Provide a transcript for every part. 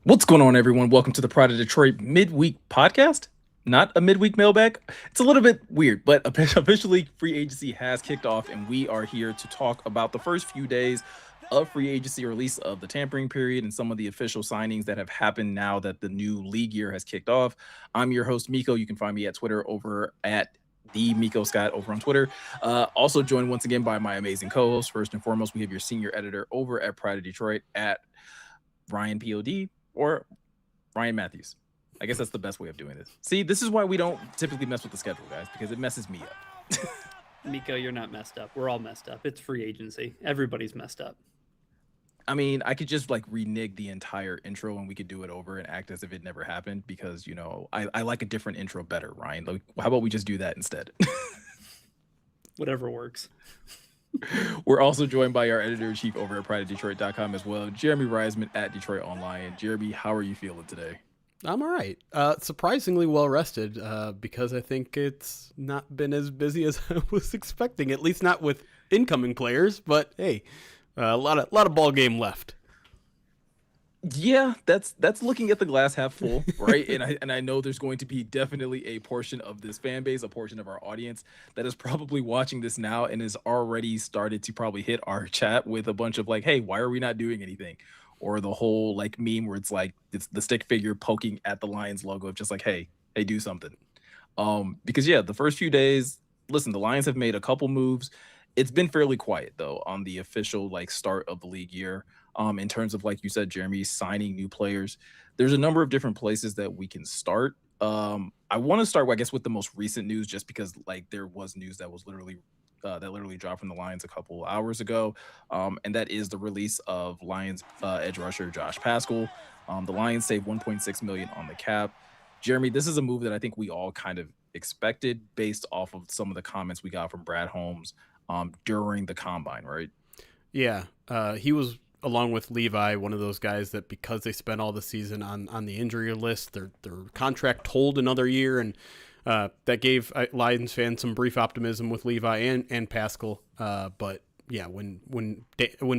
What's going on, everyone? Welcome to the Pride of Detroit midweek podcast. Not a midweek mailbag. It's a little bit weird, but officially free agency has kicked off, and we are here to talk about the first few days of free agency, release of the tampering period, and some of the official signings that have happened now that the new league year has kicked off. I'm your host, Miko. You can find me at Twitter over at the Miko Scott over on Twitter. Also joined once again by my amazing co-host. First and foremost, we have your senior editor over at Pride of Detroit at Ryan POD. Or Ryan Matthews. I guess that's the best way of doing this. See, this is why we don't typically mess with the schedule, guys, because it messes me up. Miko, you're not messed up. We're all messed up. It's free agency. Everybody's messed up. I mean, I could just like renege the entire intro and we could do it over and act as if it never happened because, you know, I like a different intro better, Ryan. Like, how about we just do that instead? Whatever works. We're also joined by our editor-in-chief over at prideofdetroit.com as well, Jeremy Reisman at Detroit Online. Jeremy, how are you feeling today? I'm all right. Surprisingly well-rested because I think it's not been as busy as I was expecting, at least not with incoming players. But, hey, a lot of ball game left. Yeah, that's looking at the glass half full, right? and I know there's going to be definitely a portion of this fan base, a portion of our audience that is probably watching this now and has already started to probably hit our chat with a bunch of like, hey, why are we not doing anything? Or the whole like meme where it's like it's the stick figure poking at the Lions logo of just like, hey, do something. Because yeah, the first few days, listen, the Lions have made a couple moves. It's been fairly quiet though on the official like start of the league year. In terms of, like you said, Jeremy, signing new players. There's a number of different places that we can start. I want to start, I guess, with the most recent news, just because like there was news that was literally dropped from the Lions a couple hours ago, and that is the release of Lions edge rusher Josh Pascal. The Lions saved $1.6 million on the cap. Jeremy, this is a move that I think we all kind of expected based off of some of the comments we got from Brad Holmes during the combine, right? Yeah, he was, along with Levi, one of those guys that because they spent all the season on the injury list, their contract told another year, and that gave Lions fans some brief optimism with Levi and Pascal. But yeah, when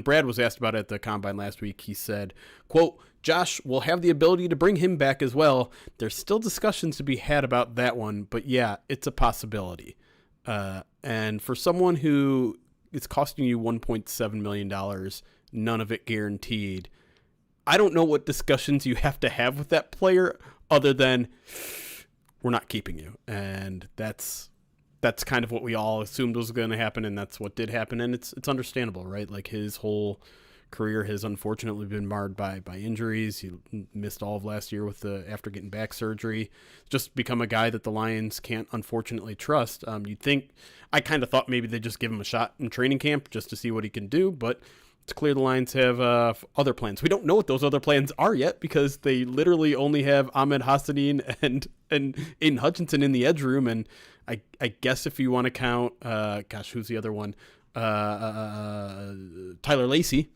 Brad was asked about it at the combine last week, he said, quote, "Josh will have the ability to bring him back as well. There's still discussions to be had about that one, but yeah, it's a possibility." And for someone who is costing you $1.7 million, none of it guaranteed, I don't know what discussions you have to have with that player other than we're not keeping you. And that's kind of what we all assumed was going to happen, and that's what did happen. And it's understandable, right? Like, his whole career has unfortunately been marred by injuries. He missed all of last year after getting back surgery. Just become a guy that the Lions can't unfortunately trust. You'd think, I kind of thought maybe they just give him a shot in training camp just to see what he can do, but it's clear the Lions have other plans. We don't know what those other plans are yet because they literally only have Ahmed Hassanin and Aiden Hutchinson in the edge room. And I guess if you want to count, who's the other one? Tyler Lacey,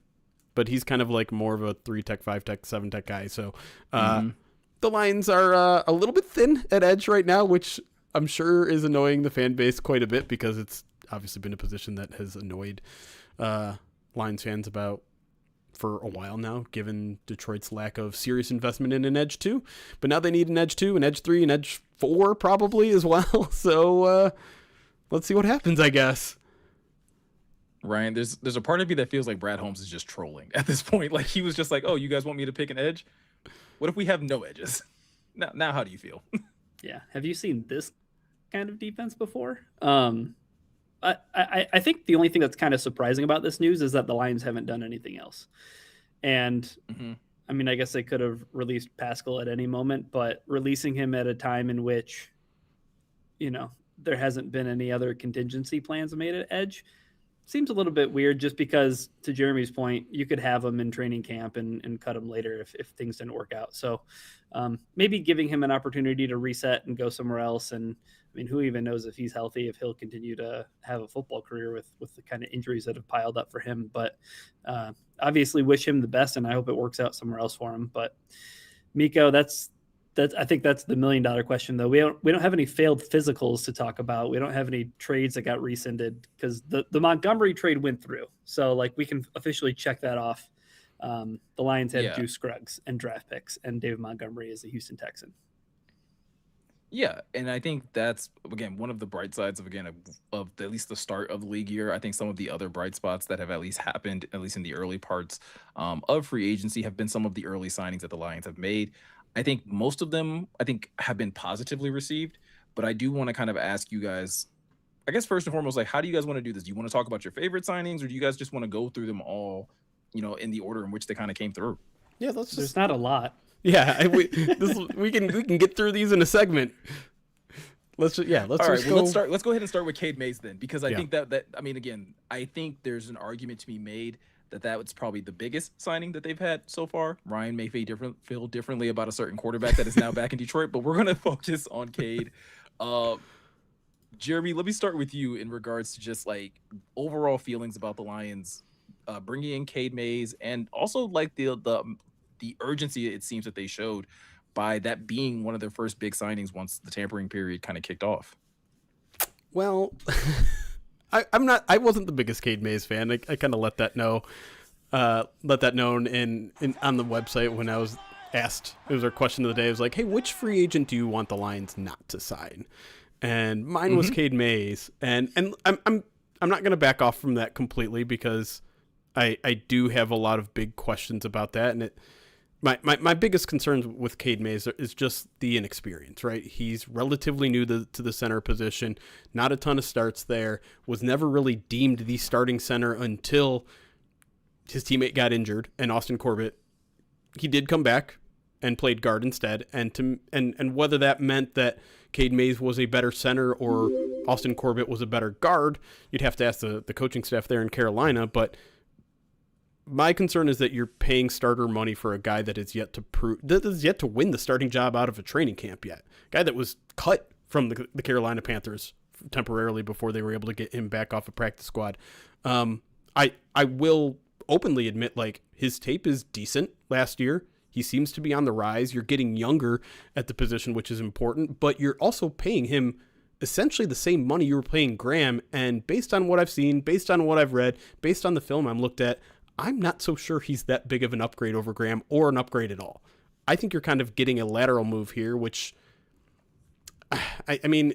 but he's kind of like more of a 3-tech, 5-tech, 7-tech guy. So the Lions are a little bit thin at edge right now, which I'm sure is annoying the fan base quite a bit because it's obviously been a position that has annoyed Lions fans about for a while now, given Detroit's lack of serious investment in an edge 2. But now they need an edge 2, an edge 3, an edge 4 probably as well. So let's see what happens, I guess. Ryan, there's a part of me that feels like Brad Holmes is just trolling at this point. Like, he was just like, oh, you guys want me to pick an edge? What if we have no edges? Now how do you feel? Yeah. Have you seen this kind of defense before? I think the only thing that's kind of surprising about this news is that the Lions haven't done anything else. And I mean, I guess they could have released Pascal at any moment, but releasing him at a time in which, there hasn't been any other contingency plans made at edge seems a little bit weird, just because, to Jeremy's point, you could have him in training camp and cut him later if things didn't work out. So maybe giving him an opportunity to reset and go somewhere else. And I mean, who even knows if he's healthy, if he'll continue to have a football career with the kind of injuries that have piled up for him. But obviously wish him the best, and I hope it works out somewhere else for him. But Miko, I think that's the $1 million question, though. We don't have any failed physicals to talk about. We don't have any trades that got rescinded, because the Montgomery trade went through. So we can officially check that off. The Lions had Juice Scruggs and draft picks, and David Montgomery is a Houston Texan. Yeah, and I think that's, again, one of the bright sides of at least the start of the league year. I think some of the other bright spots that have at least happened, at least in the early parts of free agency, have been some of the early signings that the Lions have made. I think most of them, have been positively received, but I do want to kind of ask you guys, I guess first and foremost, how do you guys want to do this? Do you want to talk about your favorite signings, or do you guys just want to go through them all, in the order in which they kind of came through? Yeah, there's not a lot. Yeah, we can get through these in a segment. Let's go ahead and start with Cade Mays then, because I think that I think there's an argument to be made that was probably the biggest signing that they've had so far. Ryan may feel differently about a certain quarterback that is now back in Detroit, but we're going to focus on Cade. Jeremy, let me start with you in regards to just overall feelings about the Lions bringing in Cade Mays, and also the urgency it seems that they showed by that being one of their first big signings once the tampering period kind of kicked off. Well, I wasn't the biggest Cade Mays fan. I kind of let that known in on the website when I was asked. It was our question of the day. It was like, hey, which free agent do you want the Lions not to sign? And mine was Cade Mays. And I'm not going to back off from that completely, because I do have a lot of big questions about that. And my biggest concerns with Cade Mays is just the inexperience, right? He's relatively new to the center position, not a ton of starts there, was never really deemed the starting center until his teammate got injured, and Austin Corbett, he did come back and played guard instead. And whether that meant that Cade Mays was a better center or Austin Corbett was a better guard, you'd have to ask the coaching staff there in Carolina. But my concern is that you're paying starter money for a guy that is yet to win the starting job out of a training camp yet. A guy that was cut from the Carolina Panthers temporarily before they were able to get him back off a practice squad. I will openly admit, his tape is decent last year. He seems to be on the rise. You're getting younger at the position, which is important, but you're also paying him essentially the same money you were paying Graham. And based on what I've seen, based on what I've read, based on the film I'm looked at, I'm not so sure he's that big of an upgrade over Graham, or an upgrade at all. I think you're kind of getting a lateral move here, which I mean,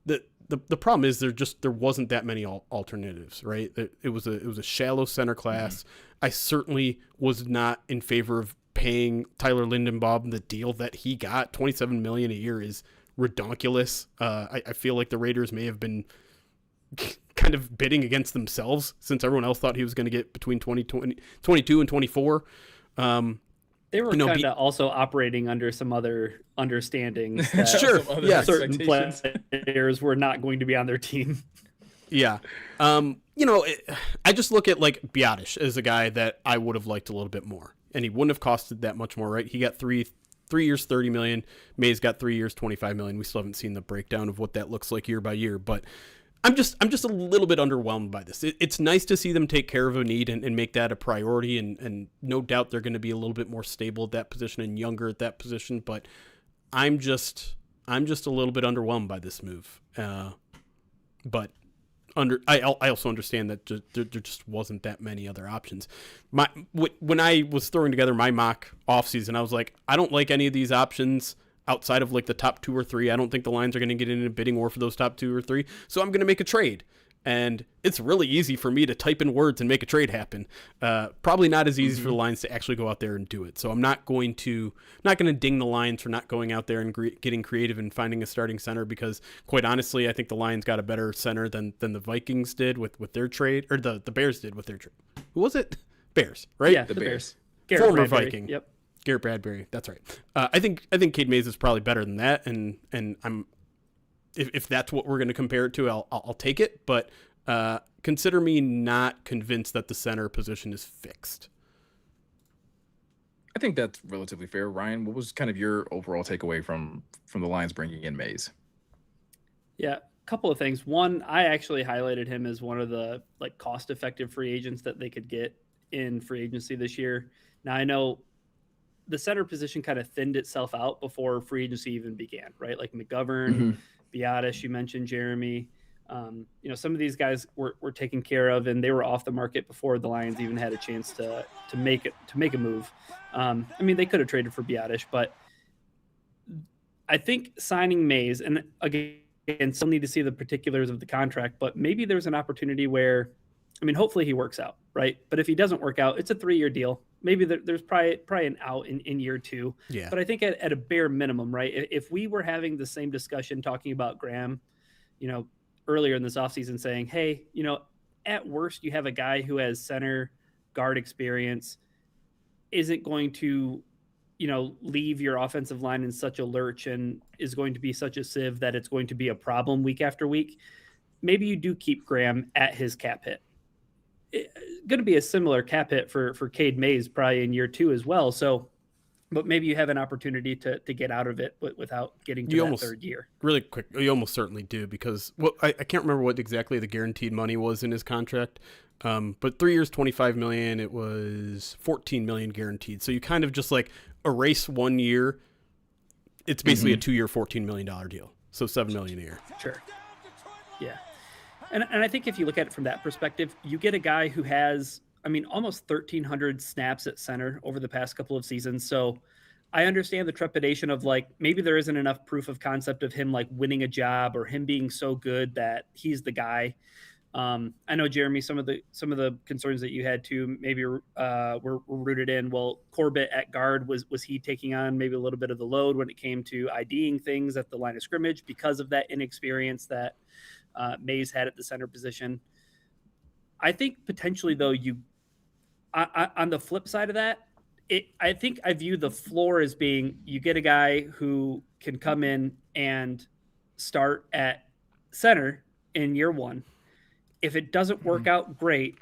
the problem is there wasn't that many alternatives, right? It was a shallow center class. Mm-hmm. I certainly was not in favor of paying Tyler Lindenbaum the deal that he got. $27 million a year is ridiculous. I feel like the Raiders may have been kind of bidding against themselves, since everyone else thought he was going to get between 22 and 24. They were kind of also operating under some other understandings. That sure. Yeah. Certain players were not going to be on their team. Yeah. I just look at Biotish as a guy that I would have liked a little bit more, and he wouldn't have costed that much more, right? He got 3 years, $30 million. Mays got 3 years, $25 million. We still haven't seen the breakdown of what that looks like year by year, but I'm just a little bit underwhelmed by this. It's nice to see them take care of a need and make that a priority, and no doubt they're going to be a little bit more stable at that position and younger at that position. But I'm just a little bit underwhelmed by this move. But I also understand that there just wasn't that many other options. When I was throwing together my mock offseason, I was like, I don't like any of these options outside of the top 2 or 3. I don't think the Lions are going to get in a bidding war for those top 2 or 3. So I'm going to make a trade. and it's really easy for me to type in words and make a trade happen. Probably not as easy for the Lions to actually go out there and do it. So I'm not going to ding the Lions for not going out there and getting creative and finding a starting center, because quite honestly, I think the Lions got a better center than the Vikings did with their trade, or the Bears did with their trade. Who was it? Bears, right? Yeah, the Bears. Former Bradbury. Viking. Yep. Garrett Bradbury. That's right. I think Cade Mays is probably better than that, and I'm if that's what we're going to compare it to, I'll take it. But consider me not convinced that the center position is fixed. I think that's relatively fair. Ryan, what was kind of your overall takeaway from the Lions bringing in Mays? Yeah, a couple of things. One, I actually highlighted him as one of the like cost-effective free agents that they could get in free agency this year. Now I know the center position kind of thinned itself out before free agency even began, right? Like McGovern, Biadasz, you mentioned Jeremy. Some of these guys were taken care of, and they were off the market before the Lions even had a chance to make a move. They could have traded for Biadasz, but I think signing Mays, and again, still need to see the particulars of the contract, but maybe there's an opportunity where, hopefully he works out, right? But if he doesn't work out, it's a 3-year deal. Maybe there's probably an out in year 2. Yeah. But I think at a bare minimum, right? If we were having the same discussion talking about Graham, earlier in this offseason saying, hey, at worst, you have a guy who has center guard experience, isn't going to, leave your offensive line in such a lurch and is going to be such a sieve that it's going to be a problem week after week. Maybe you do keep Graham at his cap hit. Going to be a similar cap hit for Cade Mays probably in year 2 as well. So, but maybe you have an opportunity to get out of it without getting to that third year. Really quick, you almost certainly do, because I can't remember what exactly the guaranteed money was in his contract, but 3 years, $25 million. It was $14 million guaranteed. So you kind of just like erase 1 year. It's basically a 2-year, $14 million deal. So $7 million a year. Sure. Yeah. And I think if you look at it from that perspective, you get a guy who has, almost 1,300 snaps at center over the past couple of seasons. So I understand the trepidation of like, maybe there isn't enough proof of concept of him like winning a job or him being so good that he's the guy. I know, Jeremy, some of the concerns that you had too, maybe were rooted in, well, Corbett at guard, was he taking on maybe a little bit of the load when it came to IDing things at the line of scrimmage because of that inexperience that Mays had at the center position. I think potentially though, on the flip side of that, I think I view the floor as being, you get a guy who can come in and start at center in year 1. If it doesn't work out great,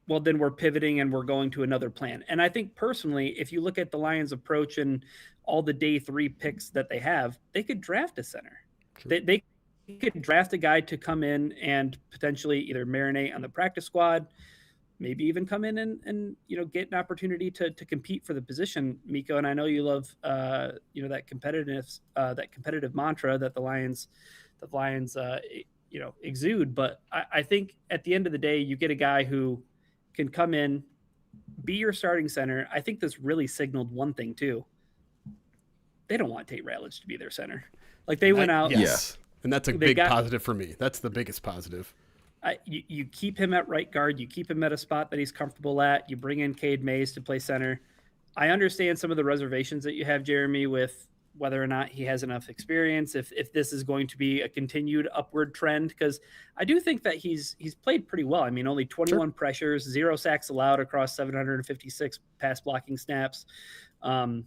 well, then we're pivoting and we're going to another plan. And I think personally, if you look at the Lions' approach and all the day 3 picks that they have, they could draft a center. They could draft a guy to come in and potentially either marinate on the practice squad, maybe even come in and get an opportunity to compete for the position, Miko. And I know you love that competitive mantra that the Lions exude. But I think at the end of the day, you get a guy who can come in, be your starting center. I think this really signaled one thing too. They don't want Tate Ratledge to be their center. Like they went out. Yes. And that's a big positive for me. That's the biggest positive. You keep him at right guard. You keep him at a spot that he's comfortable at. You bring in Cade Mays to play center. I understand some of the reservations that you have, Jeremy, with whether or not he has enough experience, if this is going to be a continued upward trend, because I do think that he's played pretty well. Only 21 pressures, 0 sacks allowed across 756 pass blocking snaps. He was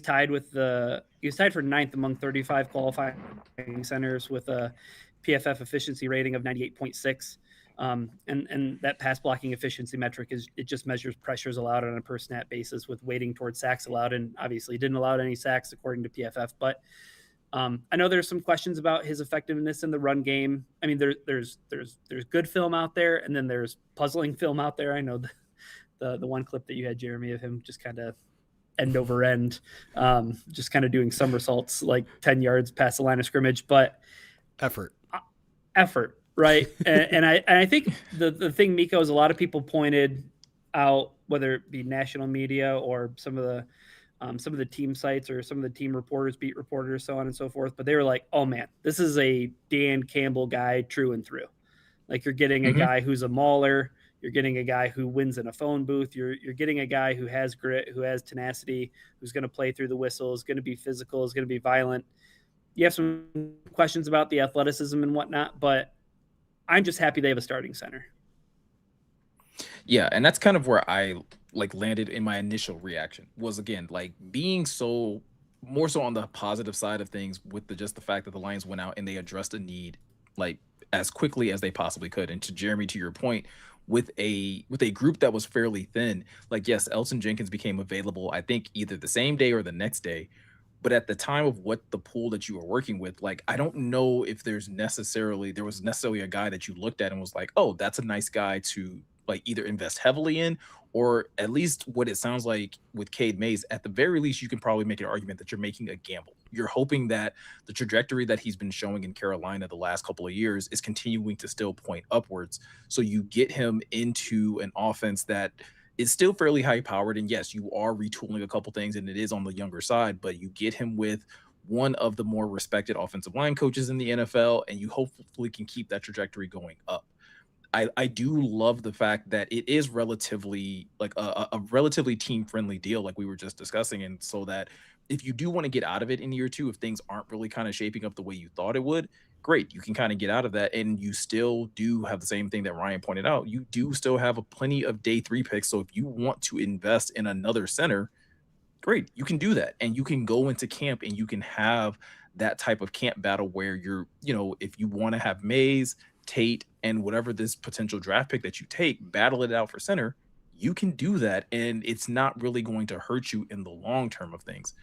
tied for 9th among 35 qualifying centers with a PFF efficiency rating of 98.6. And that pass blocking efficiency metric it just measures pressures allowed on a per snap basis with weighting towards sacks allowed, and obviously didn't allow any sacks according to PFF. But I know there's some questions about his effectiveness in the run game. There's good film out there, and then there's puzzling film out there. I know the one clip that you had, Jeremy, of him just kind of end over end, just kind of doing somersaults like 10 yards past the line of scrimmage, but effort. Right. And I think the thing, Miko, is a lot of people pointed out, whether it be national media or some of the some of the team sites or some of the team reporters, beat reporters, so on and so forth. But they were like, oh man, this is a Dan Campbell guy true and through. Like you're getting a guy who's a mauler. You're getting a guy who wins in a phone booth. You're getting a guy who has grit, who has tenacity, who's going to play through the whistle, is going to be physical, is going to be violent. You have some questions about the athleticism and whatnot, but I'm just happy they have a starting center. Yeah, and that's kind of where I landed in my initial reaction was, again, being more so on the positive side of things with just the fact that the Lions went out and they addressed a need as quickly as they possibly could. And to Jeremy, to your point, with a group that was fairly thin, yes, Elton Jenkins became available, I think either the same day or the next day. But at the time of what the pool that you were working with, I don't know if there was necessarily a guy that you looked at and was like, oh, that's a nice guy to either invest heavily in, or at least what it sounds like with Cade Mays, at the very least, you can probably make an argument that you're making a gamble. You're hoping that the trajectory that he's been showing in Carolina the last couple of years is continuing to still point upwards. So you get him into an offense that is still fairly high powered. And yes, you are retooling a couple things and it is on the younger side, but you get him with one of the more respected offensive line coaches in the NFL, and you hopefully can keep that trajectory going up. I do love the fact that it is relatively a relatively team friendly deal, like we were just discussing. And so that if you do want to get out of it in year two, if things aren't really kind of shaping up the way you thought it would, great. You can kind of get out of that. And you still do have the same thing that Ryan pointed out. You do still have plenty of day 3 picks. So if you want to invest in another center, great, you can do that. And you can go into camp and you can have that type of camp battle where you're, if you want to have Mays, Tate, and whatever this potential draft pick that you take, battle it out for center, you can do that, and it's not really going to hurt you in the long term of things.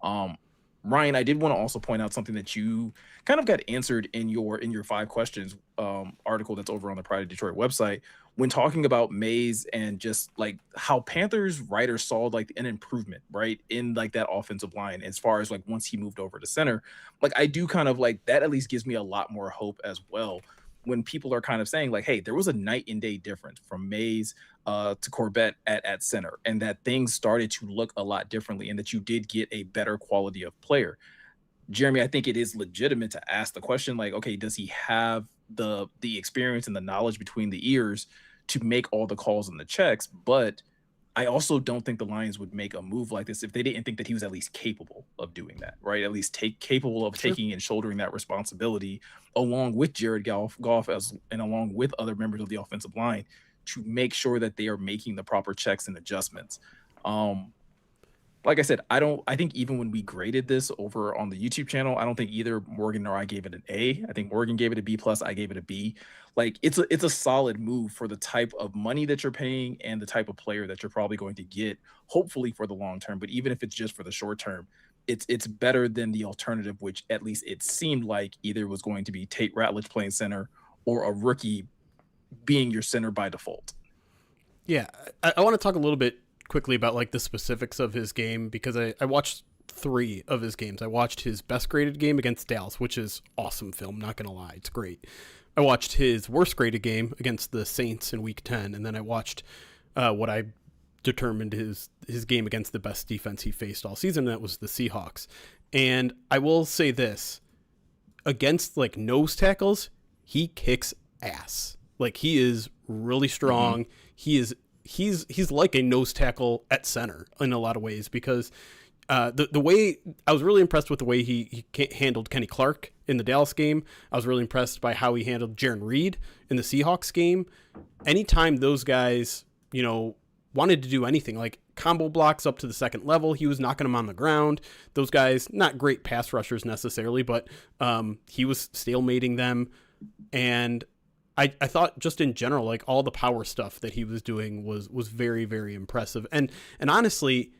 Ryan, I did want to also point out something that you kind of got answered in your 5 questions article that's over on the Pride of Detroit website, when talking about Mays and just how Panthers writers saw an improvement, right, in that offensive line as far as once he moved over to center. I do kind of that at least gives me a lot more hope as well, when people are kind of saying hey, there was a night and day difference from Mays to Corbett at center, and that things started to look a lot differently, and that you did get a better quality of player. Jeremy, I think it is legitimate to ask the question, okay, does he have the experience and the knowledge between the ears to make all the calls and the checks? But I also don't think the Lions would make a move like this if they didn't think that he was at least capable of doing that, right? At least capable of taking and shouldering that responsibility along with Jared Goff and along with other members of the offensive line to make sure that they are making the proper checks and adjustments. Like I said, I think even when we graded this over on the YouTube channel, I don't think either Morgan or I gave it an A. I think Morgan gave it a B+, I gave it a B. It's a solid move for the type of money that you're paying and the type of player that you're probably going to get, hopefully for the long term. But even if it's just for the short term, it's better than the alternative, which at least it seemed like either was going to be Tate Ratledge playing center or a rookie being your center by default. Yeah, I want to talk a little bit quickly about the specifics of his game, because I watched 3 of his games. I watched his best graded game against Dallas, which is awesome film, not gonna lie, it's great. I watched his worst graded game against the Saints in week 10, and then I watched what I determined his game against the best defense he faced all season, and that was the Seahawks. And I will say this, against nose tackles, he kicks ass. He is really strong. Mm-hmm. He's like a nose tackle at center in a lot of ways, because the way I was really impressed with the way he handled Kenny Clark in the Dallas game. I was really impressed by how he handled Jaron Reed in the Seahawks game. Anytime those guys, wanted to do anything combo blocks up to the second level, he was knocking them on the ground. Those guys, not great pass rushers necessarily, but he was stalemating them. And I thought just in general, all the power stuff that he was doing was very, very impressive. And honestly,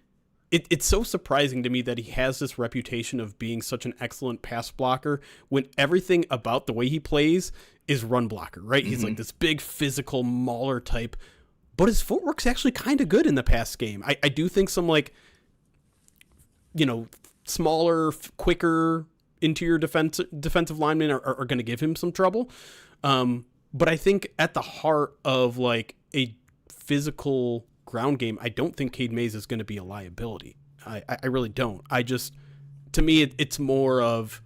it's so surprising to me that he has this reputation of being such an excellent pass blocker when everything about the way he plays is run blocker, right? Mm-hmm. He's this big physical mauler type, but his footwork's actually kind of good in the pass game. I do think some smaller, quicker interior defensive linemen are going to give him some trouble. But I think at the heart of a physical ground game, I don't think Cade Mays is going to be a liability. I really don't. To me, it's more of,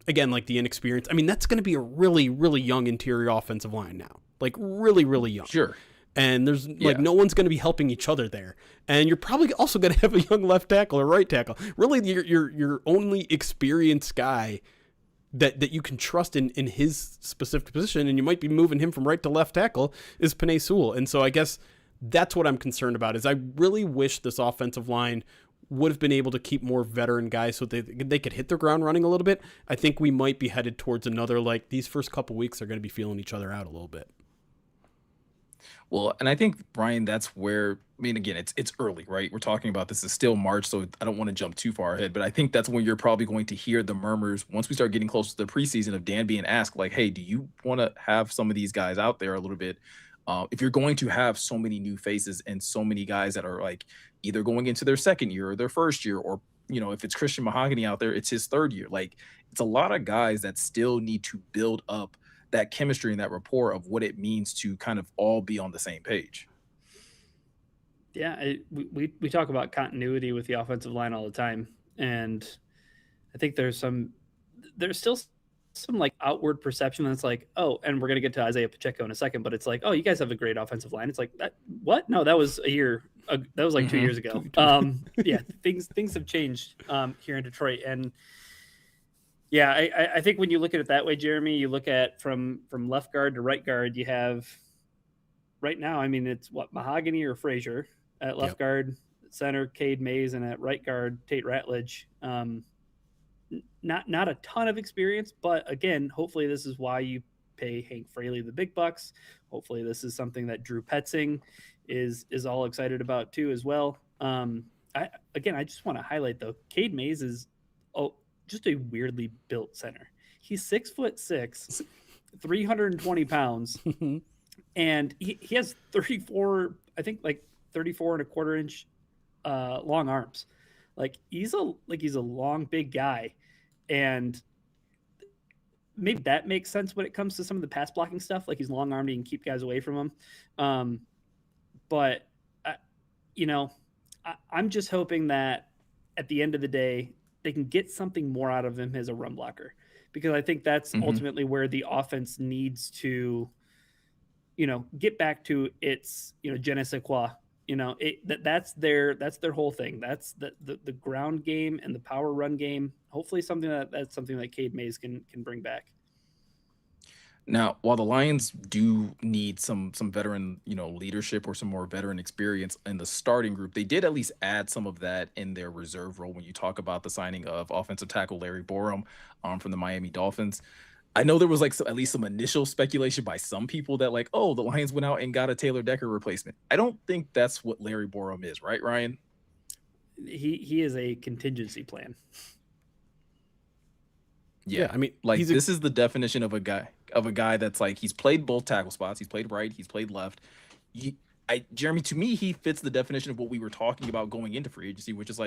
again, like the inexperience. I mean, that's going to be a really, really young interior offensive line now. Like really, really young. Sure. And there's like no one's going to be helping each other there. And you're probably also going to have a young left tackle or right tackle. Really, your only experienced guy that you can trust in his specific position, and you might be moving him from right to left tackle, is Penei Sewell. And so I guess that's what I'm concerned about. Is I really wish this offensive line would have been able to keep more veteran guys so they could hit the ground running a little bit. I think we might be headed towards another, like, these first couple weeks are going to be feeling each other out a little bit. Well, and I think, Brian, that's where, I mean, again, it's early, right? We're talking about this is still March, so I don't want to jump too far ahead, but I think that's when you're probably going to hear the murmurs once we start getting close to the preseason of Dan being asked, like, hey, do you want to have some of these guys out there a little bit? If you're going to have so many new faces and so many guys that are like either going into their second year or their first year, or, you know, if it's Christian Mahogany out there, it's his third year. Like, it's a lot of guys that still need to build up that chemistry and that rapport of what it means to kind of all be on the same page. Yeah, we talk about continuity with the offensive line all the time, and I think there's still some like outward perception that's like, oh, and we're gonna get to Isiah Pacheco in a second, but it's like, oh, you guys have a great offensive line. It's like, that what? No, that was a year. That was like 2 years ago. Yeah, things have changed here in Detroit, and yeah, I think when you look at it that way, Jeremy, you look at from left guard to right guard, you have right now. I mean, it's what, Mahogany or Frazier at left guard, center Cade Mays, and at right guard Tate Ratledge. Not a ton of experience, but again, hopefully this is why you pay Hank Fraley the big bucks. Hopefully this is something that Drew Petzing is all excited about too as well. I just want to highlight though, Cade Mays is just a weirdly built center. He's 6'6", 320 pounds, and he has 34, I think like 34.25 inch long arms. Like he's a long, big guy, and maybe that makes sense when it comes to some of the pass blocking stuff. Like he's long armed, he can keep guys away from him. But I'm just hoping that at the end of the day, they can get something more out of him as a run blocker, because I think that's ultimately where the offense needs to, get back to its, je ne sais quoi. That's their whole thing. That's the ground game and the power run game. Hopefully that's something that Cade Mays can bring back. Now, while the Lions do need some veteran, leadership or some more veteran experience in the starting group, they did at least add some of that in their reserve role when you talk about the signing of offensive tackle Larry Borum from the Miami Dolphins. I know there was at least some initial speculation by some people that the Lions went out and got a Taylor Decker replacement. I don't think that's what Larry Borum is, right, Ryan? He is a contingency plan. Yeah, I mean, this is the definition of a guy that's he's played both tackle spots. He's played right. He's played left. Jeremy, to me, he fits the definition of what we were talking about going into free agency, which is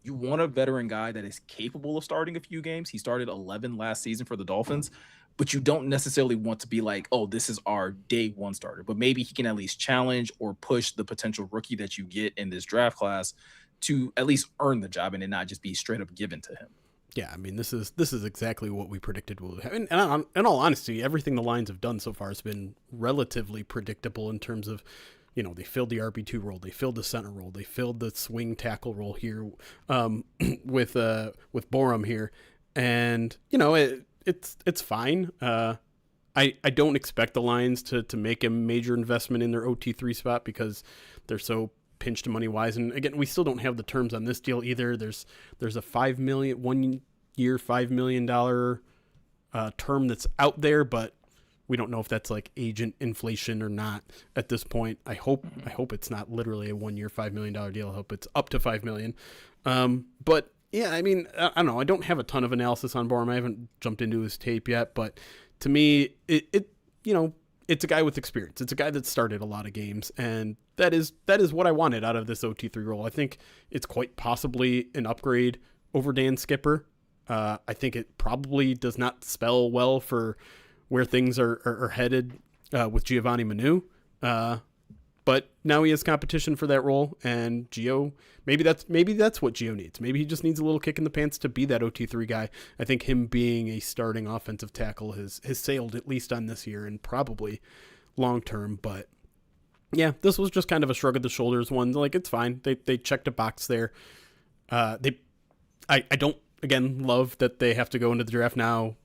you want a veteran guy that is capable of starting a few games. He started 11 last season for the Dolphins, but you don't necessarily want to be this is our day one starter. But maybe he can at least challenge or push the potential rookie that you get in this draft class to at least earn the job and it not just be straight up given to him. Yeah, I mean, this is exactly what we predicted would happen. And in all honesty, everything the Lions have done so far has been relatively predictable in terms of, they filled the RB2 role, they filled the center role, they filled the swing tackle role here with Borum here, and it's fine. I don't expect the Lions to make a major investment in their OT3 spot because they're so pinched money wise, and again, we still don't have the terms on this deal either. There's a 1 year $5 million term that's out there, but we don't know if that's agent inflation or not at this point. I hope it's not literally a 1 year $5 million deal. I hope it's up to $5 million. But yeah, I mean, I don't know. I don't have a ton of analysis on Borum. I haven't jumped into his tape yet, but to me, it's a guy with experience. It's a guy that started a lot of games, and that is what I wanted out of this OT3 role. I think it's quite possibly an upgrade over Dan Skipper. I think it probably does not spell well for where things are headed with Giovanni Manu. But now he has competition for that role, and Gio, maybe that's what Gio needs. Maybe he just needs a little kick in the pants to be that OT3 guy. I think him being a starting offensive tackle has sailed at least on this year and probably long term. But yeah, this was just kind of a shrug of the shoulders one. Like, it's fine. They checked a box there. I don't, again, love that they have to go into the draft now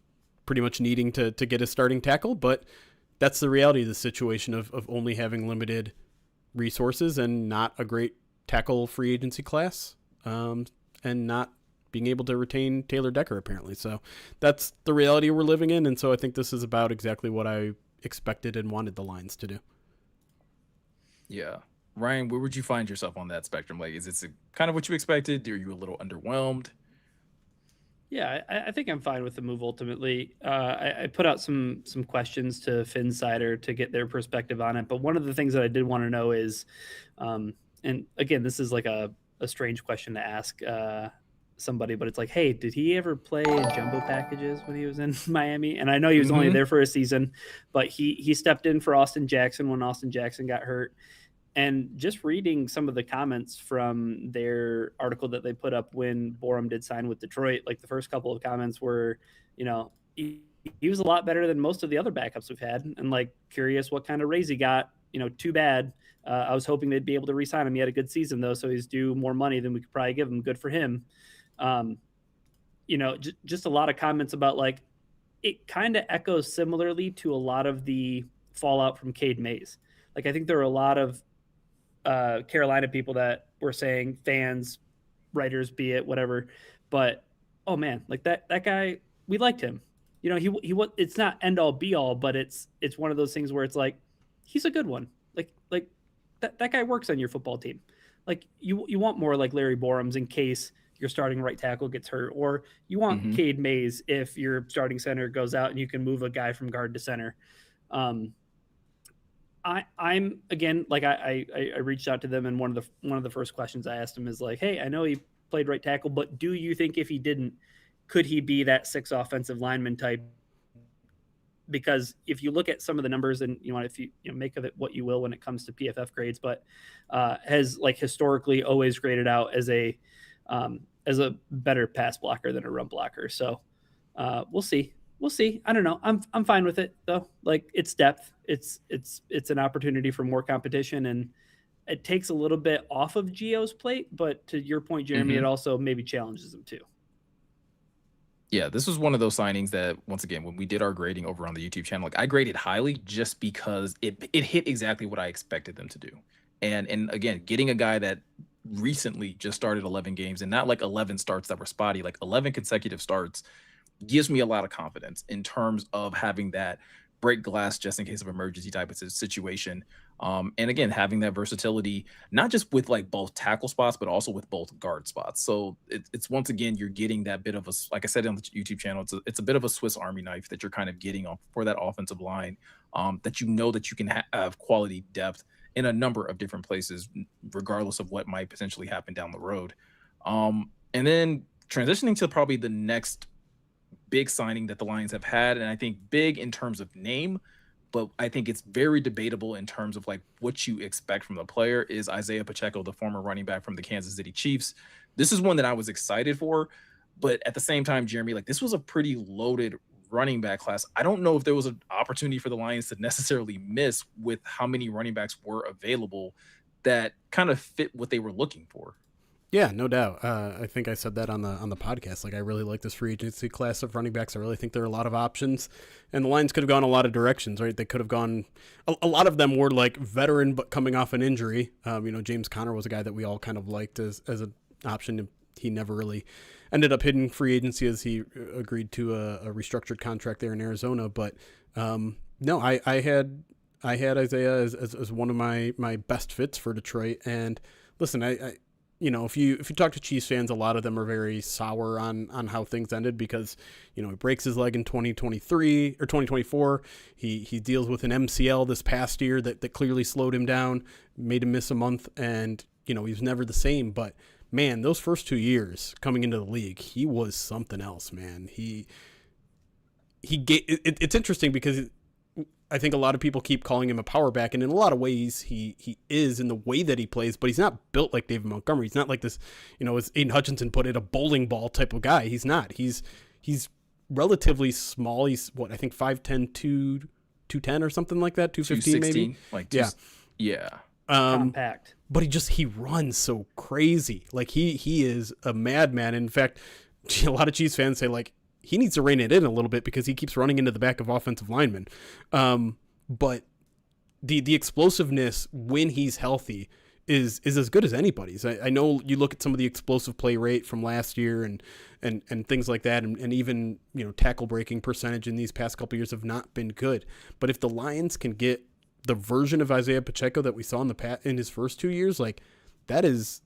pretty much needing to get a starting tackle, but that's the reality of the situation of only having limited resources and not a great tackle free agency class, and not being able to retain Taylor Decker, apparently. So that's the reality we're living in, and so I think this is about exactly what I expected and wanted the Lions to do. Yeah. Ryan, where would you find yourself on that spectrum? Like, is it kind of what you expected? Are you a little underwhelmed? Yeah, I think I'm fine with the move ultimately. I put out some questions to Finsider to get their perspective on it. But one of the things that I did want to know is, and again, this is like a strange question to ask somebody, but it's like, hey, did he ever play in jumbo packages when he was in Miami? And I know he was only there for a season, but he stepped in for Austin Jackson when Austin Jackson got hurt. And just reading some of the comments from their article that they put up when Borum did sign with Detroit, like the first couple of comments were, he was a lot better than most of the other backups we've had. And like, curious what kind of raise he got, too bad. I was hoping they'd be able to re-sign him. He had a good season though, so he's due more money than we could probably give him. Good for him. Just a lot of comments about like, it kind of echoes similarly to a lot of the fallout from Cade Mays. Like, I think there are a lot of Carolina people that were saying, fans, writers, be it, whatever, but oh man, like that guy, we liked him. He it's not end all be all, but it's one of those things where it's like, he's a good one. Like that guy works on your football team. Like you want more like Larry Borum's in case your starting right tackle gets hurt, or you want Cade Mays if your starting center goes out and you can move a guy from guard to center. I'm again, like I reached out to them, and one of the first questions I asked him is like, hey, I know he played right tackle, but do you think if he didn't, could he be that 6 offensive lineman type? Because if you look at some of the numbers, and if you make of it what you will when it comes to PFF grades, but has like historically always graded out as a better pass blocker than a run blocker. So we'll see. I don't know. I'm fine with it though. Like, it's depth. It's an opportunity for more competition, and it takes a little bit off of Gio's plate. But to your point, Jeremy, it also maybe challenges him too. Yeah, this was one of those signings that, once again, when we did our grading over on the YouTube channel, like, I graded highly just because it hit exactly what I expected them to do. And again, getting a guy that recently just started 11 games, and not like 11 starts that were spotty, like 11 consecutive starts, gives me a lot of confidence in terms of having that break glass just in case of emergency type of situation. And again, having that versatility, not just with like both tackle spots, but also with both guard spots. So it's once again, you're getting that bit of a, like I said on the YouTube channel, it's a bit of a Swiss Army knife that you're kind of getting on for that offensive line, that that you can have quality depth in a number of different places, regardless of what might potentially happen down the road. And then transitioning to probably the next big signing that the Lions have had, and I think big in terms of name, but I think it's very debatable in terms of like what you expect from the player, is Isiah Pacheco, the former running back from the Kansas City Chiefs. This is one that I was excited for, but at the same time, Jeremy, like, this was a pretty loaded running back class. I don't know if there was an opportunity for the Lions to necessarily miss with how many running backs were available that kind of fit what they were looking for. Yeah, no doubt. I think I said that on the podcast. Like, I really like this free agency class of running backs. I really think there are a lot of options, and the Lions could have gone a lot of directions, right? They could have gone. A lot of them were like veteran, but coming off an injury. James Conner was a guy that we all kind of liked as an option. He never really ended up hitting free agency as he agreed to a restructured contract there in Arizona. But no, I had Isiah as one of my best fits for Detroit. And listen, if you talk to Chiefs fans, a lot of them are very sour on how things ended because, he breaks his leg in 2023 or 2024. He deals with an MCL this past year that clearly slowed him down, made him miss a month, and, he was never the same. But man, those first 2 years coming into the league, he was something else, man. It's interesting because I think a lot of people keep calling him a power back, and in a lot of ways he is in the way that he plays, but he's not built like David Montgomery. He's not like this, as Aiden Hutchinson put it, a bowling ball type of guy. He's not. He's relatively small. He's I think 5'10", 210 or something like that, 215 maybe. Like yeah. Compact. But he runs so crazy. Like he is a madman. In fact, a lot of Chiefs fans say like he needs to rein it in a little bit because he keeps running into the back of offensive linemen. But the explosiveness when he's healthy is as good as anybody's. I know you look at some of the explosive play rate from last year and things like that, and even tackle breaking percentage in these past couple years have not been good. But if the Lions can get the version of Isiah Pacheco that we saw in his first 2 years, like that is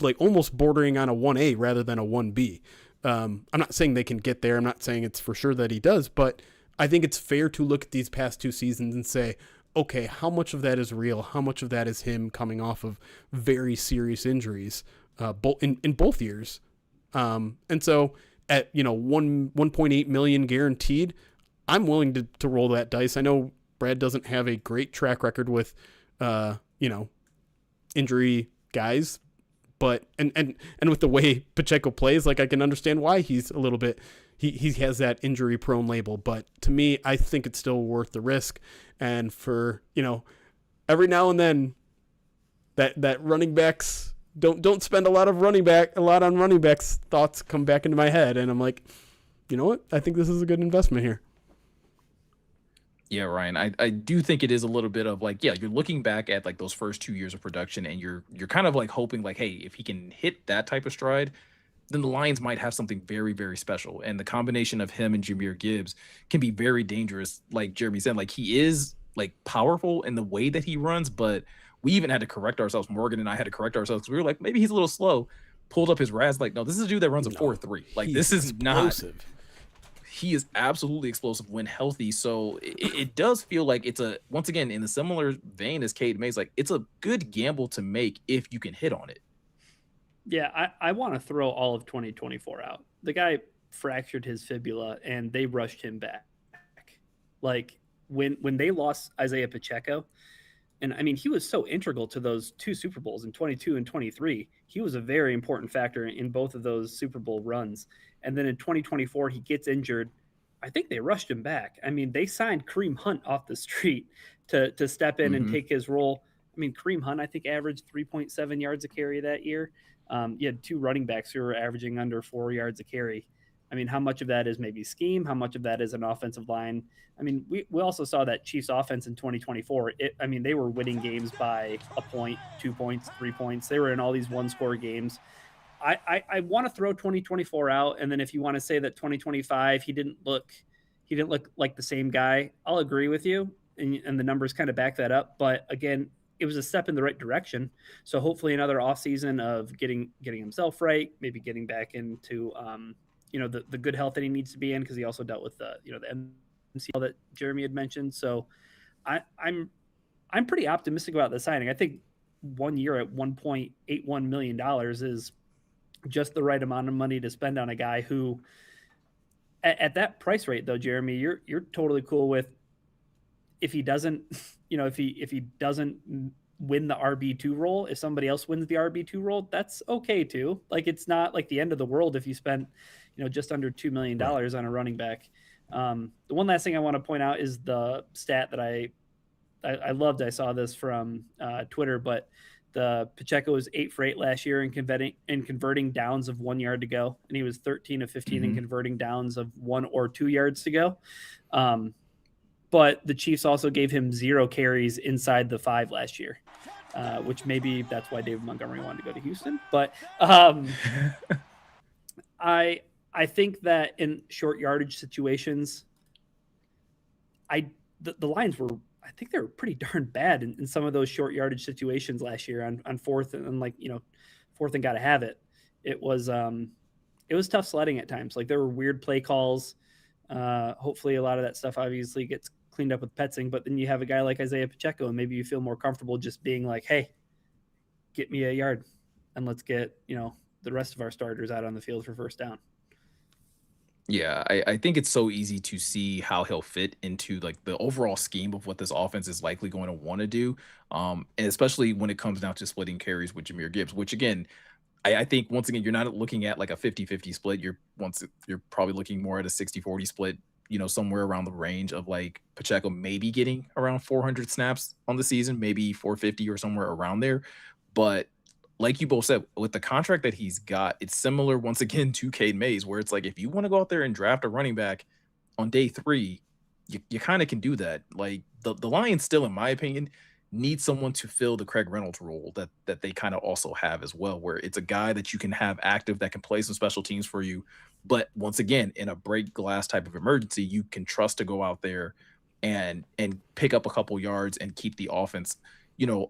like almost bordering on a 1A rather than a 1B. I'm not saying they can get there. I'm not saying it's for sure that he does, but I think it's fair to look at these past 2 seasons and say, okay, how much of that is real? How much of that is him coming off of very serious injuries, in both years? And so at 1.8 million guaranteed, I'm willing to roll that dice. I know Brad doesn't have a great track record with, injury guys, but and with the way Pacheco plays, like I can understand why he's a little bit, he has that injury prone label. But to me, I think it's still worth the risk. And for every now and then, that running backs don't spend a lot on running backs. Thoughts come back into my head, and I'm like, you know what? I think this is a good investment here. Yeah, Ryan, I do think it is a little bit of like, yeah, you're looking back at like those first 2 years of production and you're kind of like hoping like, hey, if he can hit that type of stride, then the Lions might have something very, very special. And the combination of him and Jahmyr Gibbs can be very dangerous. Like Jeremy said, like he is like powerful in the way that he runs, but we even had to correct ourselves. Morgan and I had to correct ourselves because we were like, maybe he's a little slow. Pulled up his RAS, like, no, this is a dude that runs a 4.3. Like this is explosive. Not. He is absolutely explosive when healthy. So it does feel like it's once again, in the similar vein as Cade Mays, like it's a good gamble to make if you can hit on it. Yeah, I want to throw all of 2024 out. The guy fractured his fibula and they rushed him back. Like when they lost Isiah Pacheco, and I mean, he was so integral to those 2 Super Bowls in 22 and 23. He was a very important factor in both of those Super Bowl runs. And then in 2024, he gets injured. I think they rushed him back. I mean, they signed Kareem Hunt off the street to step in and take his role. I mean, Kareem Hunt, I think, averaged 3.7 yards a carry that year. You had 2 running backs who were averaging under 4 yards a carry. I mean, how much of that is maybe scheme? How much of that is an offensive line? I mean, we also saw that Chiefs offense in 2024. They were winning games by a point, 2 points, 3 points. They were in all these 1-score games. I want to throw 2024 out. And then if you want to say that 2025, he didn't look like the same guy, I'll agree with you. And the numbers kind of back that up. But again, it was a step in the right direction. So hopefully another offseason of getting himself right, maybe getting back into, the good health that he needs to be in, because he also dealt with the MCL that Jeremy had mentioned. So I'm pretty optimistic about the signing. I think 1 year at $1.81 million is just the right amount of money to spend on a guy who at that price rate though, Jeremy, you're totally cool with if he doesn't, if he doesn't win the RB2 role, if somebody else wins the RB2 role, that's okay too. Like it's not like the end of the world if you spent, just under $2 million on a running back. The one last thing I want to point out is the stat that I loved. I saw this from Twitter, but the Pacheco was 8 for 8 last year in converting downs of 1 yard to go, and he was 13 of 15 in converting downs of 1 or 2 yards to go. But the Chiefs also gave him 0 carries inside the 5 last year, which maybe that's why David Montgomery wanted to go to Houston. But I think that in short yardage situations, the Lions were, I think they were pretty darn bad in some of those short yardage situations last year on fourth and fourth and got to have it. It was tough sledding at times. Like there were weird play calls. Hopefully a lot of that stuff obviously gets cleaned up with Petzing, but then you have a guy like Isiah Pacheco and maybe you feel more comfortable just being like, hey, get me a yard and let's get, the rest of our starters out on the field for first down. Yeah, I think it's so easy to see how he'll fit into like the overall scheme of what this offense is likely going to want to do. And especially when it comes down to splitting carries with Jahmyr Gibbs, which again, I think once again, you're not looking at like a 50-50 split. You're probably looking more at a 60-40 split, somewhere around the range of like Pacheco maybe getting around 400 snaps on the season, maybe 450 or somewhere around there. But like you both said, with the contract that he's got, it's similar once again to Cade Mays, where it's like if you want to go out there and draft a running back on day three, you kind of can do that. Like the Lions still, in my opinion, need someone to fill the Craig Reynolds role that they kind of also have as well, where it's a guy that you can have active that can play some special teams for you. But once again, in a break glass type of emergency, you can trust to go out there and pick up a couple yards and keep the offense,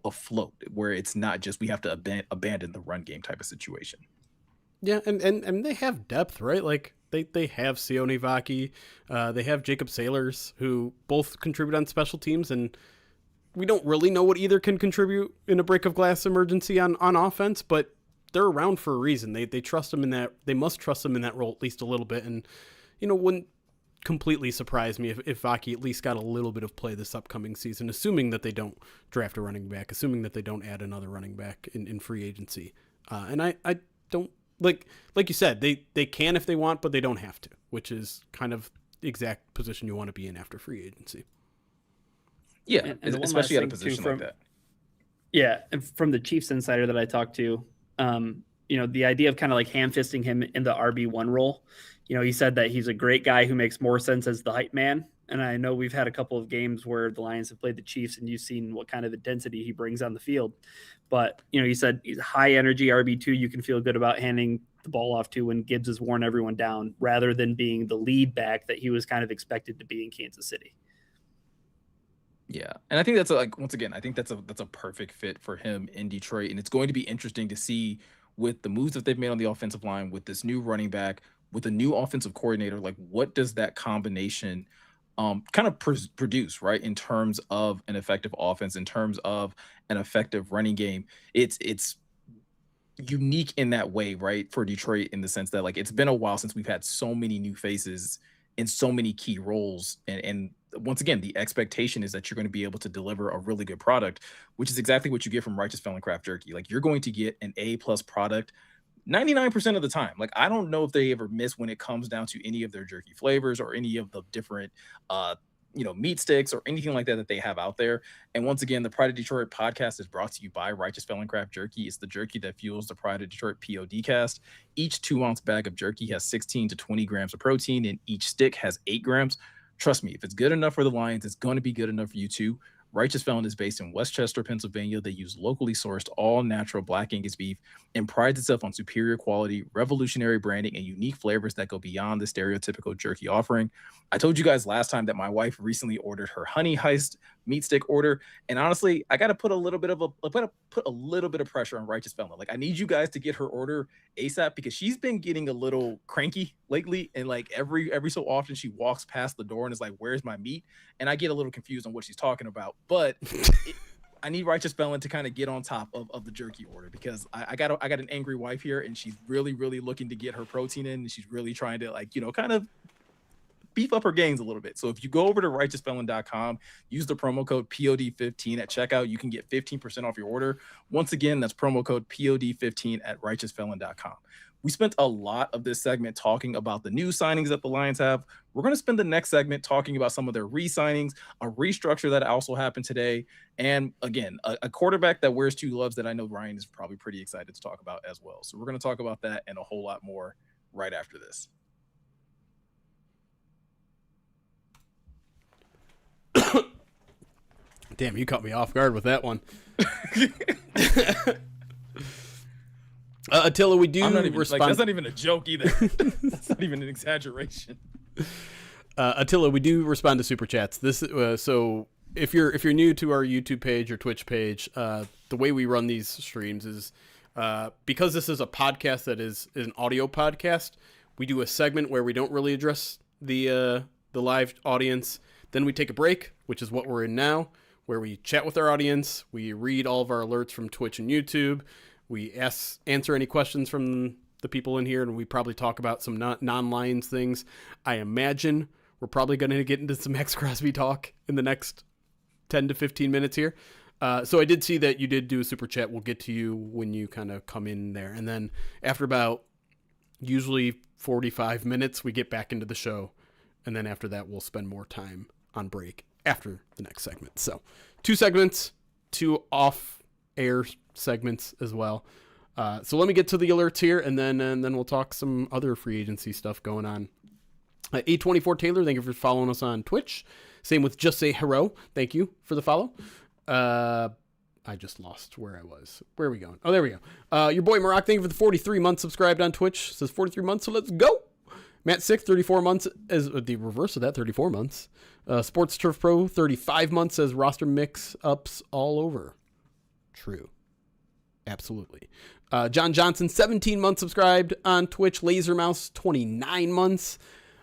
afloat, where it's not just we have to abandon the run game type of situation. Yeah, and they have depth, right? Like they have Sione Vaki, they have Jacob Sailors, who both contribute on special teams, and we don't really know what either can contribute in a break of glass emergency on offense, but they're around for a reason. They trust him in that. They must trust him in that role at least a little bit, and wouldn't completely surprise me if Vaki at least got a little bit of play this upcoming season, assuming that they don't draft a running back, assuming that they don't add another running back in free agency. And I don't like you said, they can if they want, but they don't have to, which is kind of the exact position you want to be in after free agency. Yeah, and especially at a position like that. Yeah, and from the Chiefs insider that I talked to, the idea of kind of like ham-fisting him in the RB1 role, he said that he's a great guy who makes more sense as the hype man. And I know we've had a couple of games where the Lions have played the Chiefs and you've seen what kind of intensity he brings on the field. But, he said he's high energy RB2. You can feel good about handing the ball off to when Gibbs has worn everyone down rather than being the lead back that he was kind of expected to be in Kansas City. Yeah, and I think that's once again, I think that's a perfect fit for him in Detroit, and it's going to be interesting to see with the moves that they've made on the offensive line, with this new running back, with a new offensive coordinator, like what does that combination kind of produce, right, in terms of an effective offense, in terms of an effective running game. It's unique in that way, right, for Detroit, in the sense that like it's been a while since we've had so many new faces in so many key roles, and once again, the expectation is that you're going to be able to deliver a really good product, which is exactly what you get from Righteous Felon Craft Jerky. Like you're going to get an A+ product 99% of the time. Like I don't know if they ever miss when it comes down to any of their jerky flavors or any of the different meat sticks or anything like that they have out there. And once again, the Pride of Detroit podcast is brought to you by Righteous Felon Craft Jerky. It's the jerky that fuels the Pride of Detroit PODcast. Each 2-ounce bag of jerky has 16 to 20 grams of protein, and each stick has 8 grams. Trust me, if it's good enough for the Lions, it's going to be good enough for you too. Righteous Felon is based in Westchester, Pennsylvania. They use locally sourced, all-natural Black Angus beef and prides itself on superior quality, revolutionary branding, and unique flavors that go beyond the stereotypical jerky offering. I told you guys last time that my wife recently ordered her Honey Heist meat stick order, and honestly, I got to put a little bit of pressure on Righteous Felon. Like I need you guys to get her order ASAP because she's been getting a little cranky lately, and like every so often she walks past the door and is like, "Where's my meat?" And I get a little confused on what she's talking about. But I need Righteous Felon to kind of get on top of the jerky order because I got an angry wife here, and she's really looking to get her protein in, and she's really trying to kind of beef up her gains a little bit. So if you go over to righteousfelon.com, use the promo code POD15 at checkout, you can get 15% off your order. Once again, that's promo code POD15 at righteousfelon.com. We spent a lot of this segment talking about the new signings that the Lions have. We're going to spend the next segment talking about some of their re-signings, a restructure that also happened today, and again, a quarterback that wears two gloves that I know Ryan is probably pretty excited to talk about as well. So we're going to talk about that and a whole lot more right after this. Damn, you caught me off guard with that one. Attila, we do respond. That's not even a joke either. That's not even an exaggeration. Attila, we do respond to super chats. This so if you're new to our YouTube page or Twitch page, the way we run these streams is because this is a podcast that is an audio podcast. We do a segment where we don't really address the live audience. Then we take a break, which is what we're in now, where we chat with our audience. We read all of our alerts from Twitch and YouTube. We answer any questions from the people in here, and we probably talk about some non-Lions things. I imagine we're probably going to get into some Max Crosby talk in the next 10 to 15 minutes here. So I did see that you did do a super chat. We'll get to you when you kind of come in there. And then after about usually 45 minutes, we get back into the show. And then after that, we'll spend more time on break after the next segment. So 2 segments, 2 off-air segments as well. So let me get to the alerts here, and then we'll talk some other free agency stuff going on. A24 Taylor, thank you for following us on Twitch. Same with Just Say Hero. Thank you for the follow. I just lost where I was. Where are we going? Oh, there we go. Your boy Maroc, thank you for the 43 months subscribed on Twitch. It says 43 months, so let's go. Matt Sick, 34 months, as the reverse of that, 34 months. Sports Turf Pro, 35 months, says roster mix-ups all over. True. Absolutely. John Johnson, 17 months subscribed on Twitch. Laser Mouse, 29 months.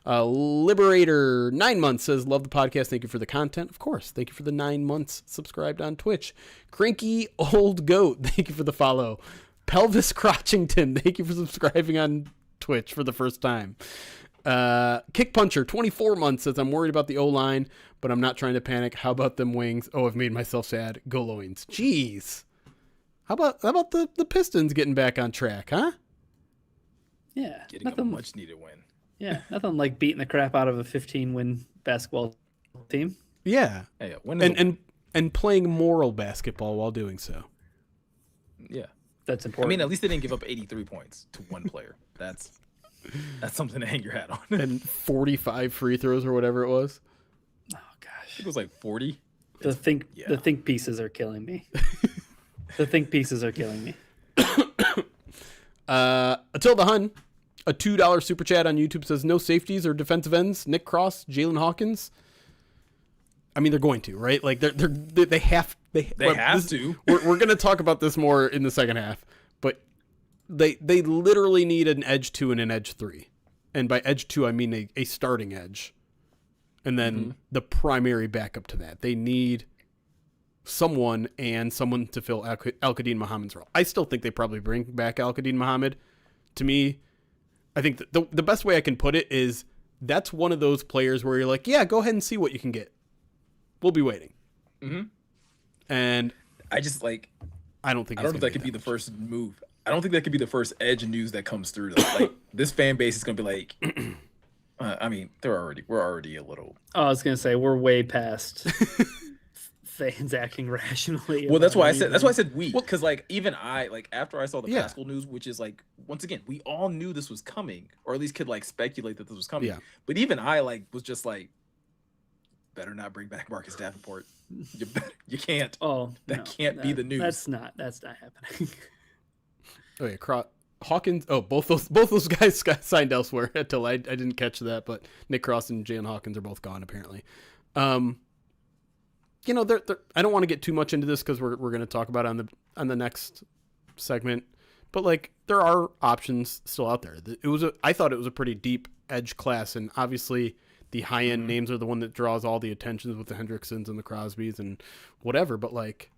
Liberator, 9 months, says, love the podcast. Thank you for the content. Of course. Thank you for the 9 months subscribed on Twitch. Cranky Old Goat, thank you for the follow. Pelvis Crotchington, thank you for subscribing on Twitch for the first time. Kick Puncher, 24 months, says, I'm worried about the O-line, but I'm not trying to panic. How about them wings? Oh, I've made myself sad. Go Loins. Jeez. How about the Pistons getting back on track, huh? Yeah. Getting a much needed win. Yeah, nothing like beating the crap out of a 15-win basketball team. Yeah. Hey, and playing moral basketball while doing so. Yeah. That's important. I mean, at least they didn't give up 83 points to one player. That's something to hang your hat on. And 45 free throws or whatever it was. Oh gosh. It was like 40. The think pieces are killing me. The think pieces are killing me. Attila Hun, a $2 super chat on YouTube, says no safeties or defensive ends. Nick Cross, Jalen Hawkins. I mean, they're going to, right? Like they have to. We're going to talk about this more in the second half, but they literally need an edge 2 and an edge 3, and by edge 2 I mean a starting edge, and then the primary backup to that. They need someone to fill Al-Qadim Muhammad's role. I still think they probably bring back Al-Qadim Muhammad. To me, I think the best way I can put it is that's one of those players where you're like, yeah, go ahead and see what you can get. We'll be waiting. Mm-hmm. And I just I don't think that could be the first move. I don't think that could be the first edge news that comes through. Like this fan base is going to be like, I mean, we're already a little. Oh, I was going to say we're way past fans acting rationally. Well, that's why I said we, because like even I, like after I saw the Pascal news, which is like, once again, we all knew this was coming, or at least could like speculate that this was coming. Yeah. But even I was just like, better not bring back Marcus Davenport. You can't. Oh, that can't be the news. That's not happening. Oh yeah, Hawkins. Oh, both those guys got signed elsewhere. Until I didn't catch that, but Nick Cross and Jalen Hawkins are both gone apparently. You know, they're I don't want to get too much into this because we're going to talk about it on the next segment. But like, there are options still out there. I thought it was a pretty deep edge class, and obviously the high end names are the one that draws all the attentions with the Hendricksons and the Crosbys and whatever. But like,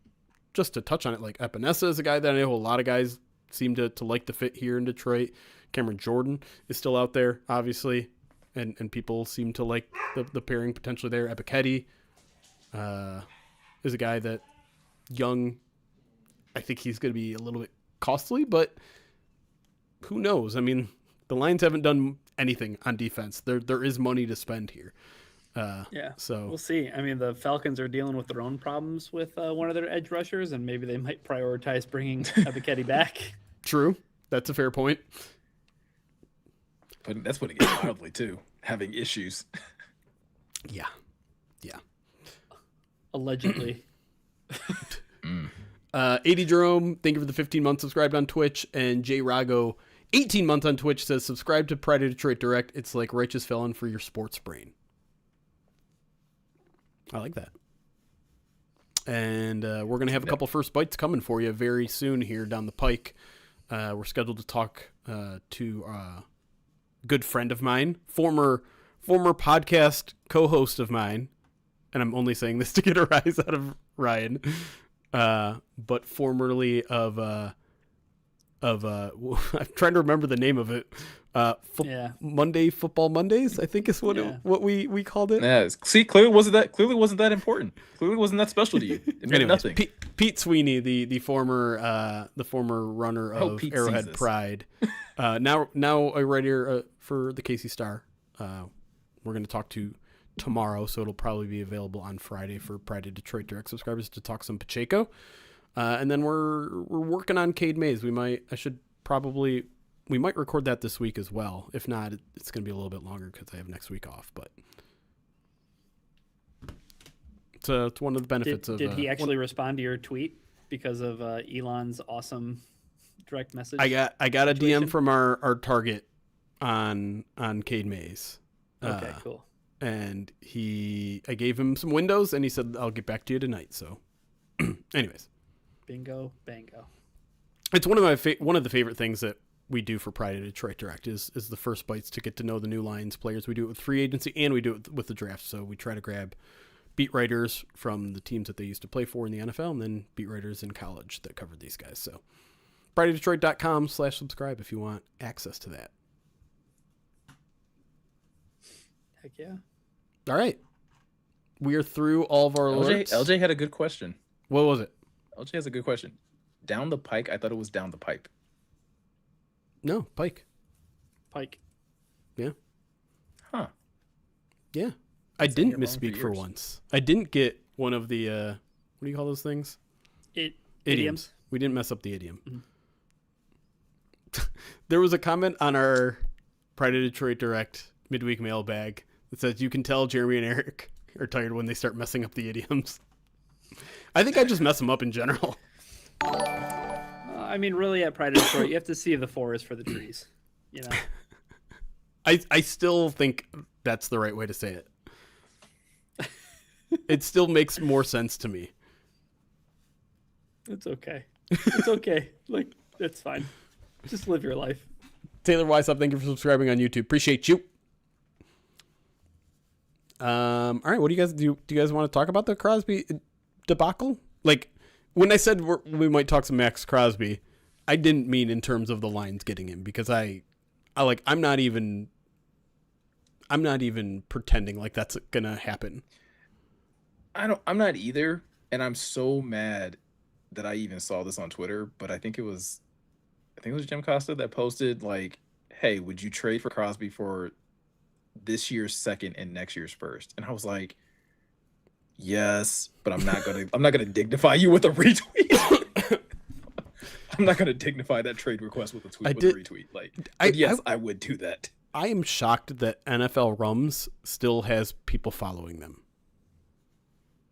just to touch on it, like Epinesa is a guy that I know a lot of guys seem to like the fit here in Detroit. Cameron Jordan is still out there, obviously, and people seem to like the pairing potentially there. Epiketi is a guy that young. I think he's going to be a little bit costly, but who knows? I mean, the Lions haven't done anything on defense. There is money to spend here. Yeah, so we'll see. I mean, the Falcons are dealing with their own problems with one of their edge rushers, and maybe they might prioritize bringing Epiketi back. True, that's a fair point. But that's putting it mildly too. Having issues. Yeah. Allegedly. 80 Jerome, thank you for the 15 months subscribed on Twitch, and Jay Rago, 18 months on Twitch, says subscribe to Pride of Detroit Direct. It's like Righteous Felon for your sports brain. I like that. And we're going to have a couple first bites coming for you very soon here down the pike. We're scheduled to talk to a good friend of mine, former podcast co-host of mine, and I'm only saying this to get a rise out of Ryan, but formerly of of I'm trying to remember the name of it. Monday Football Mondays, I think is what we called it. Yeah. See, clearly wasn't that important. Clearly wasn't that special to you. It meant nothing. Pete Sweeney, the former runner of Arrowhead Pride, now a writer for the KC Star. We're going to talk to tomorrow, so it'll probably be available on Friday for Pride of Detroit Direct subscribers to talk some Pacheco. And then we're working on Cade Mays. We might record that this week as well. If not, it's going to be a little bit longer because I have next week off. But it's one of the benefits Did he actually respond to your tweet because of Elon's awesome direct message? I got a DM from our target on Cade Mays. Okay, cool. And I gave him some windows, and he said, "I'll get back to you tonight." So, anyways, bingo, bango. It's one of the favorite things that we do for Pride of Detroit Direct is the first bites to get to know the new Lions players. We do it with free agency and we do it with the draft. So we try to grab beat writers from the teams that they used to play for in the NFL and then beat writers in college that covered these guys. So prideofdetroit.com/subscribe if you want access to that. Heck yeah. All right. We are through all of our alerts. LJ had a good question. What was it? LJ has a good question. Down the pike? I thought it was down the pipe. No, Pike. Yeah. Huh. Yeah. I didn't misspeak for once. I didn't get one of the, what do you call those things? Idioms. We didn't mess up the idiom. Mm-hmm. There was a comment on our Pride of Detroit Direct midweek mailbag that says, you can tell Jeremy and Eric are tired when they start messing up the idioms. I think I just mess them up in general. I mean, really, at Pride of Detroit, you have to see the forest for the trees. You know. I still think that's the right way to say it. It still makes more sense to me. It's okay. It's okay. Like, it's fine. Just live your life. Taylor Weishaupt, thank you for subscribing on YouTube. Appreciate you. All right, what do you guys do? Do you guys want to talk about the Crosby debacle? Like, when I said we might talk some Max Crosby, I didn't mean in terms of the Lions getting him because I'm not even pretending like that's gonna happen. I'm not either, and I'm so mad that I even saw this on Twitter. But I think it was Jim Costa that posted like, "Hey, would you trade for Crosby for this year's second and next year's first?" And I was like, yes, but I'm not gonna dignify you with a retweet. I'm not gonna dignify that trade request with a retweet. Like, I would do that. I am shocked that NFL Rums still has people following them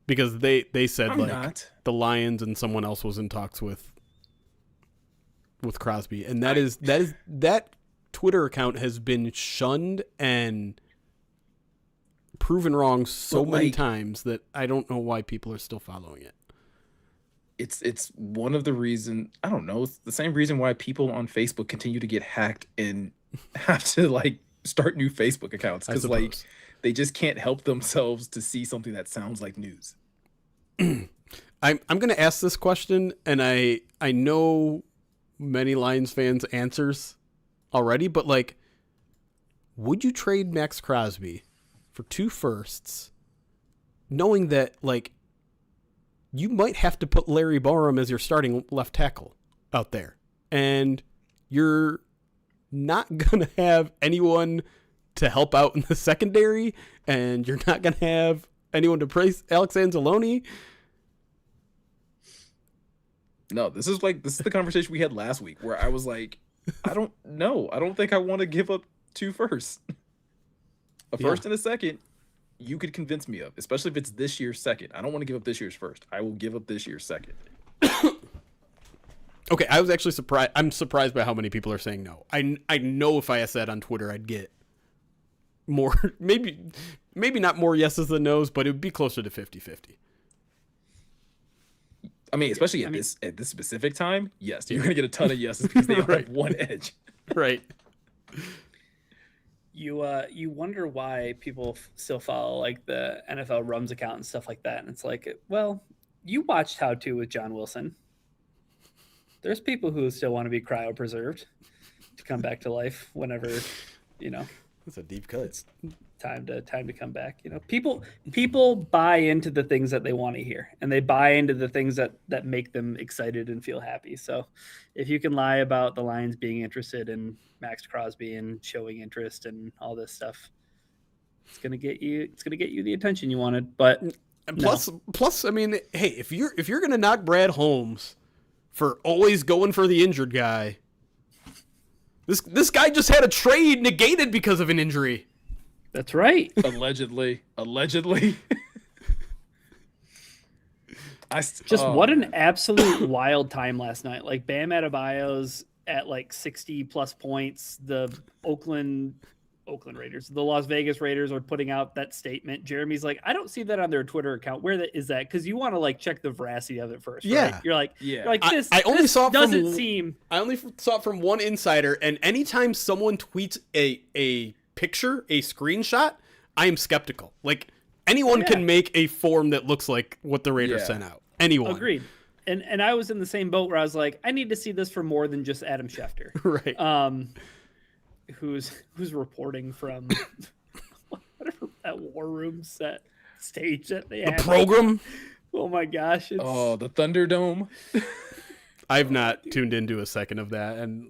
because they said the Lions and someone else was in talks with Crosby, and that Twitter account has been shunned and proven wrong so many times that I don't know why people are still following it. It's one of the reasons, I don't know, it's the same reason why people on Facebook continue to get hacked and have to like start new Facebook accounts because like they just can't help themselves to see something that sounds like news. I'm going to ask this question, and I know many Lions fans' answers already, but like, would you trade Max Crosby for 2 firsts, knowing that like you might have to put Larry Borum as your starting left tackle out there, and you're not going to have anyone to help out in the secondary, and you're not going to have anyone to praise Alex Anzalone? No, this is the conversation we had last week where I was like, I don't know. I don't think I want to give up 2 firsts. A first and a second, you could convince me of, especially if it's this year's second. I don't want to give up this year's first. I will give up this year's second. Okay, I was actually surprised. I'm surprised by how many people are saying no. I know if I asked that on Twitter, I'd get more, maybe not more yeses than nos, but it would be closer to 50-50. I mean, especially at this specific time, yes, you're going to get a ton of yeses because they have one edge. Right. You wonder why people still follow like the NFL Rums account and stuff like that. And it's like, well, you watched How To with John Wilson. there's people who still want to be cryopreserved to come back to life whenever, That's a deep cut. time to come back. People buy into the things that they want to hear, and they buy into the things that make them excited and feel happy. So if you can lie about the Lions being interested in Max Crosby and showing interest and all this stuff, it's gonna get you the attention you wanted. But plus, I mean, hey, if you're gonna knock Brad Holmes for always going for the injured guy, this guy just had a trade negated because of an injury. That's right. Allegedly. What an absolute wild time last night. Like Bam Adebayo's at like 60 plus points. The Oakland Raiders, the Las Vegas Raiders are putting out that statement. Jeremy's like, I don't see that on their Twitter account. Where is that? Because you want to like check the veracity of it first. Yeah. Right? You're like, this. I only saw it doesn't seem. I only saw it from one insider, and anytime someone tweets a picture, a screenshot, I am skeptical. Like anyone can make a form that looks like what the Raiders sent out. Anyone. Agreed. And I was in the same boat where I was like, I need to see this for more than just Adam Schefter. Right. Who's reporting from whatever that War Room set stage that they had. The program. Oh my gosh. the Thunderdome. I've not tuned into a second of that, and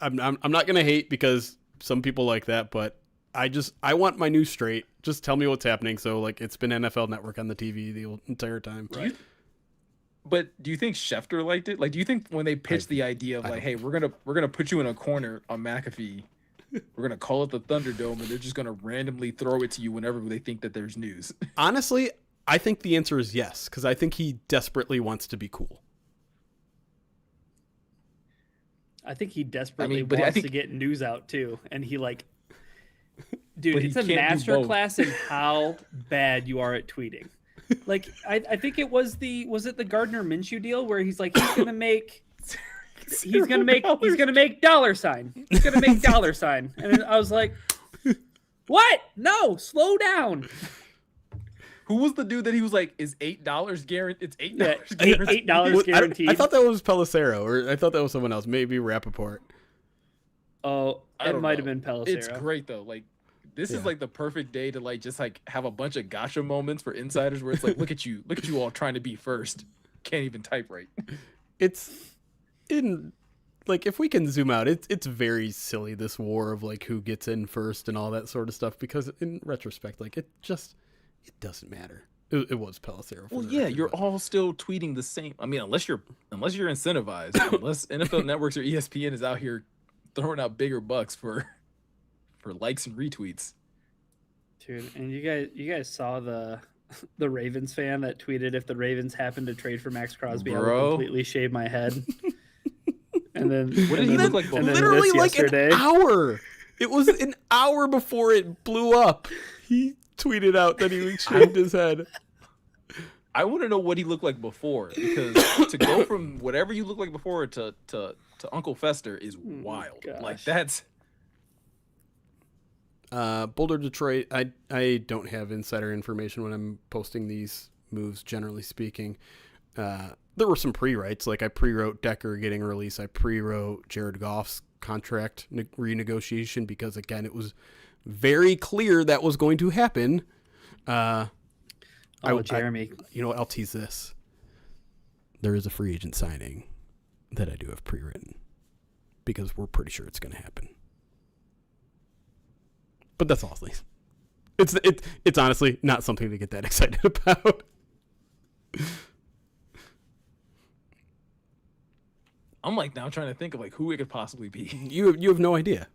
I'm not gonna hate because some people like that, but I want my news straight. Just tell me what's happening. So like it's been NFL Network on the TV the entire time. Right. But do you think Schefter liked it? Like, do you think when they pitched the idea of like, hey, we're gonna put you in a corner on McAfee, we're gonna call it the Thunderdome, and they're just gonna randomly throw it to you whenever they think that there's news? Honestly, I think the answer is yes, because I think he desperately wants to be cool. I think he desperately wants to get news out too, and he like, dude, it's a master class in how bad you are at tweeting. Like, I think was it the Gardner Minshew deal where he's like he's gonna make $. He's gonna make $. He's gonna make $, and I was like, what? No, slow down. Who was the dude that he was like, is $8 guaranteed? It's $8 guaranteed. $8 guaranteed. I thought that was Pelissero, or I thought that was someone else, maybe Rappaport. Oh, it might have been Pelissero. It's great though. Like, this is like the perfect day to like just like have a bunch of gotcha moments for insiders where it's like, look at you all trying to be first. Can't even type right. It's in like, if we can zoom out, it's very silly, this war of like who gets in first and all that sort of stuff, because in retrospect, like it doesn't matter. It was Pelissero. Well, yeah, you're all still tweeting the same. I mean, unless you're incentivized, unless NFL Networks or ESPN is out here throwing out bigger bucks for likes and retweets. Dude, and you guys saw the Ravens fan that tweeted, if the Ravens happened to trade for Max Crosby, I would completely shave my head. And then what did he look like? Literally like an hour. It was an hour before it blew up. He tweeted out that he shaved his head. I want to know what he looked like before, because to go from whatever you look like before to Uncle Fester is wild. Like, that's Boulder, Detroit. I don't have insider information when I'm posting these moves, generally speaking. There were some pre-writes, like I pre-wrote Decker getting released. I pre-wrote Jared Goff's contract renegotiation, because again, it was very clear that was going to happen. Jeremy. I'll tease this. There is a free agent signing that I do have pre-written, because we're pretty sure it's going to happen. But that's all. It's honestly not something to get that excited about. I'm like now trying to think of like who it could possibly be. You have no idea.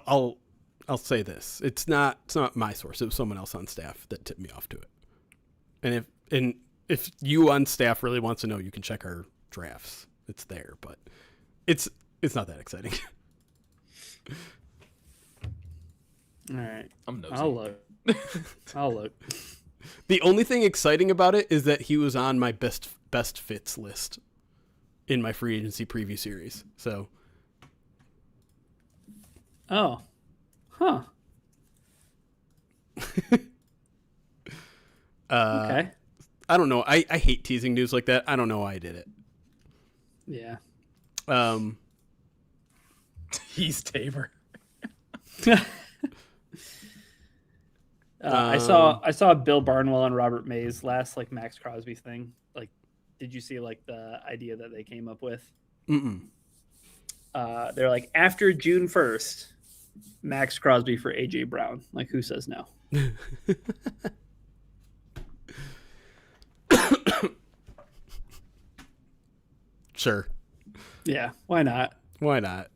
I'll say this. It's not my source. It was someone else on staff that tipped me off to it. And if you on staff really wants to know, you can check our drafts. It's there, but it's not that exciting. All right. I'm nosy. I'll look. The only thing exciting about it is that he was on my best fits list in my free agency preview series. So. Oh. Huh. Okay. I don't know. I hate teasing news like that. I don't know why I did it. Yeah. He's Tabor. I saw Bill Barnwell and Robert Mays last like Max Crosby thing. Like, did you see like the idea that they came up with? They're like, after June 1st, Max Crosby for AJ Brown. Like, who says no? Sure. Yeah, why not? Why not?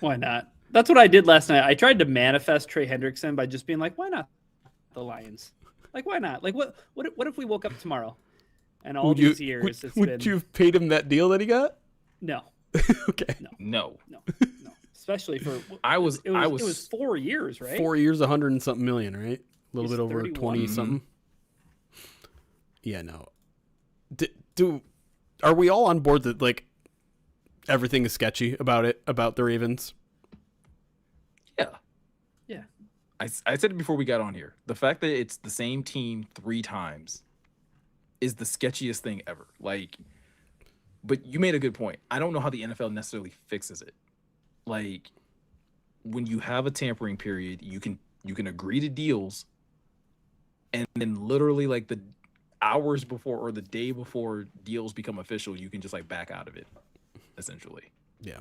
Why not? That's what I did last night. I tried to manifest Trey Hendrickson by just being like, why not the Lions? Like, why not? Like, what if we woke up tomorrow and all these years would you have paid him that deal that he got? No. Okay. No. Especially for it was 4 years, right? 4 years, 100 and something million, right? A little bit over 20 something. Yeah, no. Are we all on board that like everything is sketchy about the Ravens? Yeah. I said it before we got on here. The fact that it's the same team 3 times is the sketchiest thing ever. Like, but you made a good point. I don't know how the NFL necessarily fixes it. Like, when you have a tampering period, you can agree to deals, and then literally like the hours before or the day before deals become official, you can just like back out of it, essentially. Yeah.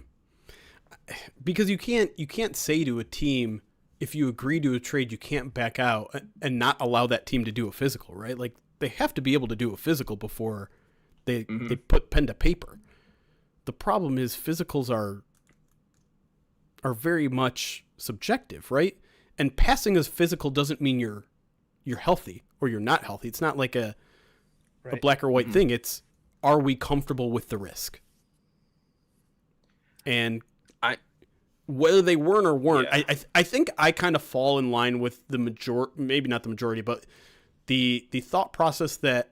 Because you can't say to a team, if you agree to a trade, you can't back out and not allow that team to do a physical, right? Like, they have to be able to do a physical before they put pen to paper. The problem is physicals are very much subjective, right? And passing as physical doesn't mean you're healthy or you're not healthy. It's not like a black or white thing. It's, are we comfortable with the risk? And whether they weren't or weren't, yeah. I think I kind of fall in line with the majority, maybe not the majority, but the thought process that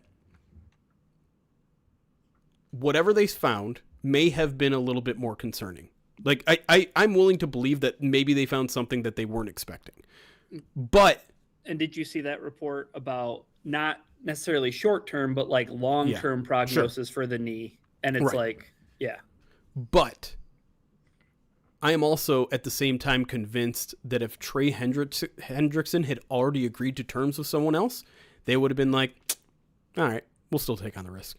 whatever they found may have been a little bit more concerning. Like, I'm willing to believe that maybe they found something that they weren't expecting. But... And did you see that report about not necessarily short-term, but like long-term prognosis for the knee? And it's like, yeah. But I am also at the same time convinced that if Trey Hendrickson had already agreed to terms with someone else, they would have been like, all right, we'll still take on the risk.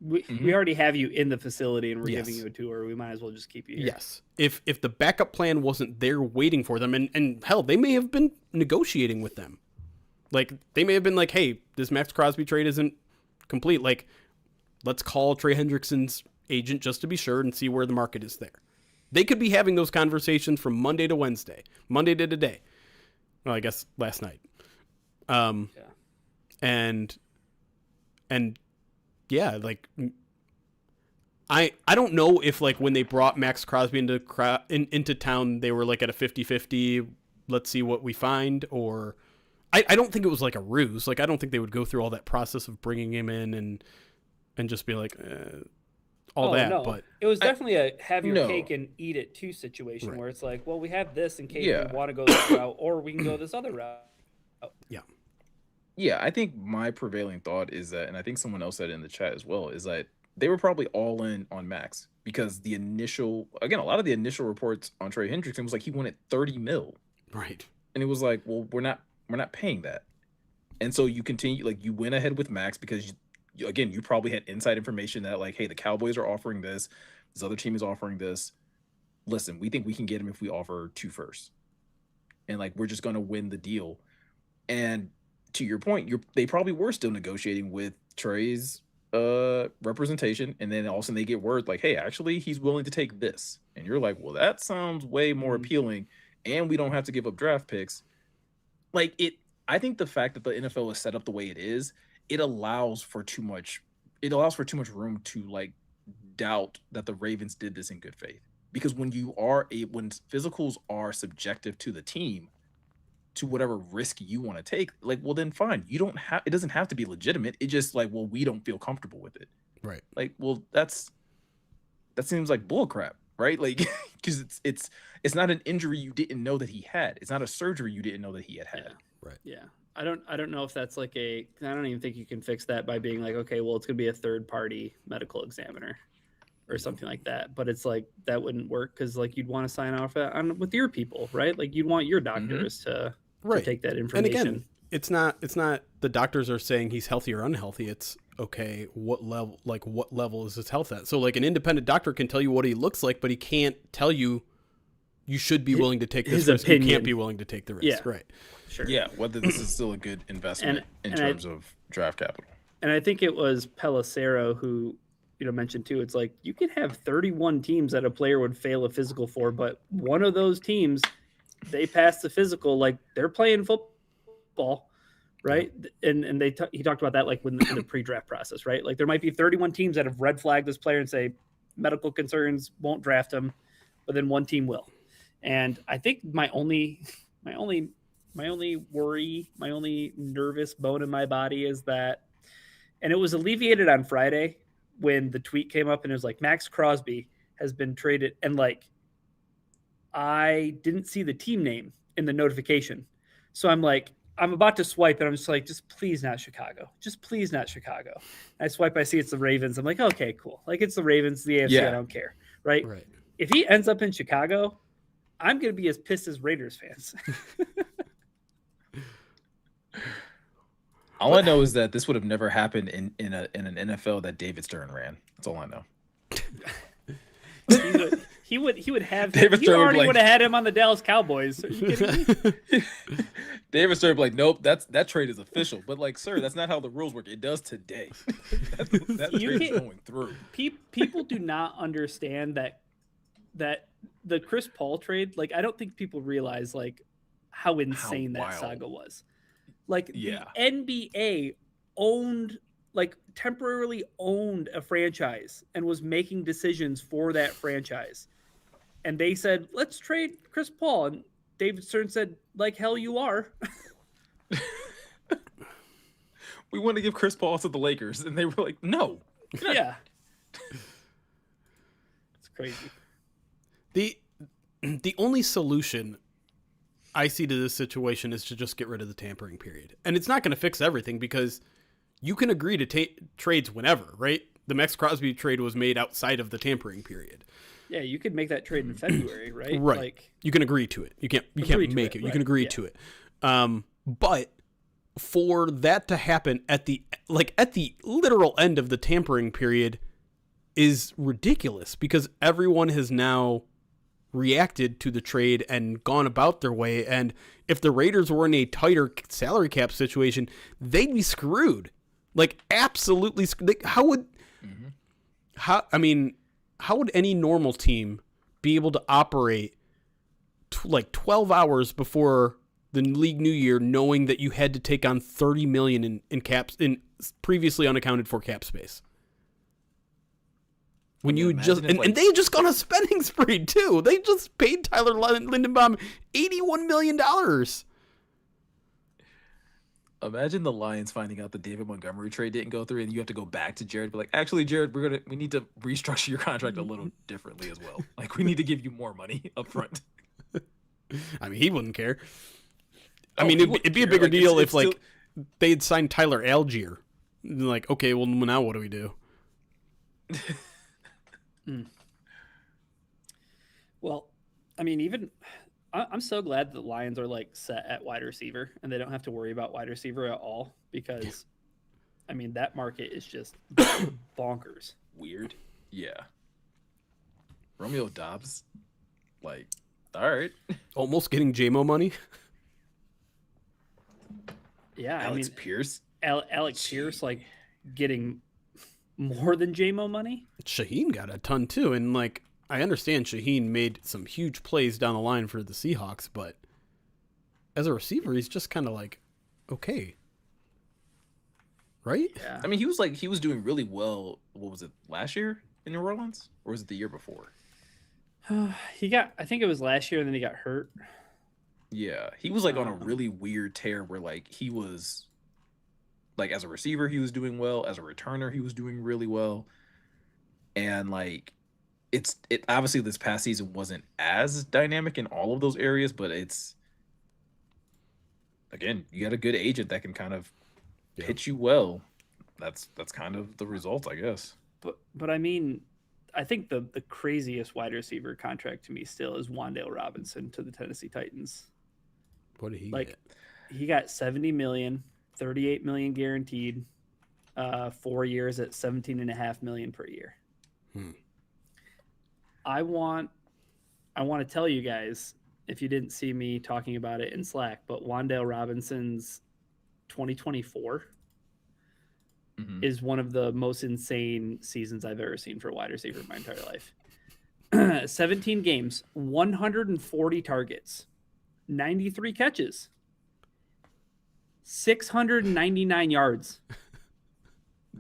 We already have you in the facility and we're giving you a tour. We might as well just keep you here. Yes. If the backup plan wasn't there waiting for them, and hell, they may have been negotiating with them. Like, they may have been like, hey, this Max Crosby trade isn't complete. Like, let's call Trey Hendrickson's agent just to be sure and see where the market is there. They could be having those conversations from Monday to Wednesday, Monday to today. Well, I guess last night. And yeah, like, I don't know if, like, when they brought Max Crosby into town, they were, like, at a 50-50, let's see what we find, or... I don't think it was, like, a ruse. Like, I don't think they would go through all that process of bringing him in and just be like, No. But it was definitely a have your cake and eat it too situation where it's like, well, we have this in case we want to go this route, or we can go this other route. Yeah. Yeah, I think my prevailing thought is that, and I think someone else said it in the chat as well, is that they were probably all in on Max because a lot of the initial reports on Trey Hendrickson was like he wanted $30 million. Right. And it was like, well, we're not paying that. And so you continue, like, you went ahead with Max because you probably had inside information that, like, hey, the Cowboys are offering this other team is offering this. Listen, we think we can get him if we offer 2 firsts. And, like, we're just going to win the deal. And to your point, they probably were still negotiating with Trey's representation, and then all of a sudden they get word like, hey, actually he's willing to take this, and you're like, well, that sounds way more appealing, and we don't have to give up draft picks. Like, I think the fact that the NFL is set up the way it is, it allows for too much room to, like, doubt that the Ravens did this in good faith, because when physicals are subjective to the team, to whatever risk you want to take, like, well, then fine. It doesn't have to be legitimate. It just like, well, we don't feel comfortable with it. Right. Like, well, that seems like bull crap, right? Like, because it's not an injury you didn't know that he had. It's not a surgery you didn't know that he had. Right. Yeah. I don't know if that's like I don't even think you can fix that by being like, okay, well, it's going to be a third party medical examiner or something like that. But it's like that wouldn't work because like you'd want to sign off with your people, right? Like you'd want your doctors to take that information. And again, it's not the doctors are saying he's healthy or unhealthy. It's okay, what level is his health at? So like an independent doctor can tell you what he looks like, but he can't tell you should be willing to take this risk. Opinion. You can't be willing to take the risk. Yeah. Right. Sure. Yeah, whether this is still a good investment in terms of draft capital. And I think it was Pelissero who, mentioned too, it's like you could have 31 teams that a player would fail a physical for, but one of those teams, they pass the physical, like they're playing football, right? Yeah. And he talked about that like in the pre-draft process, right? Like there might be 31 teams that have red flagged this player and say medical concerns, won't draft him, but then one team will. And I think my only worry, my only nervous bone in my body is that, and it was alleviated on Friday when the tweet came up and it was like Max Crosby has been traded. And like, I didn't see the team name in the notification. So I'm like, I'm about to swipe and I'm just like, just please not Chicago. Just please not Chicago. And I swipe, I see it's the Ravens. I'm like, okay, cool. Like it's the Ravens, the AFC, I don't care. Right. If he ends up in Chicago, I'm going to be as pissed as Raiders fans. All I know is that this would have never happened in an NFL that David Stern ran. That's all I know. He would have David Stern already would have had him on the Dallas Cowboys. Are you kidding me? David Stern would be like, nope, that trade is official. But like, sir, that's not how the rules work. It does today. that trade is going through. People do not understand that the Chris Paul trade, like I don't think people realize like how insane that saga was. Like the NBA temporarily owned a franchise and was making decisions for that franchise. And they said, let's trade Chris Paul. And David Stern said, like hell you are. We want to give Chris Paul to the Lakers. And they were like, no. Yeah. It's crazy. The only solution I see to this situation is to just get rid of the tampering period. And it's not going to fix everything because you can agree to trades whenever, right? The Max Crosby trade was made outside of the tampering period. Yeah, you could make that trade in February, right? Right. Like, you can agree to it. You can't make it. You can agree to it. But for that to happen at the literal end of the tampering period is ridiculous because everyone has now reacted to the trade and gone about their way. And if the Raiders were in a tighter salary cap situation, they'd be screwed. Like absolutely. How would any normal team be able to operate 12 hours before the league new year, knowing that you had to take on $30 million in caps in previously unaccounted for cap space? When you just and they had just gone on a spending spree too. They just paid Tyler Lindenbaum $81 million. Imagine the Lions finding out the David Montgomery trade didn't go through, and you have to go back to Jared. Be like, actually, Jared, we need to restructure your contract a little differently as well. Like, we need to give you more money up front. I mean, he wouldn't care. It'd be a bigger deal if they had signed Tyler Algier. Like, okay, well now what do we do? Well, I mean, I'm so glad the Lions are like set at wide receiver and they don't have to worry about wide receiver at all because, I mean, that market is just bonkers. Weird. Yeah. Romeo Doubs, like, all right. Almost getting JMO money. Yeah, Alex Pierce. Alex Pierce, like, getting more than JMO money. Shaheen got a ton too, and like I understand Shaheen made some huge plays down the line for the Seahawks, but as a receiver, he's just kind of like okay, right? Yeah. I mean, he was doing really well. What was it, last year in New Orleans, or was it the year before? I think it was last year, and then he got hurt. Yeah, he was like on a really weird tear where like he was. Like, as a receiver, he was doing well. As a returner, he was doing really well. And, like, it obviously this past season wasn't as dynamic in all of those areas, but again, you got a good agent that can kind of pitch you well. That's kind of the result, I guess. But I mean, I think the craziest wide receiver contract to me still is Wan'Dale Robinson to the Tennessee Titans. What did he like? get? He got 70 million, 38 million guaranteed, 4 years at 17.5 million per year. I want to tell you guys, if you didn't see me talking about it in Slack, but Wan'Dale Robinson's 2024 is one of the most insane seasons I've ever seen for a wide receiver in my entire life. 17 games, 140 targets, 93 catches, 699 yards.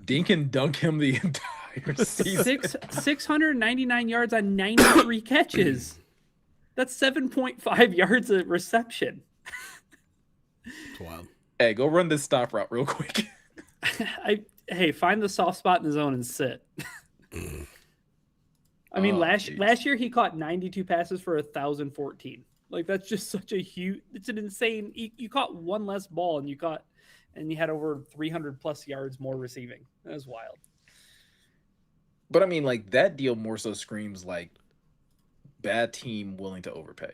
Dink and dunk him the entire season. 699 yards on 93 catches. That's 7.5 yards a reception. It's wild. Hey, go run this stop route real quick. Hey, find the soft spot in the zone and sit. I mean, last year he caught 92 passes for 1,014. Like, that's just such a huge. It's an insane. You caught one less ball and you had over 300 plus yards more receiving. That was wild. But I mean, like, that deal more so screams like bad team willing to overpay.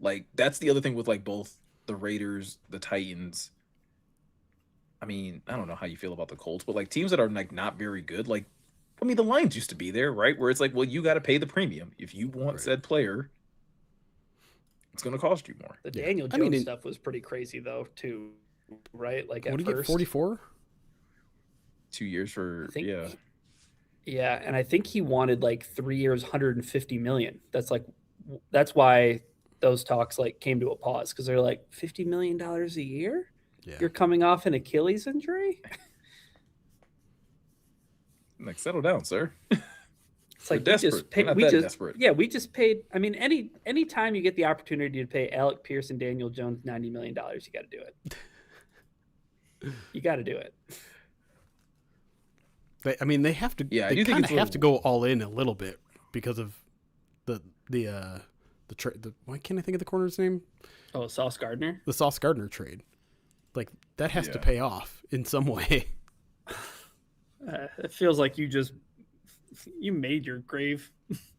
Like, that's the other thing with like both the Raiders, the Titans. I mean, I don't know how you feel about the Colts, but like teams that are like not very good, like, I mean, the Lions used to be there, right? Where it's like, well, you got to pay the premium if you want said player. It's going to cost you more. The Daniel Jones stuff was pretty crazy though, too, right? Like, what did he get? 44. 2 years for Yeah, and I think he wanted like 3 years, 150 million. That's why those talks like came to a pause, because they're like $50 million a year. Yeah. You're coming off an Achilles injury. Like, settle down, sir. It's like we just paid. I mean, any time you get the opportunity to pay Alec Pierce and Daniel Jones $90 million, you got to do it. You got to do it. They have to. Yeah, they kind of have to go all in a little bit because of the why can't I think of the corner's name? Oh, Sauce Gardner. The Sauce Gardner trade. Like, that has to pay off in some way. It feels like you made your grave.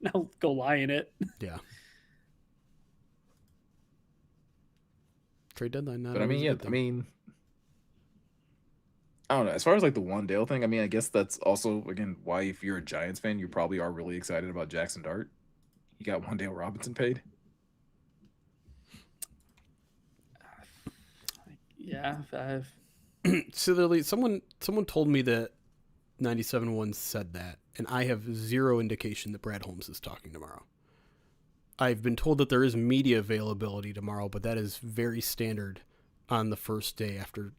Now go lie in it. Yeah. Trade deadline. But I mean, I don't know. As far as like the Wan'Dale thing, I mean, I guess that's also, again, why if you're a Giants fan, you probably are really excited about Jackson Dart. You got Wan'Dale Robinson paid. Yeah, So someone told me that 97.1 said that, and I have zero indication that Brad Holmes is talking tomorrow. I've been told that there is media availability tomorrow, but that is very standard on the first day after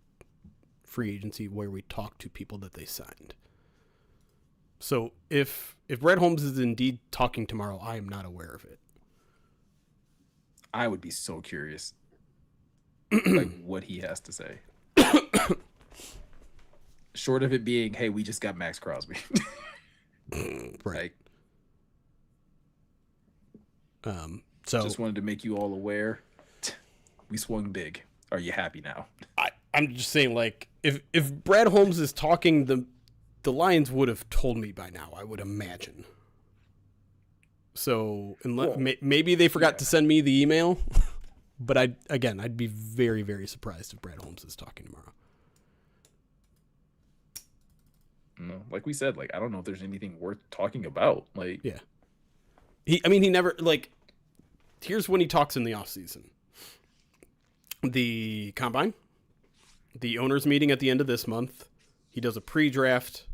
free agency, where we talk to people that they signed. So if Brad Holmes is indeed talking tomorrow, I am not aware of it. I would be so curious. Like, what he has to say. Short of it being, hey, we just got Max Crosby. Right. So just wanted to make you all aware. We swung big. Are you happy now? I'm just saying, like, if Brad Holmes is talking, the Lions would have told me by now, I would imagine. So maybe they forgot to send me the email. But I'd be very, very surprised if Brad Holmes is talking tomorrow. No, like we said, like, I don't know if there's anything worth talking about. Like, yeah, he never, like, here's when he talks in the offseason. The combine, the owners meeting at the end of this month. He does a pre-draft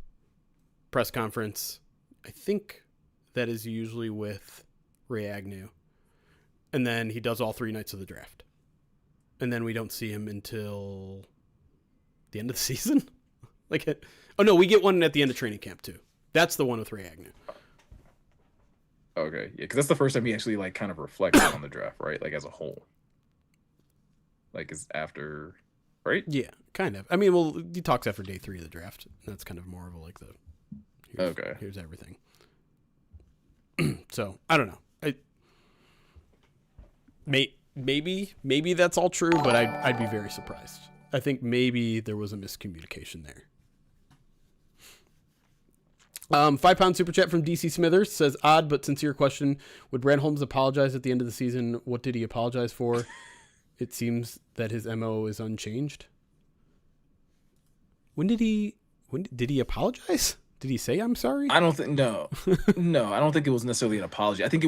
press conference. I think that is usually with Ray Agnew. And then he does all 3 nights of the draft. And then we don't see him until the end of the season? We get one at the end of training camp, too. That's the one with Ray Agnew. Okay, yeah, because that's the first time he actually, like, kind of reflects on the draft, right? Like, as a whole. Like, is after, right? Yeah, kind of. I mean, well, he talks after day 3 of the draft. That's kind of more of a, like, here's everything. So, I don't know. maybe that's all true, but I'd be very surprised. I think maybe there was a miscommunication there. 5-pound super chat from DC Smithers says, odd but sincere question. Would Brad Holmes apologize at the end of the season? What did he apologize for? It seems that his MO is unchanged. When did he apologize? Did he say I'm sorry? I don't think no. No, I don't think it was necessarily an apology. I think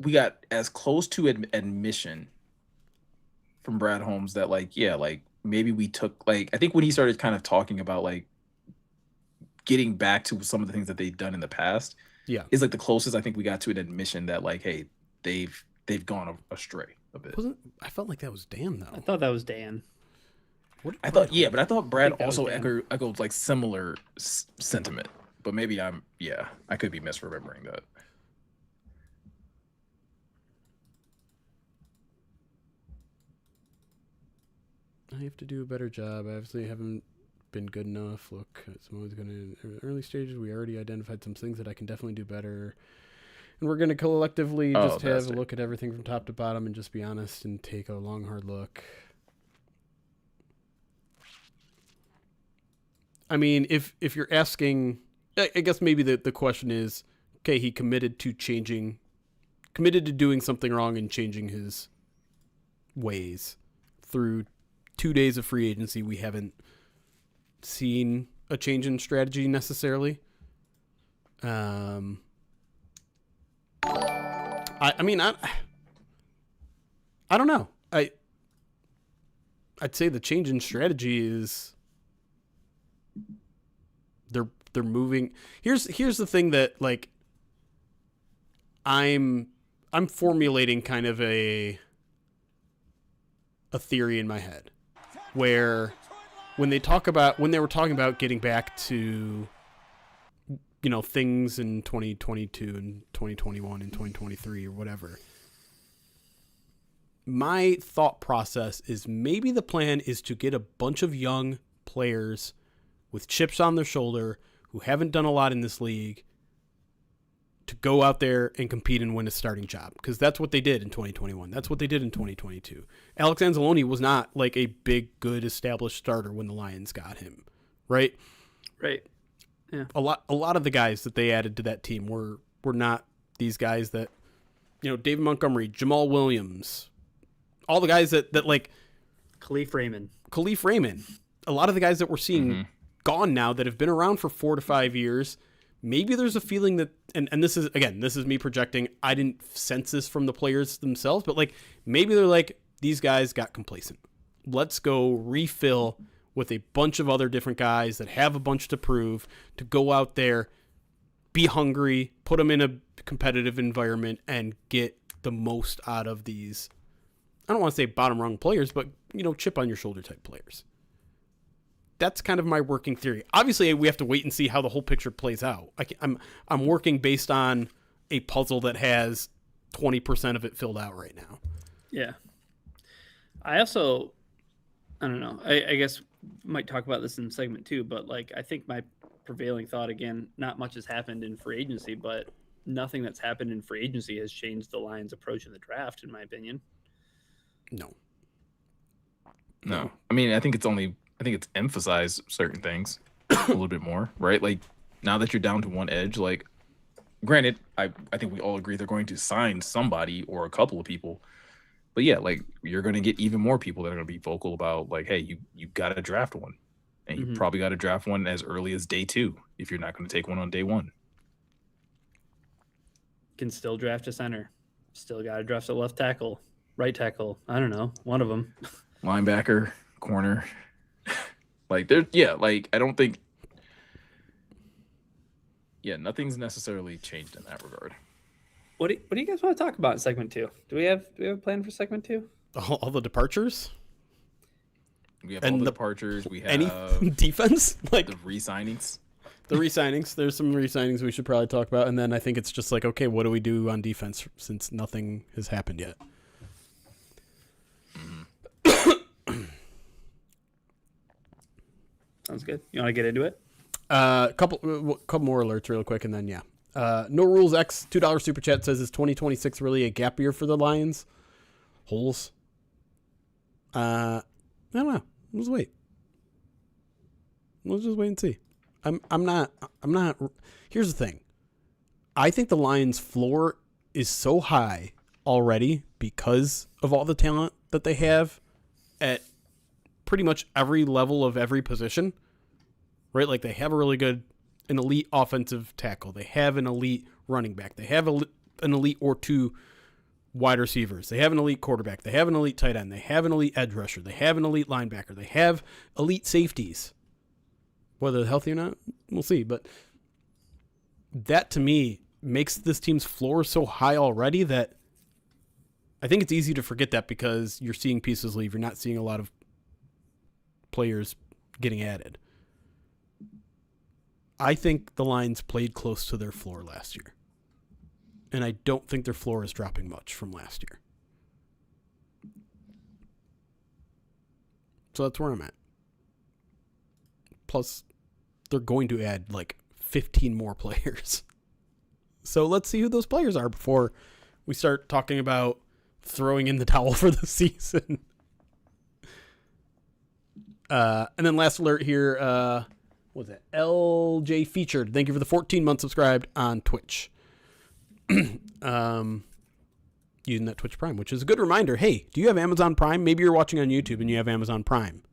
we got as close to admission from Brad Holmes that maybe we took I think when he started kind of talking about getting back to some of the things that they've done in the past, is the closest I think we got to an admission that hey, they've gone astray a bit. I felt like that was Dan though. I thought that was Dan. But I thought Brad also echoed similar sentiment. But maybe I could be misremembering that. I have to do a better job. I obviously haven't been good enough. Look, I'm always going to early stages. We already identified some things that I can definitely do better. And we're going to collectively just have a look at everything from top to bottom and just be honest and take a long, hard look. I mean, if you're asking, I guess maybe the question is, okay, he committed to doing something wrong and changing his ways. Through 2 days of free agency, we haven't seen a change in strategy necessarily. I don't know. I'd say the change in strategy is they're moving. Here's the thing that I'm formulating kind of a theory in my head where when they were talking about getting back to things in 2022 and 2021 and 2023 or whatever, my thought process is maybe the plan is to get a bunch of young players with chips on their shoulder who haven't done a lot in this league to go out there and compete and win a starting job, because that's what they did in 2021. That's what they did in 2022. Alex Anzalone was not a big, good, established starter when the Lions got him, right? Right. Yeah. A lot of the guys that they added to that team were not these guys that, David Montgomery, Jamal Williams, all the guys that Khalif Raymond. A lot of the guys that we're seeing gone now that have been around for 4 to 5 years. Maybe there's a feeling that, and this is me projecting. I didn't sense this from the players themselves, but maybe they're these guys got complacent. Let's go refill with a bunch of other different guys that have a bunch to prove, to go out there, be hungry, put them in a competitive environment, and get the most out of these. I don't want to say bottom rung players, but chip on your shoulder type players. That's kind of my working theory. Obviously, we have to wait and see how the whole picture plays out. I'm working based on a puzzle that has 20% of it filled out right now. Yeah. I don't know. I guess might talk about this in segment 2, but I think my prevailing thought, again, not much has happened in free agency, but nothing that's happened in free agency has changed the Lions' approach in the draft, in my opinion. No. I mean, I think it's emphasized certain things a little bit more, right? Now that you're down to one edge, granted, I think we all agree they're going to sign somebody or a couple of people. But yeah, you're going to get even more people that are going to be vocal about hey, you got to draft one. And you probably got to draft one as early as day 2 if you're not going to take one on day 1. Can still draft a center. Still got to draft a left tackle, right tackle. I don't know. One of them. Linebacker, corner. I don't think. Yeah, nothing's necessarily changed in that regard. What do you guys want to talk about in segment 2? Do we have a plan for segment 2? All the departures. We have all the departures. We have any defense, the re-signings. The re-signings. There's some re-signings we should probably talk about, and then I think it's just okay, what do we do on defense since nothing has happened yet? Sounds good. You want to get into it? Couple more alerts real quick, and then No Rules X $2 super chat says, is 2026 really a gap year for the Lions? holes. I don't know. Let's wait. Let's just wait and see. I'm not. Here's the thing. I think the Lions' floor is so high already because of all the talent that they have at pretty much every level of every position, right? Like they have a really good, an elite offensive tackle. They have an elite running back. They have an elite or two wide receivers. They have an elite quarterback. They have an elite tight end. They have an elite edge rusher. They have an elite linebacker. They have elite safeties. Whether they're healthy or not, we'll see. But that, to me, makes this team's floor so high already that I think it's easy to forget that because you're seeing pieces leave. You're not seeing a lot of players getting added. I think the Lions played close to their floor last year. And I don't think their floor is dropping much from last year. So that's where I'm at. Plus, they're going to add like 15 more players. So let's see who those players are before we start talking about throwing in the towel for the season. And then last alert here, what was it? LJ Featured. Thank you for the 14 months subscribed on Twitch. Using that Twitch Prime, which is a good reminder. Hey, do you have Amazon Prime? Maybe you're watching on YouTube and you have Amazon Prime.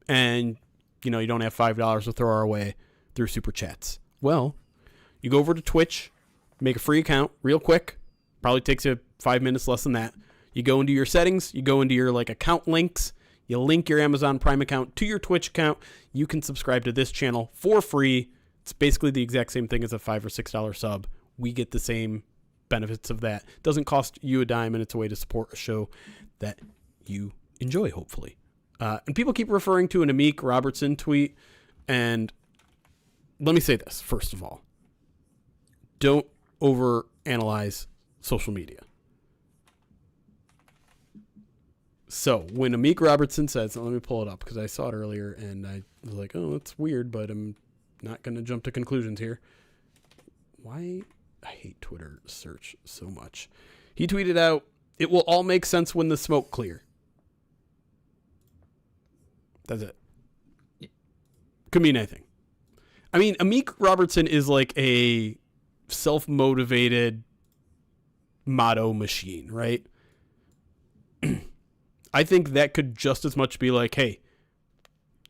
And, you know, you don't have $5 to throw our way through Super Chats. Well, you go over to Twitch, make a free account real quick. Probably takes you 5 minutes, less than that. You go into your settings, you go into your like account links, you link your Amazon Prime account to your Twitch account. You can subscribe to this channel for free. It's basically the exact same thing as a $5 or $6 sub. We get the same benefits of that. It doesn't cost you a dime, and it's a way to support a show that you enjoy, hopefully. And people keep referring to an Amik Robertson tweet, and let me say this, first of all. Don't overanalyze social media. So when Amik Robertson says, let me pull it up because I saw it earlier, and I was like, oh, that's weird, but I'm not going to jump to conclusions here. Why? I hate Twitter search so much. He tweeted out, "It will all make sense when the smoke clear." That's it. Yeah. Could mean anything. I mean, Amik Robertson is like a self-motivated motto machine, right? I think that could just as much be like, hey,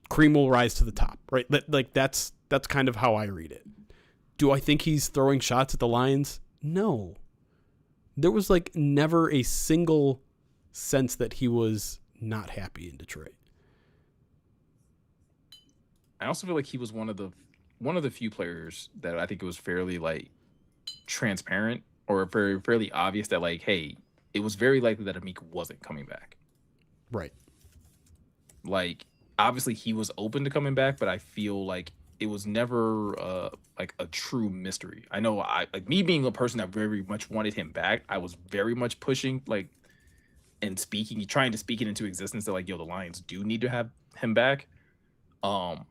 cream will rise to the top, right? Like that's kind of how I read it. Do I think he's throwing shots at the Lions? No. There was like never a single sense that he was not happy in Detroit. I also feel like he was one of the few players that I think it was fairly like transparent or fairly obvious that like, hey, it was very likely that Amik wasn't coming back. Right. Like obviously he was open to coming back, but I feel like it was never like a true mystery. I know like me being a person that very much wanted him back, I was very much pushing like and trying to speak it into existence that like, yo, the Lions do need to have him back. But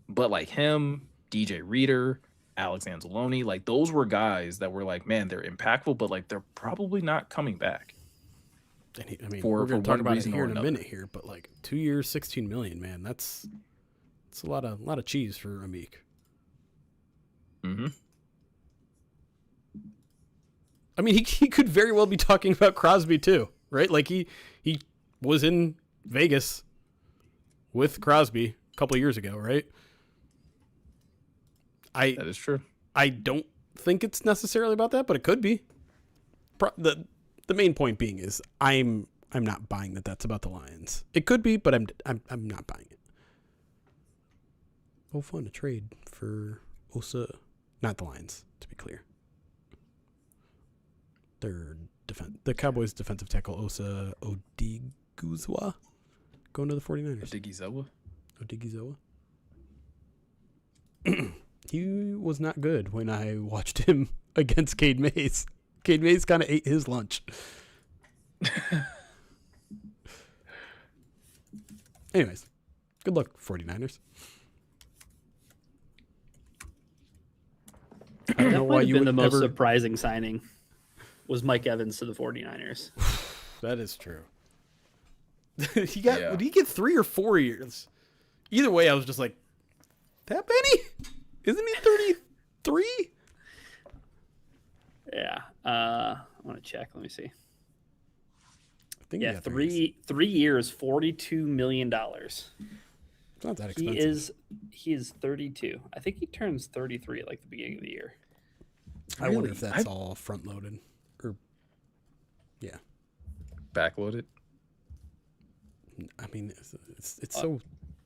like him, DJ Reader, Alex Anzalone, like those were guys that were like, man, they're impactful, but like they're probably not coming back. I mean, we're going to talk about it here in a minute here, but like 2 years, $16 million, man, that's a lot of cheese for Amik. Mm-hmm. I mean, he could very well be talking about Crosby too, right? Like he was in Vegas with Crosby a couple of years ago, right? That is true. I don't think it's necessarily about that, but it could be. The main point being is I'm not buying that that's about the Lions. It could be, but I'm not buying it. Oh, fun, a trade for Osa. Not the Lions, to be clear. The Cowboys' defensive tackle, Osa Odigizwa, going to the 49ers. Odigizwa. He was not good when I watched him against Cade Mays. Cade Mays kind of ate his lunch. Anyways, good luck, 49ers. I don't know why you would the most surprising signing was Mike Evans to the 49ers. That is true. Did he get 3 or 4 years? Either way, I was just like, that many? Isn't he 33? Yeah. I want to check. Let me see. I think Yeah, 3 years, $42 million. It's not that expensive. He is 32. I think he turns 33 at like the beginning of the year. I wonder if that's all front loaded or backloaded. I mean, it's so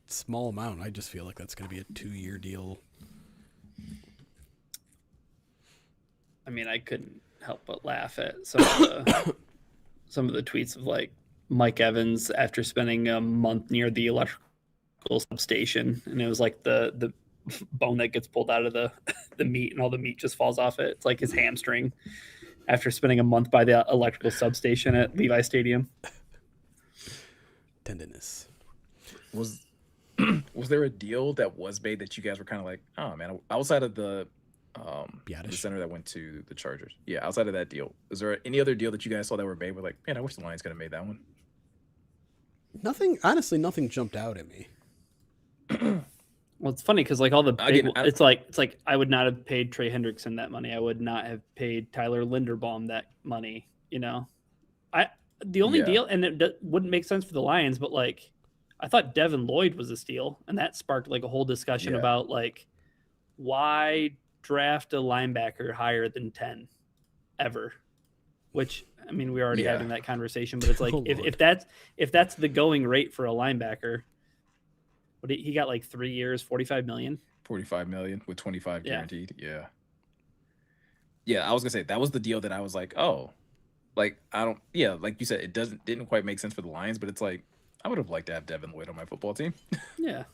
small amount. I just feel like that's going to be a 2-year deal. I mean, I couldn't help but laugh at some of the tweets of like Mike Evans after spending a month near the electrical substation, and it was like the bone that gets pulled out of the meat, and all the meat just falls off it. It's like his hamstring after spending a month by the electrical substation at Levi Stadium. Tenderness. Was there a deal that was made that you guys were kind of like, oh man, outside of the center that went to the Chargers? Yeah, outside of that deal, is there any other deal that you guys saw that were made? We're like, man, I wish the Lions could have made that one. Honestly, nothing jumped out at me. Well, it's funny because like all the big, it's like I would not have paid Trey Hendrickson that money. I would not have paid Tyler Linderbaum that money. You know, the only deal, and it wouldn't make sense for the Lions, but like I thought Devin Lloyd was a steal, and that sparked like a whole discussion about like why draft a linebacker higher than 10 ever. Which I mean, we're already having that conversation, but it's like if that's the going rate for a linebacker. But he got like 3 years, $45 million. $45 million with 25 guaranteed. Yeah. Yeah, I was gonna say that was the deal that I was like, oh, like like you said, it didn't quite make sense for the Lions, but it's like I would have liked to have Devin Lloyd on my football team. Yeah.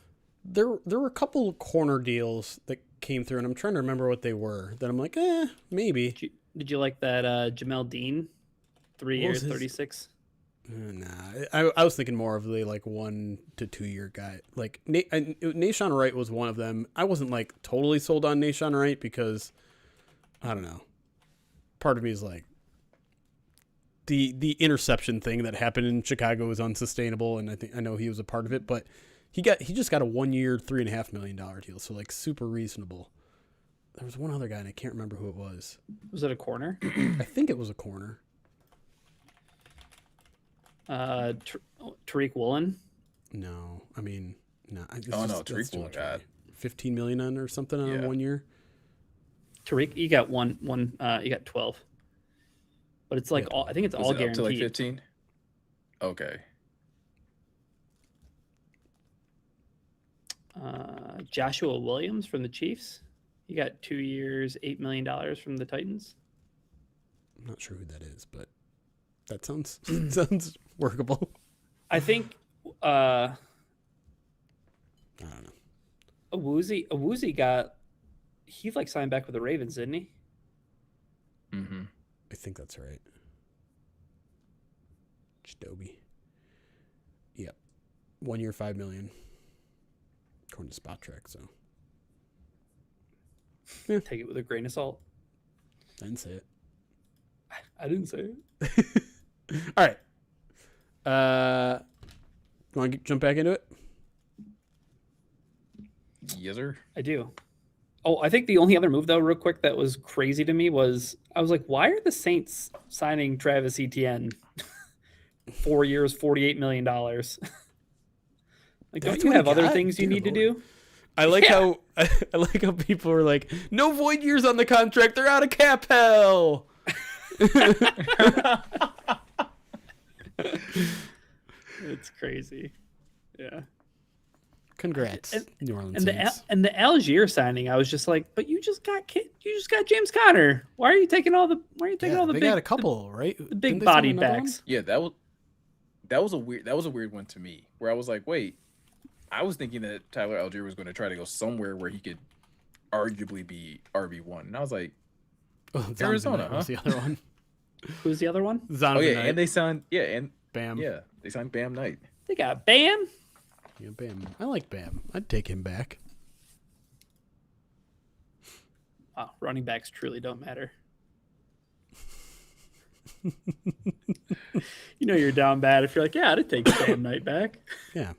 There were a couple of corner deals that came through, and I'm trying to remember what they were. That I'm like, maybe. Did you like that Jamel Dean? 3 years, 36. Nah, I was thinking more of the like 1 to 2 year guy. Like Nahshon Wright was one of them. I wasn't like totally sold on Nahshon Wright because I don't know. Part of me is like the interception thing that happened in Chicago was unsustainable, and I know he was a part of it. But he just got a 1 year, $3.5 million deal, so like super reasonable. There was one other guy, and I can't remember who it was. Was it a corner? I think it was a corner. Tariq Woolen? No, I mean, no. Tariq Woolen got $15 million on or something on 1 year. Tariq, you got you got 12, but it's like I think it's all guaranteed. Up to like 15. Okay. Joshua Williams from the Chiefs. He got 2 years, $8 million from the Titans. I'm not sure who that is, but that sounds workable. I think I don't know. Awuzie he like signed back with the Ravens, didn't he? Mm-hmm. I think that's right. Jadoby. Yep. 1 year, $5 million. According to Spot Track, so. Yeah. Take it with a grain of salt. I didn't say it. I didn't say it. All right. Want to jump back into it? Yes, sir. I do. Oh, I think the only other move, though, real quick, that was crazy to me was I was like, why are the Saints signing Travis Etienne 4 years, $48 million? Like, don't you have other things you need to do? I like how people are like, no void years on the contract. They're out of cap hell. It's crazy. Yeah. Congrats, New Orleans and Saints. the Algier signing, I was just like, but you just got James Conner. Why are you taking all the They big, got a couple, right? the big body backs? Yeah, that was a weird one to me, where I was like, wait, I was thinking that Tyler Algier was going to try to go somewhere where he could arguably be RB1, and I was like, Arizona, huh? Was the other one. Who's the other one? Zonovan Knight. And they signed Bam. Yeah, they signed Bam Knight. They got Bam. Yeah, Bam. I like Bam. I'd take him back. Wow, running backs truly don't matter. You know you're down bad if you're like, yeah, I'd take Sam Knight back. Yeah.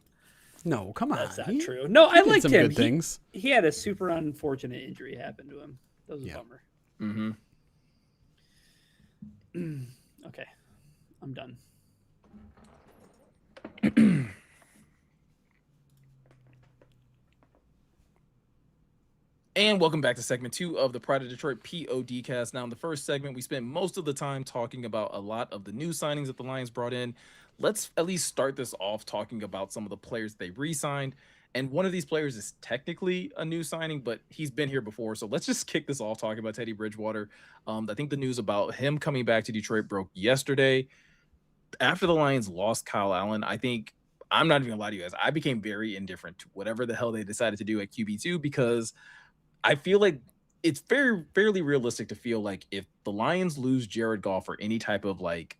No, come on. That's not true. No, I liked some him. Good things. He had a super unfortunate injury happen to him. That was a bummer. Mm-hmm. Okay, I'm done. And welcome back to segment 2 of the Pride of Detroit PODcast. Now, in the first segment, we spent most of the time talking about a lot of the new signings that the Lions brought in. Let's at least start this off talking about some of the players they re-signed. And one of these players is technically a new signing, but he's been here before. So let's just kick this off talking about Teddy Bridgewater. I think the news about him coming back to Detroit broke yesterday. After the Lions lost Kyle Allen, I think, I'm not even gonna lie to you guys, I became very indifferent to whatever the hell they decided to do at QB2, because I feel like it's fairly realistic to feel like if the Lions lose Jared Goff for any type of like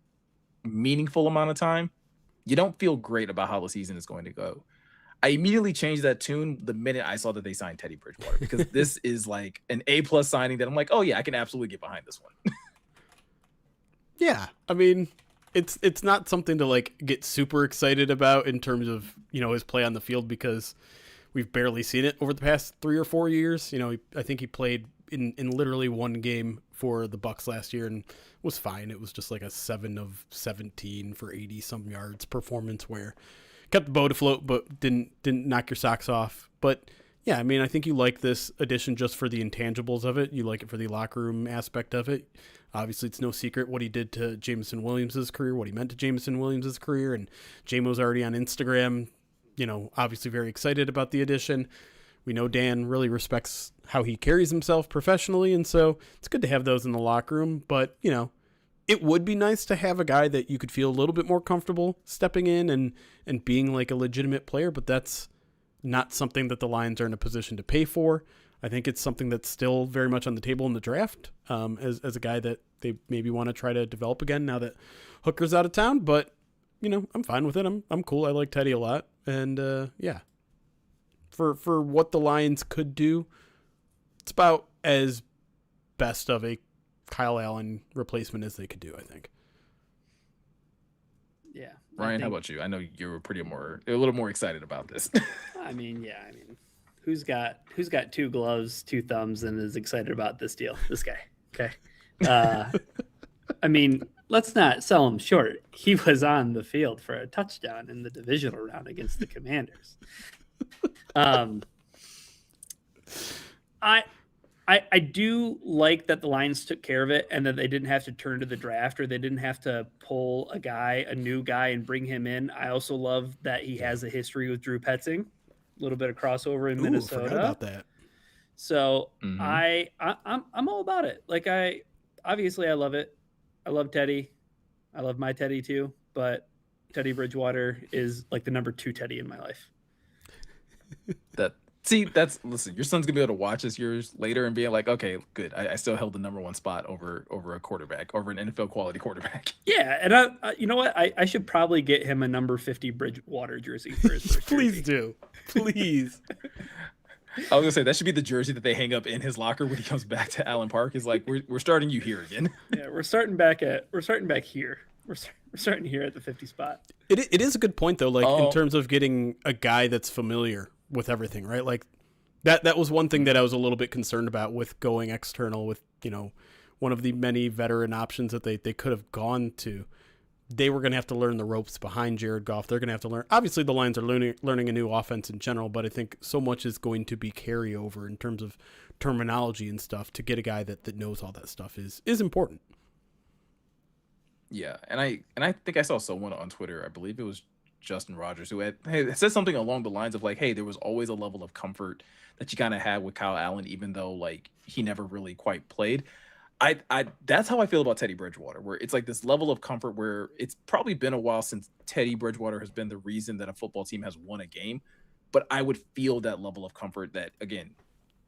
meaningful amount of time, you don't feel great about how the season is going to go. I immediately changed that tune the minute I saw that they signed Teddy Bridgewater, because this is like an A+ signing that I'm like, oh yeah, I can absolutely get behind this one. Yeah, I mean, it's not something to like get super excited about in terms of, you know, his play on the field, because we've barely seen it over the past 3 or 4 years. You know, I think he played in literally one game for the Bucs last year and was fine. It was just like a 7 of 17 for 80 some yards performance where kept the boat afloat, but didn't knock your socks off. But yeah, I mean, I think you like this addition just for the intangibles of it. You like it for the locker room aspect of it. Obviously, it's no secret what he did to Jameson Williams' career, what he meant to Jameson Williams' career, and JMO's already on Instagram, you know, obviously very excited about the addition. We know Dan really respects how he carries himself professionally, and so it's good to have those in the locker room. But, you know, it would be nice to have a guy that you could feel a little bit more comfortable stepping in and being like a legitimate player, but that's not something that the Lions are in a position to pay for. I think it's something that's still very much on the table in the draft, as a guy that they maybe want to try to develop again now that Hooker's out of town. But, you know, I'm fine with it. I'm cool. I like Teddy a lot. And yeah, for what the Lions could do, it's about as best of a Kyle Allen replacement as they could do, I think. Yeah. Ryan, how about you? I know you were a little more excited about this. I mean, who's got 2 gloves, 2 thumbs, and is excited about this deal? This guy. Okay. I mean, let's not sell him short. He was on the field for a touchdown in the divisional round against the Commanders. I do like that the Lions took care of it and that they didn't have to turn to the draft, or they didn't have to pull a new guy and bring him in. I also love that he has a history with Drew Petzing, a little bit of crossover in Minnesota. Forgot about that. So I'm all about it. Like, I love it. I love Teddy. I love my Teddy too, but Teddy Bridgewater is like the number 2 Teddy in my life. Listen, your son's gonna be able to watch this years later and be like, okay, good. I still held the number 1 spot over a quarterback, over an NFL quality quarterback. Yeah, and I you know what? I should probably get him a number 50 Bridgewater jersey for his first Please jersey. do. Please. I was gonna say that should be the jersey that they hang up in his locker when he comes back to Allen Park. Is like, we're starting you here again. Yeah, we're starting back here. We're starting here at the 50 spot. It is a good point though, like in terms of getting a guy that's familiar with everything, right? Like that was one thing that I was a little bit concerned about with going external with, you know, one of the many veteran options that they could have gone to. They were going to have to learn the ropes behind Jared Goff. They're going to have to learn. Obviously, the Lions are learning a new offense in general, but I think so much is going to be carryover in terms of terminology and stuff. To get a guy that knows all that stuff is important. Yeah, and I think I saw someone on Twitter, I believe it was Justin Rogers, who had said something along the lines of like, hey, there was always a level of comfort that you kind of had with Kyle Allen, even though like he never really quite played. I that's how I feel about Teddy Bridgewater, where it's like this level of comfort where it's probably been a while since Teddy Bridgewater has been the reason that a football team has won a game. But I would feel that level of comfort that, again,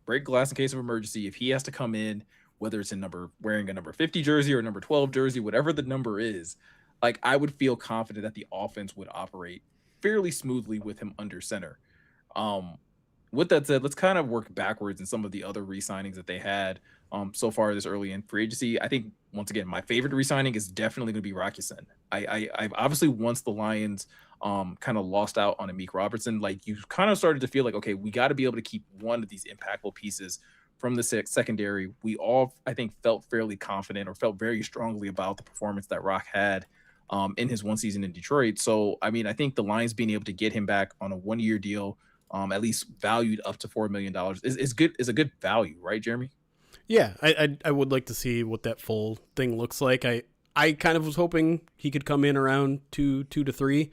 break glass in case of emergency, if he has to come in, whether it's wearing a number 50 jersey or a number 12 jersey, whatever the number is, like I would feel confident that the offense would operate fairly smoothly with him under center. with that said, let's kind of work backwards in some of the other re-signings that they had so far this early in free agency. I think once again, my favorite re-signing is definitely going to be Rakusen. I've obviously once the Lions kind of lost out on Amik Robertson, like you kind of started to feel like, okay, we got to be able to keep one of these impactful pieces from the secondary. We all, I think, felt fairly confident or felt very strongly about the performance that Rock had in his one season in Detroit. So, I mean, I think the Lions being able to get him back on a 1 year deal, at least valued up to $4 million, is good. Is a good value, right, Jeremy? Yeah, I would like to see what that full thing looks like. I kind of was hoping he could come in around two to three,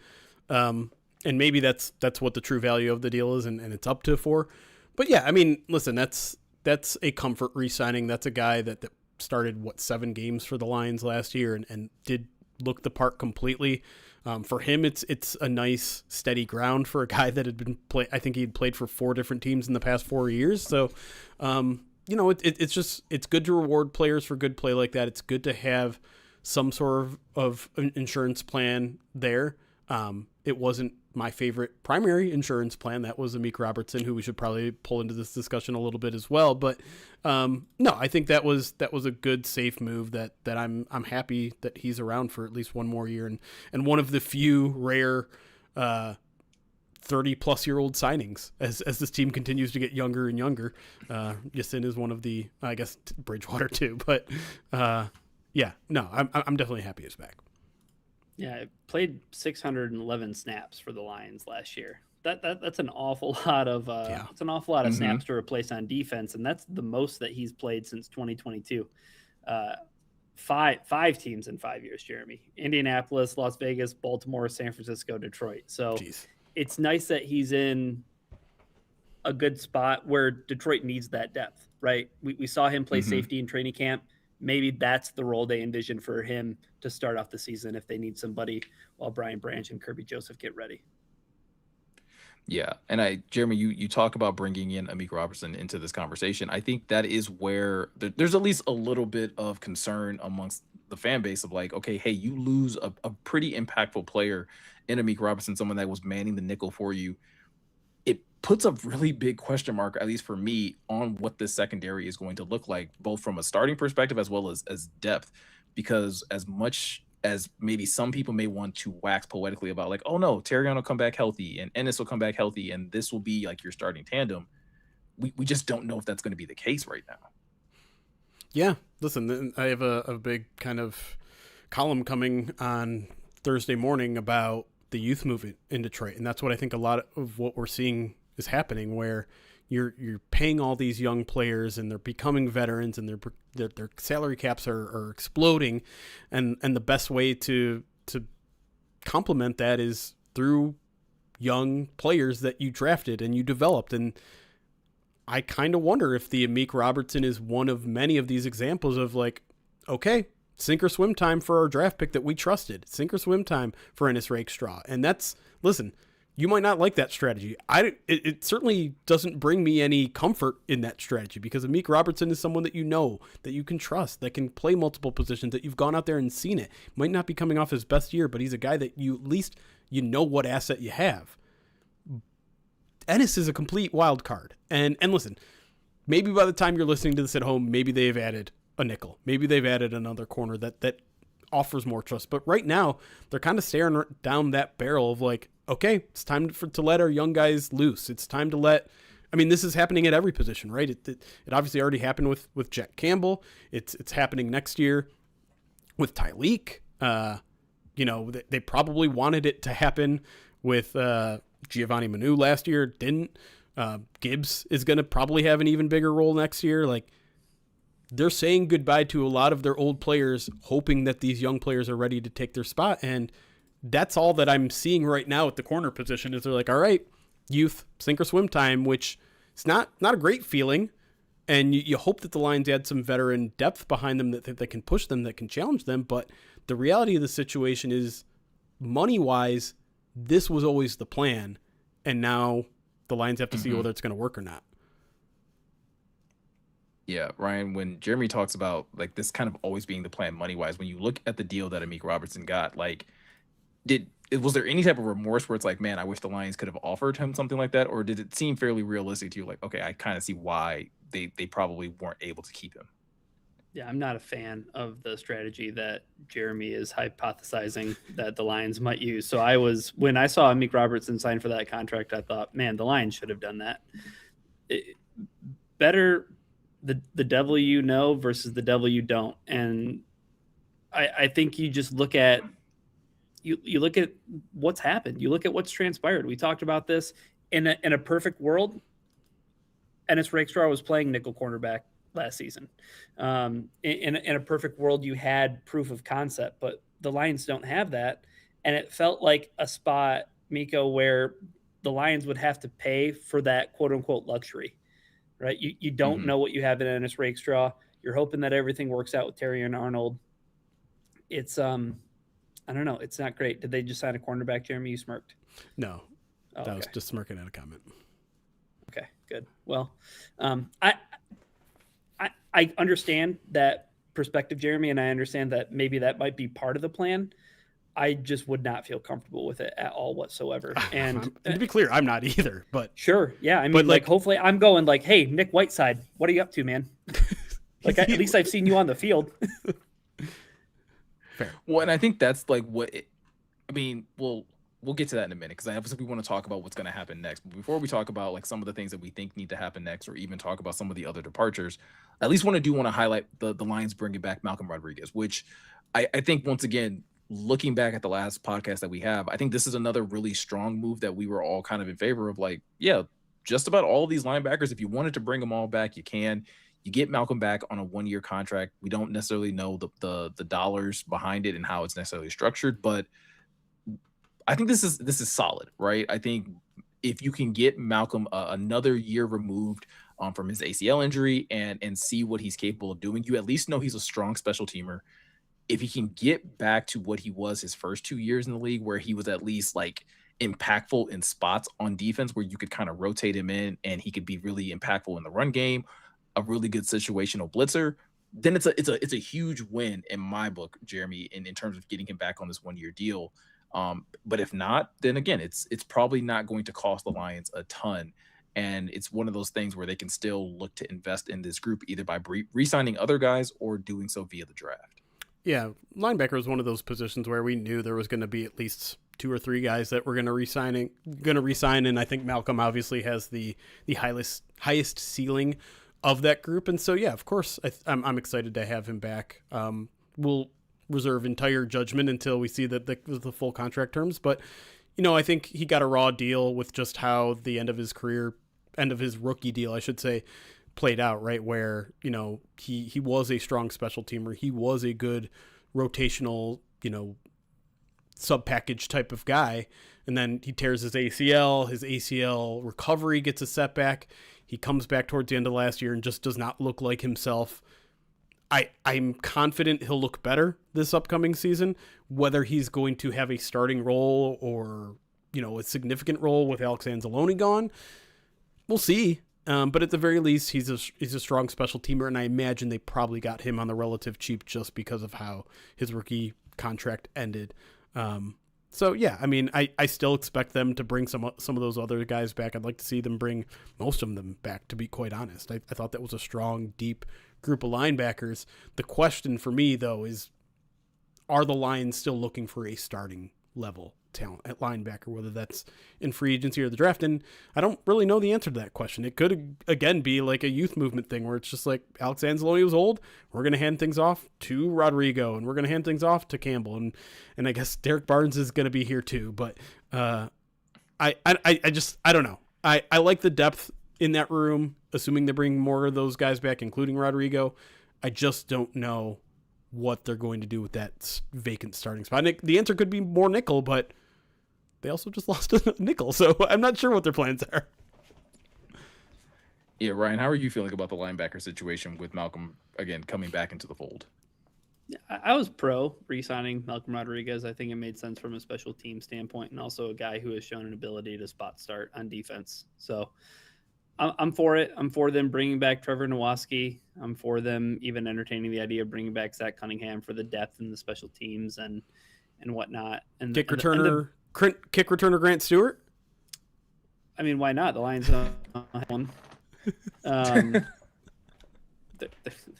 and maybe that's what the true value of the deal is, and it's up to 4. But yeah, I mean, listen, that's a comfort re-signing. That's a guy that started 7 games for the Lions last year and did look the part completely. For him, it's a nice steady ground for a guy that had been I think he'd played for 4 different teams in the past 4 years. So, it's good to reward players for good play like that. It's good to have some sort of an insurance plan there. It wasn't my favorite primary insurance plan. That was Amik Robertson, who we should probably pull into this discussion a little bit as well. But no, I think that was a good, safe move that I'm happy that he's around for at least 1 more year, and one of the few rare 30-plus-year-old signings as this team continues to get younger and younger. Yasin is one of the, I guess, Bridgewater too, but yeah, no, I'm definitely happy he's back. Yeah, I played 611 snaps for the Lions last year. That's an awful lot of it's an awful lot of snaps to replace on defense, and that's the most that he's played since 2022. Five teams in 5 years, Jeremy. Indianapolis, Las Vegas, Baltimore, San Francisco, Detroit. So it's nice that he's in a good spot where Detroit needs that depth, right? We saw him play safety in training camp. Maybe that's the role they envision for him to start off the season if they need somebody while Brian Branch and Kirby Joseph get ready. Yeah, and Jeremy, you talk about bringing in Amik Robertson into this conversation. I think that is where there's at least a little bit of concern amongst the fan base of like, okay, hey, you lose a pretty impactful player in Amik Robertson, someone that was manning the nickel for you. It puts a really big question mark, at least for me, on what this secondary is going to look like, both from a starting perspective as well as depth. Because as much as maybe some people may want to wax poetically about like, oh no, Terrion will come back healthy and Ennis will come back healthy and this will be like your starting tandem, we just don't know if that's going to be the case right now. Yeah, listen, I have a big kind of column coming on Thursday morning about the youth movement in Detroit, and that's what I think a lot of what we're seeing is happening, where you're paying all these young players and they're becoming veterans and their salary caps are exploding, and the best way to complement that is through young players that you drafted and you developed. And I kind of wonder if the Amik Robertson is one of many of these examples of like, okay, sink or swim time for our draft pick that we trusted. Sink or swim time for Ennis Rakestraw. And that's, listen, you might not like that strategy. It certainly doesn't bring me any comfort in that strategy, because Amik Robertson is someone that you know, that you can trust, that can play multiple positions, that you've gone out there and seen it. Might not be coming off his best year, but he's a guy that you at least you know what asset you have. Ennis is a complete wild card. And listen, maybe by the time you're listening to this at home, maybe they've added a nickel. Maybe they've added another corner that offers more trust. But right now, they're kind of staring down that barrel of like, okay, it's time to let our young guys loose. It's time to let, I mean, this is happening at every position, right? It obviously already happened with Jack Campbell. It's happening next year with Tyleek. They probably wanted it to happen with Giovanni Manu last year. Didn't. Gibbs is going to probably have an even bigger role next year. Like, they're saying goodbye to a lot of their old players, hoping that these young players are ready to take their spot. And that's all that I'm seeing right now at the corner position is they're like, all right, youth, sink or swim time, which is not a great feeling. And you hope that the Lions add some veteran depth behind them that can push them, that can challenge them. But the reality of the situation is, money-wise, this was always the plan. And now the Lions have to see whether it's going to work or not. Yeah, Ryan, when Jeremy talks about like this kind of always being the plan money-wise, when you look at the deal that Amik Robertson got, like, did was there any type of remorse where it's like, man, I wish the Lions could have offered him something like that, or did it seem fairly realistic to you? Like, okay, I kind of see why they probably weren't able to keep him. Yeah, I'm not a fan of the strategy that Jeremy is hypothesizing that the Lions might use. So when I saw Amik Robertson sign for that contract, I thought, man, the Lions should have done that. Better the devil you know versus the devil you don't. And I think you just look at you look at what's happened. You look at what's transpired. We talked about this in a perfect world. Ennis Rakestraw was playing nickel cornerback last season. In a perfect world, you had proof of concept, but the Lions don't have that. And it felt like a spot, Miko, where the Lions would have to pay for that quote unquote luxury, right? You don't know what you have in Ennis Rakestraw. You're hoping that everything works out with Terry and Arnold. It's, I don't know. It's not great. Did they just sign a cornerback, Jeremy? You smirked. No, that was just smirking at a comment. Okay, good. Well, I understand that perspective, Jeremy, and I understand that maybe that might be part of the plan. I just would not feel comfortable with it at all whatsoever. And to be clear, I'm not either, but sure. Yeah. I mean, like hopefully I'm going like, hey, Nick Whiteside, what are you up to, man? Like at least I've seen you on the field. Fair. Well, and I think that's like we'll get to that in a minute, because obviously we want to talk about what's going to happen next. But before we talk about like some of the things that we think need to happen next, or even talk about some of the other departures, at least want to highlight the Lions bringing back Malcolm Rodriguez, which I think, once again, looking back at the last podcast that we have, I think this is another really strong move that we were all kind of in favor of. Like, yeah, just about all of these linebackers, if you wanted to bring them all back, you can. You get Malcolm back on a 1-year contract. We don't necessarily know the dollars behind it and how it's necessarily structured, but I think this is solid, right? I think if you can get Malcolm another year removed from his ACL injury and see what he's capable of doing, you at least know he's a strong special teamer. If he can get back to what he was his first 2 years in the league, where he was at least like impactful in spots on defense, where you could kind of rotate him in and he could be really impactful in the run game, a really good situational blitzer, then it's a huge win in my book, Jeremy, in terms of getting him back on this 1-year deal. But if not, then again, it's probably not going to cost the Lions a ton. And it's one of those things where they can still look to invest in this group, either by re-signing other guys or doing so via the draft. Yeah, linebacker was one of those positions where we knew there was going to be at least 2 or 3 guys that were going to resign, and I think Malcolm obviously has the highest ceiling of that group. And so, yeah, of course, I'm excited to have him back. We'll reserve entire judgment until we see the full contract terms. But, I think he got a raw deal with just how the end of his rookie deal, I should say, played out, right? Where, he was a strong special teamer. He was a good rotational, sub-package type of guy. And then he tears his ACL recovery gets a setback. He comes back towards the end of last year and just does not look like himself. I'm confident he'll look better this upcoming season. Whether he's going to have a starting role or, a significant role with Alex Anzalone gone, we'll see. But at the very least, he's a strong special teamer, and I imagine they probably got him on the relative cheap just because of how his rookie contract ended. So, yeah, I mean, I still expect them to bring some of those other guys back. I'd like to see them bring most of them back, to be quite honest. I thought that was a strong, deep group of linebackers. The question for me, though, is are the Lions still looking for a starting level talent at linebacker, whether that's in free agency or the draft? And I don't really know the answer to that question. It could, again, be like a youth movement thing where it's just like Alex Anzalone was old. We're going to hand things off to Rodrigo, and we're going to hand things off to Campbell. And I guess Derek Barnes is going to be here too. But I don't know. I like the depth in that room, assuming they bring more of those guys back, including Rodrigo. I just don't know what they're going to do with that vacant starting spot. The answer could be more nickel, but they also just lost a nickel, so I'm not sure what their plans are. Yeah, Ryan, how are you feeling about the linebacker situation with Malcolm, again, coming back into the fold? I was pro re-signing Malcolm Rodriguez. I think it made sense from a special team standpoint, and also a guy who has shown an ability to spot start on defense. So I'm for it. I'm for them bringing back Trevor Nowaski. I'm for them even entertaining the idea of bringing back Zach Cunningham for the depth in the special teams and whatnot. And kick returner Kick returner Grant Stewart? I mean, why not? The Lions don't have one. There's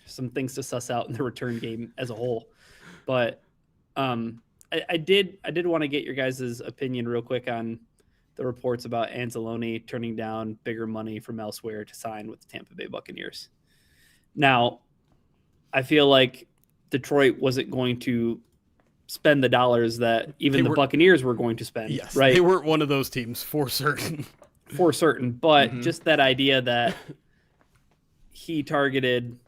some things to suss out in the return game as a whole, but I did want to get your guys' opinion real quick on the reports about Anzalone turning down bigger money from elsewhere to sign with the Tampa Bay Buccaneers. Now, I feel like Detroit wasn't going to spend the dollars that even the Buccaneers were going to spend. Yes, right? They weren't one of those teams for certain. For certain, but just that idea that he targeted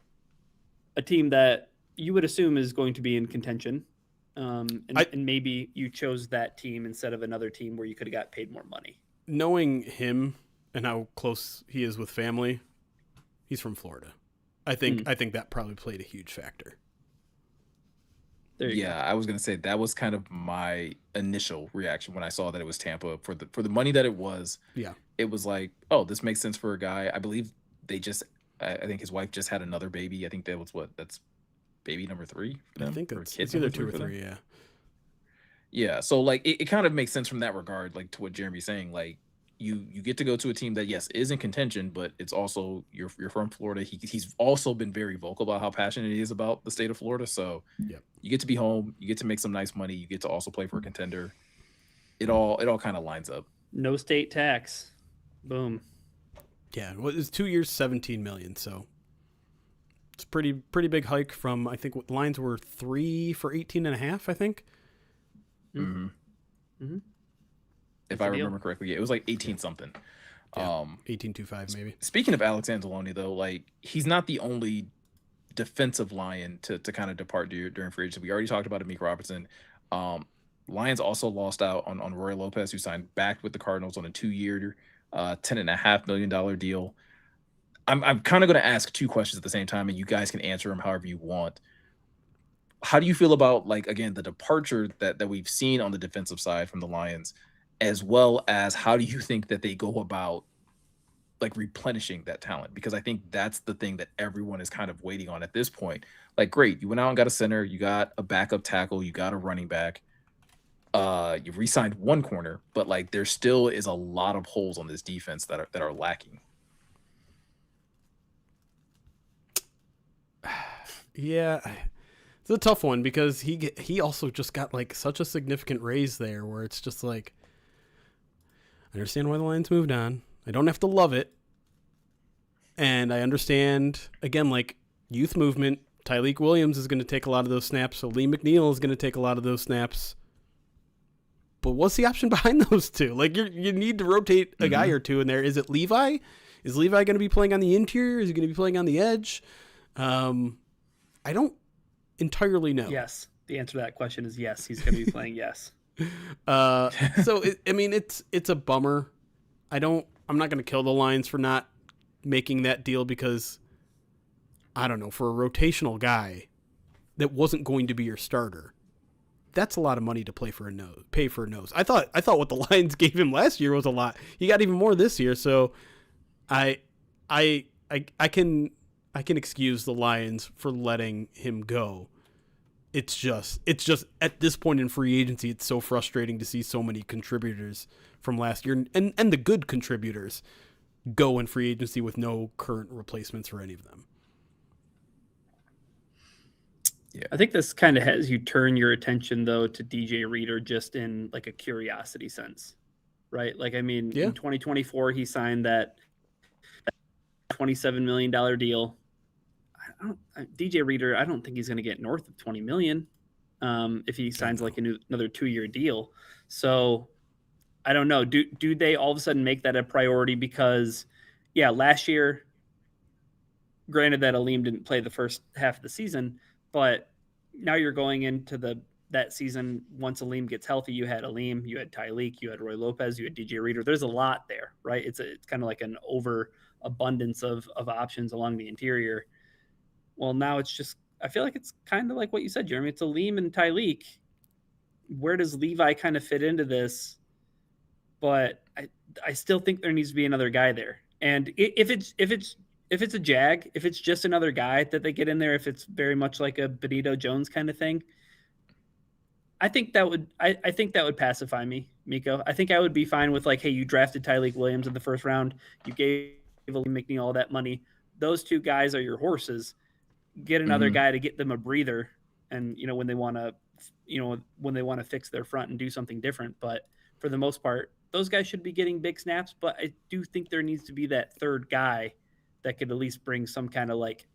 a team that you would assume is going to be in contention. And maybe you chose that team instead of another team where you could have got paid more money. Knowing him and how close he is with family, he's from Florida. I think that probably played a huge factor. Yeah, I was gonna say that was kind of my initial reaction when I saw that it was Tampa for the money that it was. Yeah, it was like, oh, this makes sense for a guy. I believe I think his wife just had another baby. I think that's baby number 3 for them. I think it's kids either 2 or 3. Yeah. Yeah. So like it kind of makes sense from that regard, like to what Jeremy's saying. Like you get to go to a team that yes is in contention, but it's also you're from Florida. He's also been very vocal about how passionate he is about the state of Florida. So you get to be home, you get to make some nice money, you get to also play for a contender. It all kind of lines up. No state tax. Boom. Yeah, well, it's 2 years, $17 million. So it's pretty big hike from, I think what the Lions were 3 for 18.5, I think. If I remember correctly, it was like 18 something. 18.25 maybe. Speaking of Alex Anzalone, though, like he's not the only defensive Lion to kind of depart during free agency. We already talked about Amik Robertson. Lions also lost out on Roy Lopez, who signed back with the Cardinals on a 2-year, $10.5 million deal. I'm kind of going to ask 2 questions at the same time, and you guys can answer them however you want. How do you feel about, like, again, the departure that we've seen on the defensive side from the Lions, as well as how do you think that they go about like replenishing that talent? Because I think that's the thing that everyone is kind of waiting on at this point. Like, great, you went out and got a center, you got a backup tackle, you got a running back, you re-signed one corner, but like there still is a lot of holes on this defense that are lacking. Yeah, it's a tough one because he also just got like such a significant raise there, where it's just like, I understand why the Lions moved on. I don't have to love it, and I understand again, like youth movement. Tyleik Williams is going to take a lot of those snaps, so Lee McNeil is going to take a lot of those snaps. But what's the option behind those two? Like you need to rotate a guy or two in there. Is it Levi? Is Levi going to be playing on the interior? Is he going to be playing on the edge? I don't entirely know. Yes. The answer to that question is yes. He's going to be playing yes. So it's a bummer. I'm not going to kill the Lions for not making that deal because I don't know, for a rotational guy that wasn't going to be your starter, that's a lot of money to pay for a nose. I thought what the Lions gave him last year was a lot. He got even more this year, so I can excuse the Lions for letting him go. It's just at this point in free agency, it's so frustrating to see so many contributors from last year and the good contributors go in free agency with no current replacements for any of them. Yeah. I think this kind of has you turn your attention though to DJ Reader just in like a curiosity sense, right? Like, I mean, in 2024, he signed that $27 million deal. DJ Reader, I don't think he's going to get north of 20 million if he signs like another 2-year deal. So I don't know. Do they all of a sudden make that a priority? Because last year, granted that Aleem didn't play the first half of the season, but now you're going into that season. Once Aleem gets healthy, you had Aleem, you had Tyleik, you had Roy Lopez, you had DJ Reader. There's a lot there, right? It's kind of like an overabundance of options along the interior. Well, now it's just, I feel like it's kind of like what you said, Jeremy. It's Aleem and Tyleik. Where does Levi kind of fit into this? But I still think there needs to be another guy there. And if it's a Jag, if it's just another guy that they get in there, if it's very much like a Benito Jones kind of thing, I think that would pacify me, Miko. I think I would be fine with like, hey, you drafted Tyreek Williams in the first round, you gave McNeil all that money. Those two guys are your horses. Get another guy to get them a breather, and when they want to fix their front and do something different. But for the most part, those guys should be getting big snaps. But I do think there needs to be that third guy that could at least bring some kind of like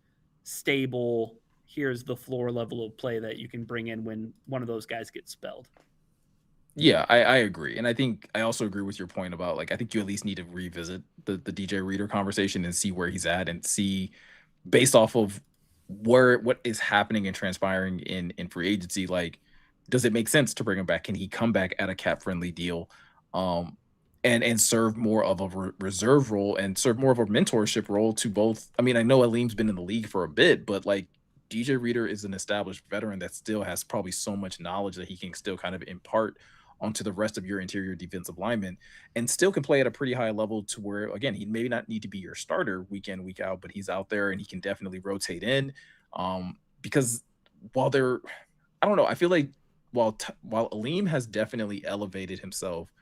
stable, here's the floor level of play that you can bring in when one of those guys gets spelled. Yeah, I agree. And I think I also agree with your point about like I think you at least need to revisit the DJ Reader conversation and see where he's at and see based off of what is happening and transpiring in free agency, like does it make sense to bring him back? Can he come back at a cap friendly deal? And serve more of a reserve role and serve more of a mentorship role to both. I mean, I know Aleem's been in the league for a bit, but like DJ Reader is an established veteran that still has probably so much knowledge that he can still kind of impart onto the rest of your interior defensive linemen and still can play at a pretty high level to where, again, he may not need to be your starter week in, week out, but he's out there and he can definitely rotate in. Because while I don't know, I feel like while Aleem has definitely elevated himself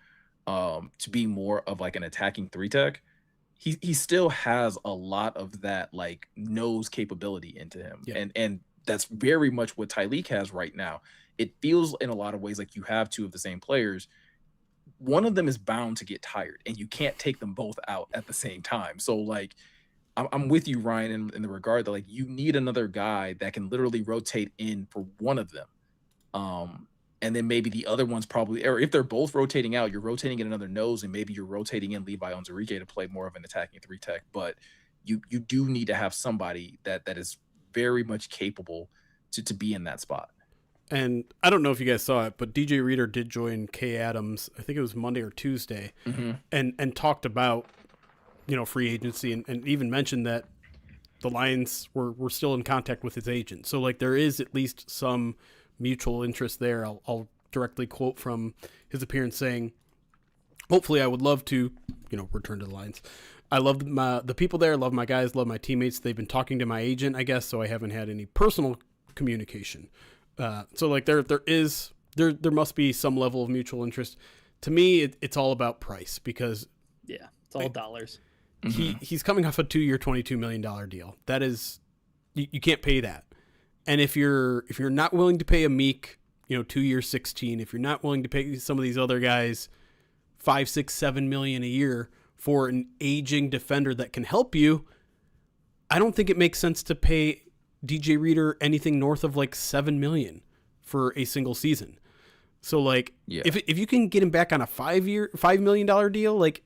to be more of like an attacking three tech, he still has a lot of that like nose capability into him. Yeah. And that's very much what Tyreek has right now. It feels in a lot of ways like you have two of the same players. One of them is bound to get tired and you can't take them both out at the same time. So like I'm with you, Ryan, in the regard that like you need another guy that can literally rotate in for one of them. And then maybe the other one's probably, or if they're both rotating out, you're rotating in another nose, and maybe you're rotating in Levi Onwuzurike to play more of an attacking three tech. But you do need to have somebody that is very much capable to be in that spot. And I don't know if you guys saw it, but DJ Reader did join Kay Adams, I think it was Monday or Tuesday, and talked about, free agency and even mentioned that the Lions were still in contact with his agent. So like there is at least some mutual interest there. I'll directly quote from his appearance saying, hopefully I would love to, return to the Lions. I love the people there, love my guys, love my teammates. They've been talking to my agent, I guess, so I haven't had any personal communication. So like there must be some level of mutual interest. To me, it's all about price because it's all dollars. He's coming off a 2-year, $22 million deal. That is, you can't pay that. And if you're not willing to pay a Meek, 2 years, 16, if you're not willing to pay some of these other guys $5, $6, $7 million a year for an aging defender that can help you, I don't think it makes sense to pay DJ Reader anything north of like $7 million for a single season. So like, if you can get him back on a $5 million deal, like,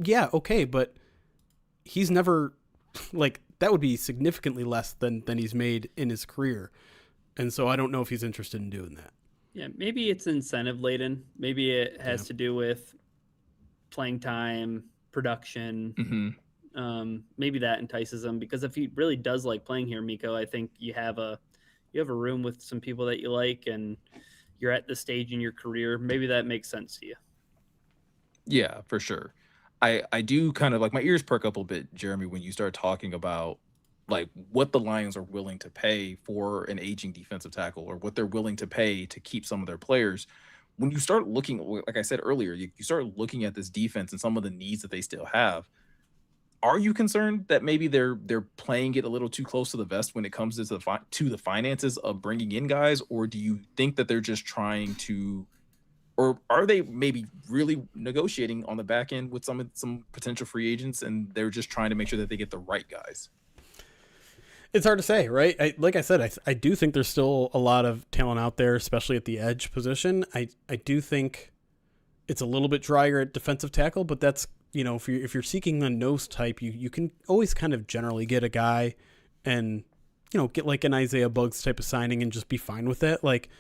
yeah, okay, but he's never like. That would be significantly less than he's made in his career. And so I don't know if he's interested in doing that. Yeah, maybe it's incentive laden. Maybe it has to do with playing time, production. Maybe that entices him because if he really does like playing here, Miko, I think you have a room with some people that you like and you're at this stage in your career. Maybe that makes sense to you. Yeah, for sure. I do kind of like my ears perk up a bit, Jeremy, when you start talking about like what the Lions are willing to pay for an aging defensive tackle or what they're willing to pay to keep some of their players. When you start looking, like I said earlier, you start looking at this defense and some of the needs that they still have. Are you concerned that maybe they're playing it a little too close to the vest when it comes to the finances of bringing in guys, or do you think that they're just trying to? Or are they maybe really negotiating on the back end with some potential free agents and they're just trying to make sure that they get the right guys? It's hard to say, right? Like I said, I do think there's still a lot of talent out there, especially at the edge position. I do think it's a little bit drier at defensive tackle, but that's, if you're seeking a nose type, you can always kind of generally get a guy and, get like an Isaiah Buggs type of signing and just be fine with it. Like,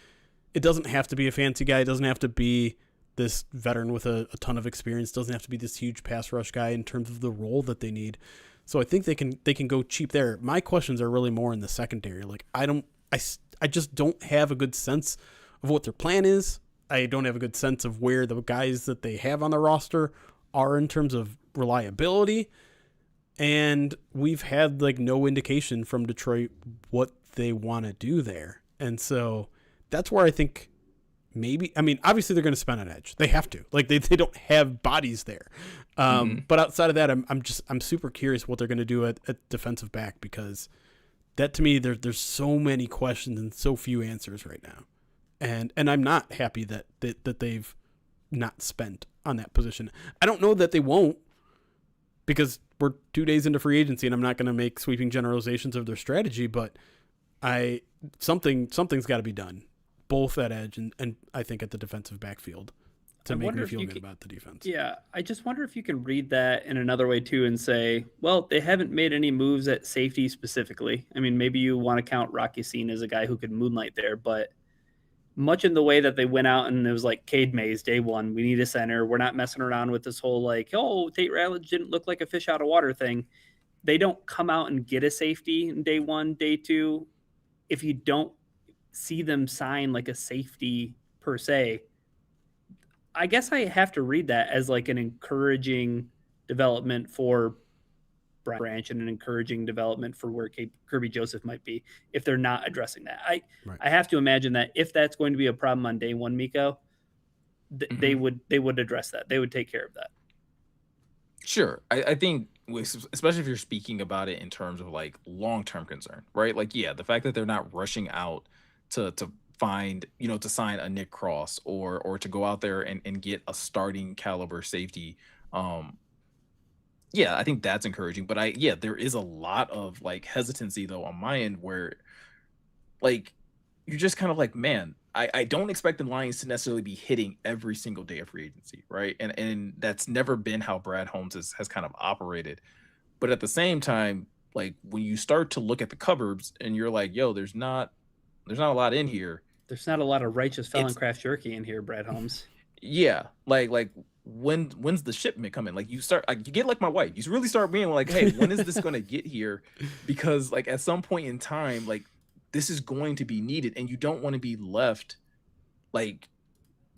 it doesn't have to be a fancy guy. It doesn't have to be this veteran with a ton of experience. It doesn't have to be this huge pass rush guy in terms of the role that they need. So I think they can go cheap there. My questions are really more in the secondary. Like I just don't have a good sense of what their plan is. I don't have a good sense of where the guys that they have on the roster are in terms of reliability. And we've had like no indication from Detroit what they want to do there. And so that's where I think maybe, I mean, obviously they're going to spend on edge. They have to. Like they don't have bodies there. But outside of that, I'm super curious what they're going to do at defensive back, because that to me, there's so many questions and so few answers right now. And I'm not happy that they've not spent on that position. I don't know that they won't, because we're 2 days into free agency and I'm not going to make sweeping generalizations of their strategy, but something's got to be done, both at edge and I think at the defensive backfield, to make me feel good about the defense. Yeah, I just wonder if you can read that in another way too and say, well, they haven't made any moves at safety specifically. I mean, maybe you want to count Rocky Scene as a guy who could moonlight there, but much in the way that they went out and it was like Cade Mays, day one, we need a center. We're not messing around with this whole like, oh, Tate Ratledge didn't look like a fish out of water thing. They don't come out and get a safety in day one, day two. If you don't see them sign like a safety per se, I guess I have to read that as like an encouraging development for Branch and an encouraging development for where Kirby Joseph might be if they're not addressing that. I have to imagine that if that's going to be a problem on day one, Miko, they would address that. They would take care of that. Sure. I think, especially if you're speaking about it in terms of like long-term concern, right? Like, yeah, the fact that they're not rushing out to find, to sign a Nick Cross or to go out there and get a starting caliber safety. Yeah, I think that's encouraging. But there is a lot of like hesitancy though on my end where like you're just kind of like, man, I don't expect the Lions to necessarily be hitting every single day of free agency, right? And that's never been how Brad Holmes has kind of operated. But at the same time, like when you start to look at the cupboards and you're like, yo, there's not a lot in here. There's not a lot of righteous felon craft jerky in here, Brad Holmes. Yeah, like when's the shipment coming? Like you get like my wife. You really start being like, hey, when is this gonna get here? Because like at some point in time, like this is going to be needed, and you don't want to be left like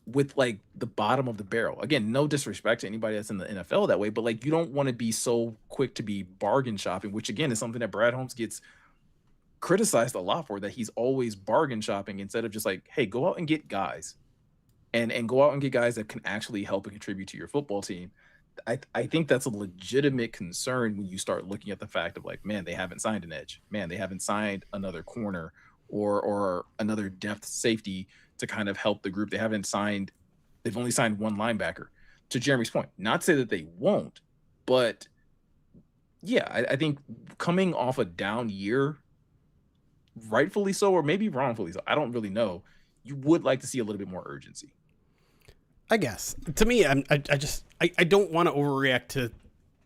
with like the bottom of the barrel. Again, no disrespect to anybody that's in the NFL that way, but like you don't want to be so quick to be bargain shopping, which again is something that Brad Holmes gets criticized a lot for, that he's always bargain shopping instead of just like, hey, go out and get guys and go out and get guys that can actually help and contribute to your football team. I think that's a legitimate concern when you start looking at the fact of like, man, they haven't signed an edge, man, they haven't signed another corner or another depth safety to kind of help the group. They've only signed one linebacker. To Jeremy's point, not to say that they won't, but yeah, I think coming off a down year, rightfully so, or maybe wrongfully so, I don't really know, you would like to see a little bit more urgency. I guess. To me, I don't want to overreact to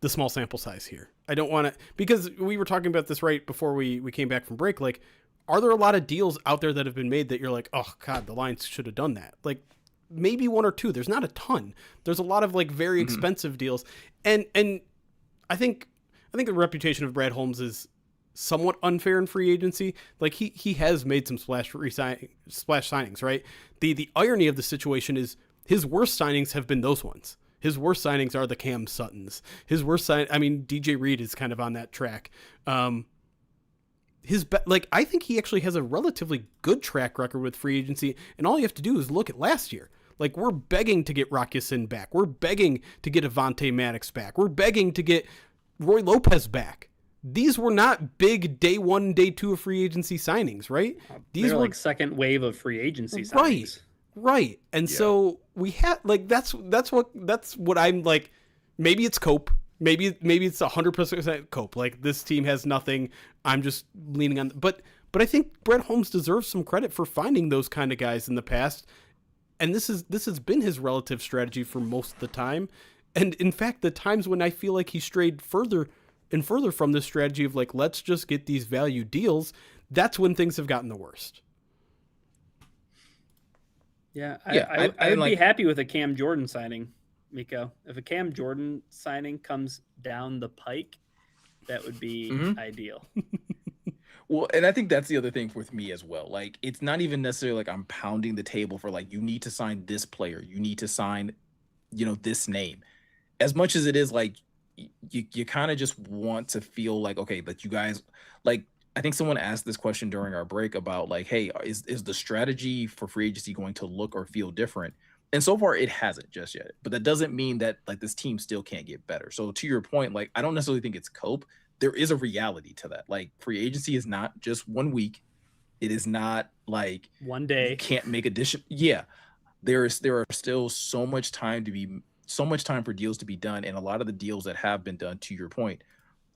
the small sample size here. I don't want to, because we were talking about this right before we came back from break. Like, are there a lot of deals out there that have been made that you're like, oh God, the Lions should have done that? Like maybe one or two. There's not a ton. There's a lot of like very expensive deals. And I think the reputation of Brad Holmes is somewhat unfair in free agency. Like he has made some splash signings, right? The irony of the situation is his worst signings have been those ones. His worst signings are the Cam Suttons. DJ Reed is kind of on that track. I think he actually has a relatively good track record with free agency, and all you have to do is look at last year. Like, we're begging to get Rock Ya-Sin back. We're begging to get Avonte Maddox back. We're begging to get Roy Lopez back. These were not big day one, day two of free agency signings, right? These were like second wave of free agency signings. Right. And so we had like, that's what I'm like, maybe it's Cope. Maybe it's 100% Cope. Like, this team has nothing. I'm just leaning on, but I think Brett Holmes deserves some credit for finding those kind of guys in the past. And this has been his relative strategy for most of the time. And in fact, the times when I feel like he strayed further and further from this strategy of like, let's just get these value deals, that's when things have gotten the worst. Yeah, I would be happy with a Cam Jordan signing, Miko. If a Cam Jordan signing comes down the pike, that would be ideal. Well, and I think that's the other thing with me as well. Like, it's not even necessarily like I'm pounding the table for like, you need to sign this player, you need to sign, this name. As much as it is like, you kind of just want to feel like, okay, that you guys, like, I think someone asked this question during our break about like, hey, is the strategy for free agency going to look or feel different? And so far, it hasn't just yet. But that doesn't mean that like this team still can't get better. So to your point, like I don't necessarily think it's cope. There is a reality to that. Like free agency is not just 1 week. It is not like one you day. can't make addition. Yeah, there are still so much time for deals to be done, and a lot of the deals that have been done, to your point,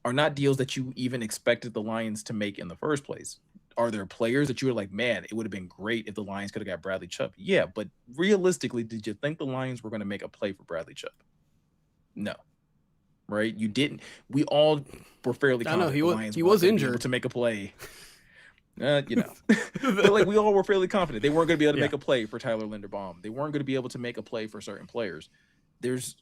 are not deals that you even expected the Lions to make in the first place. Are there players that you were like, man, it would have been great if the Lions could have got Bradley Chubb? Yeah, but realistically, did you think the Lions were going to make a play for Bradley Chubb? No, right? You didn't. We all were fairly confident the Lions he weren't was gonna be able injured to make a play. But like we all were fairly confident they weren't going to be able to make a play for Tyler Linderbaum. They weren't going to be able to make a play for certain players. There's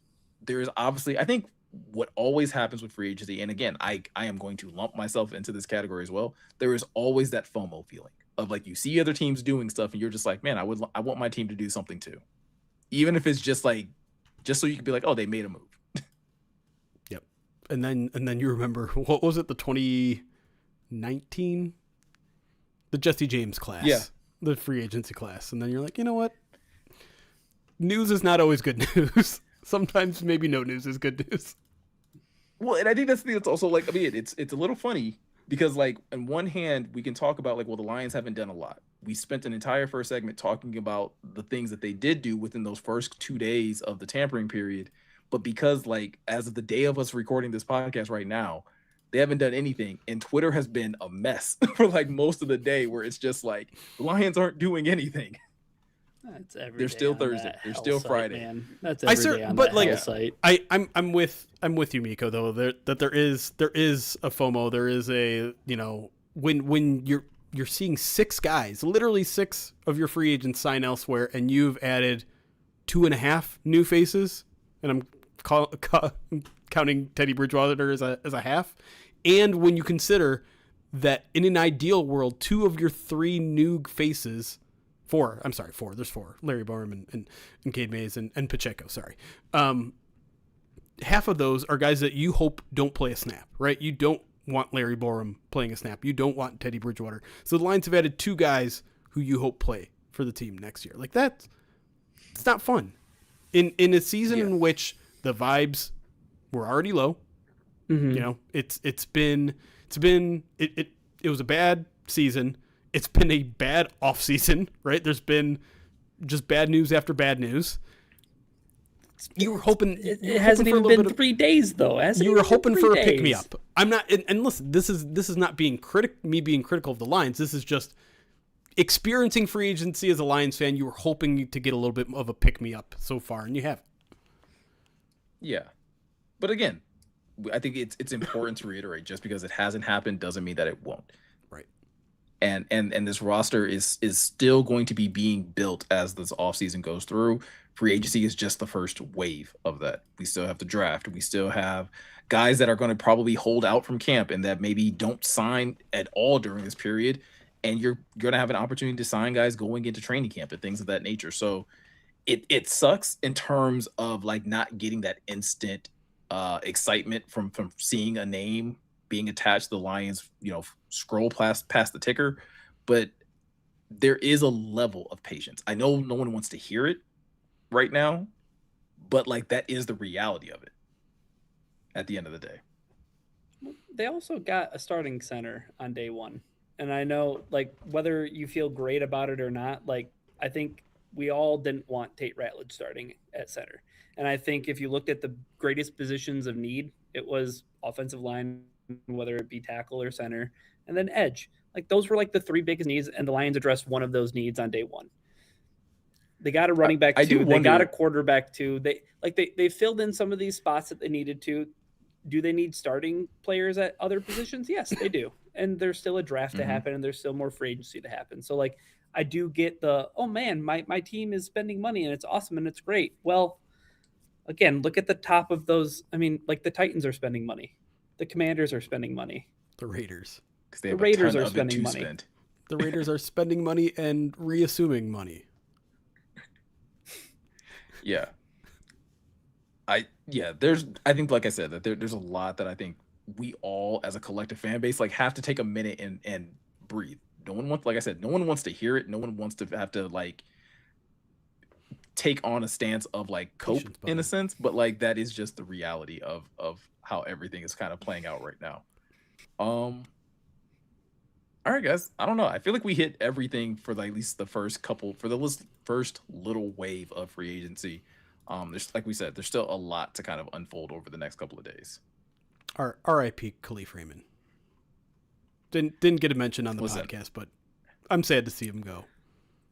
obviously, I think what always happens with free agency, and again, I am going to lump myself into this category as well. There is always that FOMO feeling of like you see other teams doing stuff, and you're just like, man, I want my team to do something too, even if it's just so you can be like, oh, they made a move. Yep. And then you remember, what was it, the 2019, the Jesse James class, the free agency class, and then you're like, you know what? News is not always good news. Sometimes maybe no news is good news. Well, and I think that's the thing that's also like, I mean, it's a little funny because like on one hand, we can talk about like, well, the Lions haven't done a lot. We spent an entire first segment talking about the things that they did do within those first 2 days of the tampering period. But because like, as of the day of us recording this podcast right now, they haven't done anything. And Twitter has been a mess for like most of the day where it's just like, the Lions aren't doing anything. That's every They're day still on Thursday. that They're hell still site, Friday. Man. That's every day on but that like, hell site. I'm with you, Miko, though, that there is a FOMO. There is a, you know, when you're seeing 6 guys, literally 6 of your free agents sign elsewhere, and you've added 2.5 new faces, and I'm counting Teddy Bridgewater as a half. And when you consider that in an ideal world, 2 of your 3 new faces, 4, there's 4, Larry Borum and Cade Mays and Pacheco, sorry. Half of those are guys that you hope don't play a snap, right? You don't want Larry Borum playing a snap. You don't want Teddy Bridgewater. So the Lions have added 2 guys who you hope play for the team next year. Like that, it's not fun. In a season in which the vibes were already low, you know, it was a bad season. It's been a bad off season, right? There's been just bad news after bad news. You were hoping it hasn't even been 3 days though. You were hoping for a pick me up. I'm not, and listen, this is not being being critical of the Lions. This is just experiencing free agency as a Lions fan. You were hoping to get a little bit of a pick me up so far, and you haven't. Yeah, but again, I think it's important to reiterate, just because it hasn't happened doesn't mean that it won't. Right. And this roster is still going to be being built as this offseason goes through. Free agency is just the first wave of that. We still have the draft. We still have guys that are going to probably hold out from camp and that maybe don't sign at all during this period. And you're going to have an opportunity to sign guys going into training camp and things of that nature. So it sucks in terms of like not getting that instant excitement from seeing a name being attached to the Lions, you know, scroll past the ticker, but there is a level of patience. I know no one wants to hear it right now, but like that is the reality of it at the end of the day. They also got a starting center on day 1. And I know, like, whether you feel great about it or not, like, I think we all didn't want Tate Ratledge starting at center. And I think if you looked at the greatest positions of need, it was offensive line, whether it be tackle or center, and then edge. Like those were like the 3 biggest needs, and the Lions addressed one of those needs on day 1. They got a running back too. They got a quarterback too. They filled in some of these spots that they needed to. Do they need starting players at other positions? Yes, they do. And there's still a draft to happen, and there's still more free agency to happen. So like I do get the, oh man, my team is spending money and it's awesome and it's great. Well, again, look at the top of those. I mean, like the Titans are spending money. The Commanders are spending money. The Raiders. The Raiders are spending money. The Raiders are spending money and reassuming money. Yeah. I think, like I said, that there's a lot that I think we all as a collective fan base like have to take a minute and breathe. No one wants, like I said, no one wants to hear it. No one wants to have to like take on a stance of like cope in a sense, but like that is just the reality of how everything is kind of playing out right now. All right, guys. I don't know. I feel like we hit everything for like, at least the first little wave of free agency. There's, like we said, there's still a lot to kind of unfold over the next couple of days. R.I.P. Khalif Raymond. Didn't get a mention on the podcast, but I'm sad to see him go.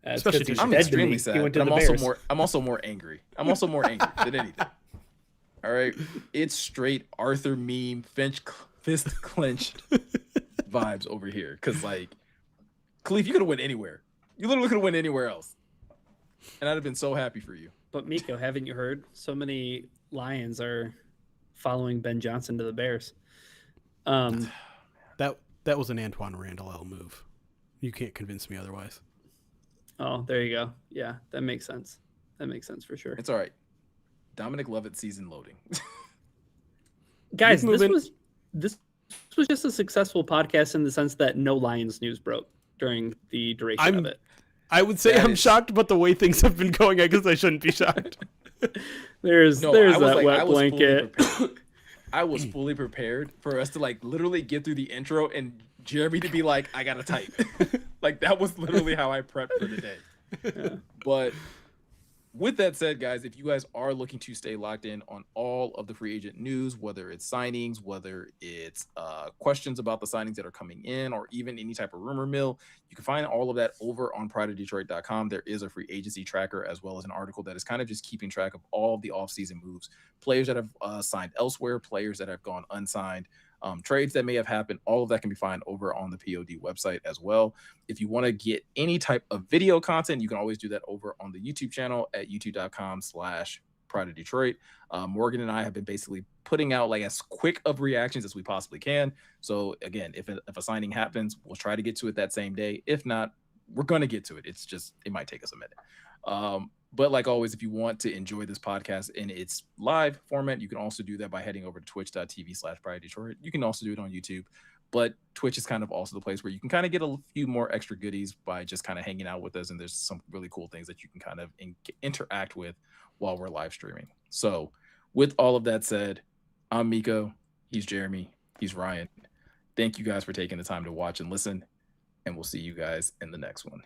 Especially I'm extremely sad. But I'm also more angry. I'm also more angry than anything. All right, it's straight Arthur meme fist clenched vibes over here. Because like, Khalif, you could have went anywhere. You literally could have went anywhere else, and I'd have been so happy for you. But Miko, haven't you heard? So many Lions are following Ben Johnson to the Bears. That was an Antoine Randall move. You can't convince me otherwise. Oh, there you go. Yeah, that makes sense. That makes sense for sure. It's all right. Dominic Lovett season loading. Guys, this was just a successful podcast in the sense that no Lions news broke during the duration of it. I would say I'm shocked, but the way things have been going, I guess I shouldn't be shocked. there's that wet blanket. I was fully prepared for us to like literally get through the intro and Jeremy to be like, I gotta type. Like that was literally how I prepped for today. Yeah. But with that said, guys, if you guys are looking to stay locked in on all of the free agent news, whether it's signings, whether it's questions about the signings that are coming in, or even any type of rumor mill, you can find all of that over on prideofdetroit.com. There is a free agency tracker as well as an article that is kind of just keeping track of all of the offseason moves, players that have signed elsewhere, players that have gone unsigned, trades that may have happened. All of that can be found over on the POD website as well. If you want to get any type of video content, you can always do that over on the YouTube channel at youtube.com/prideofdetroit. Morgan and I have been basically putting out like as quick of reactions as we possibly can. So again, if a signing happens, we'll try to get to it that same day. If not, we're going to get to it. It's just, it might take us a minute. But like always, if you want to enjoy this podcast in its live format, you can also do that by heading over to twitch.tv/prideofdetroit. You can also do it on YouTube, but Twitch is kind of also the place where you can kind of get a few more extra goodies by just kind of hanging out with us. And there's some really cool things that you can kind of interact with while we're live streaming. So with all of that said, I'm Miko. He's Jeremy. He's Ryan. Thank you guys for taking the time to watch and listen, and we'll see you guys in the next one.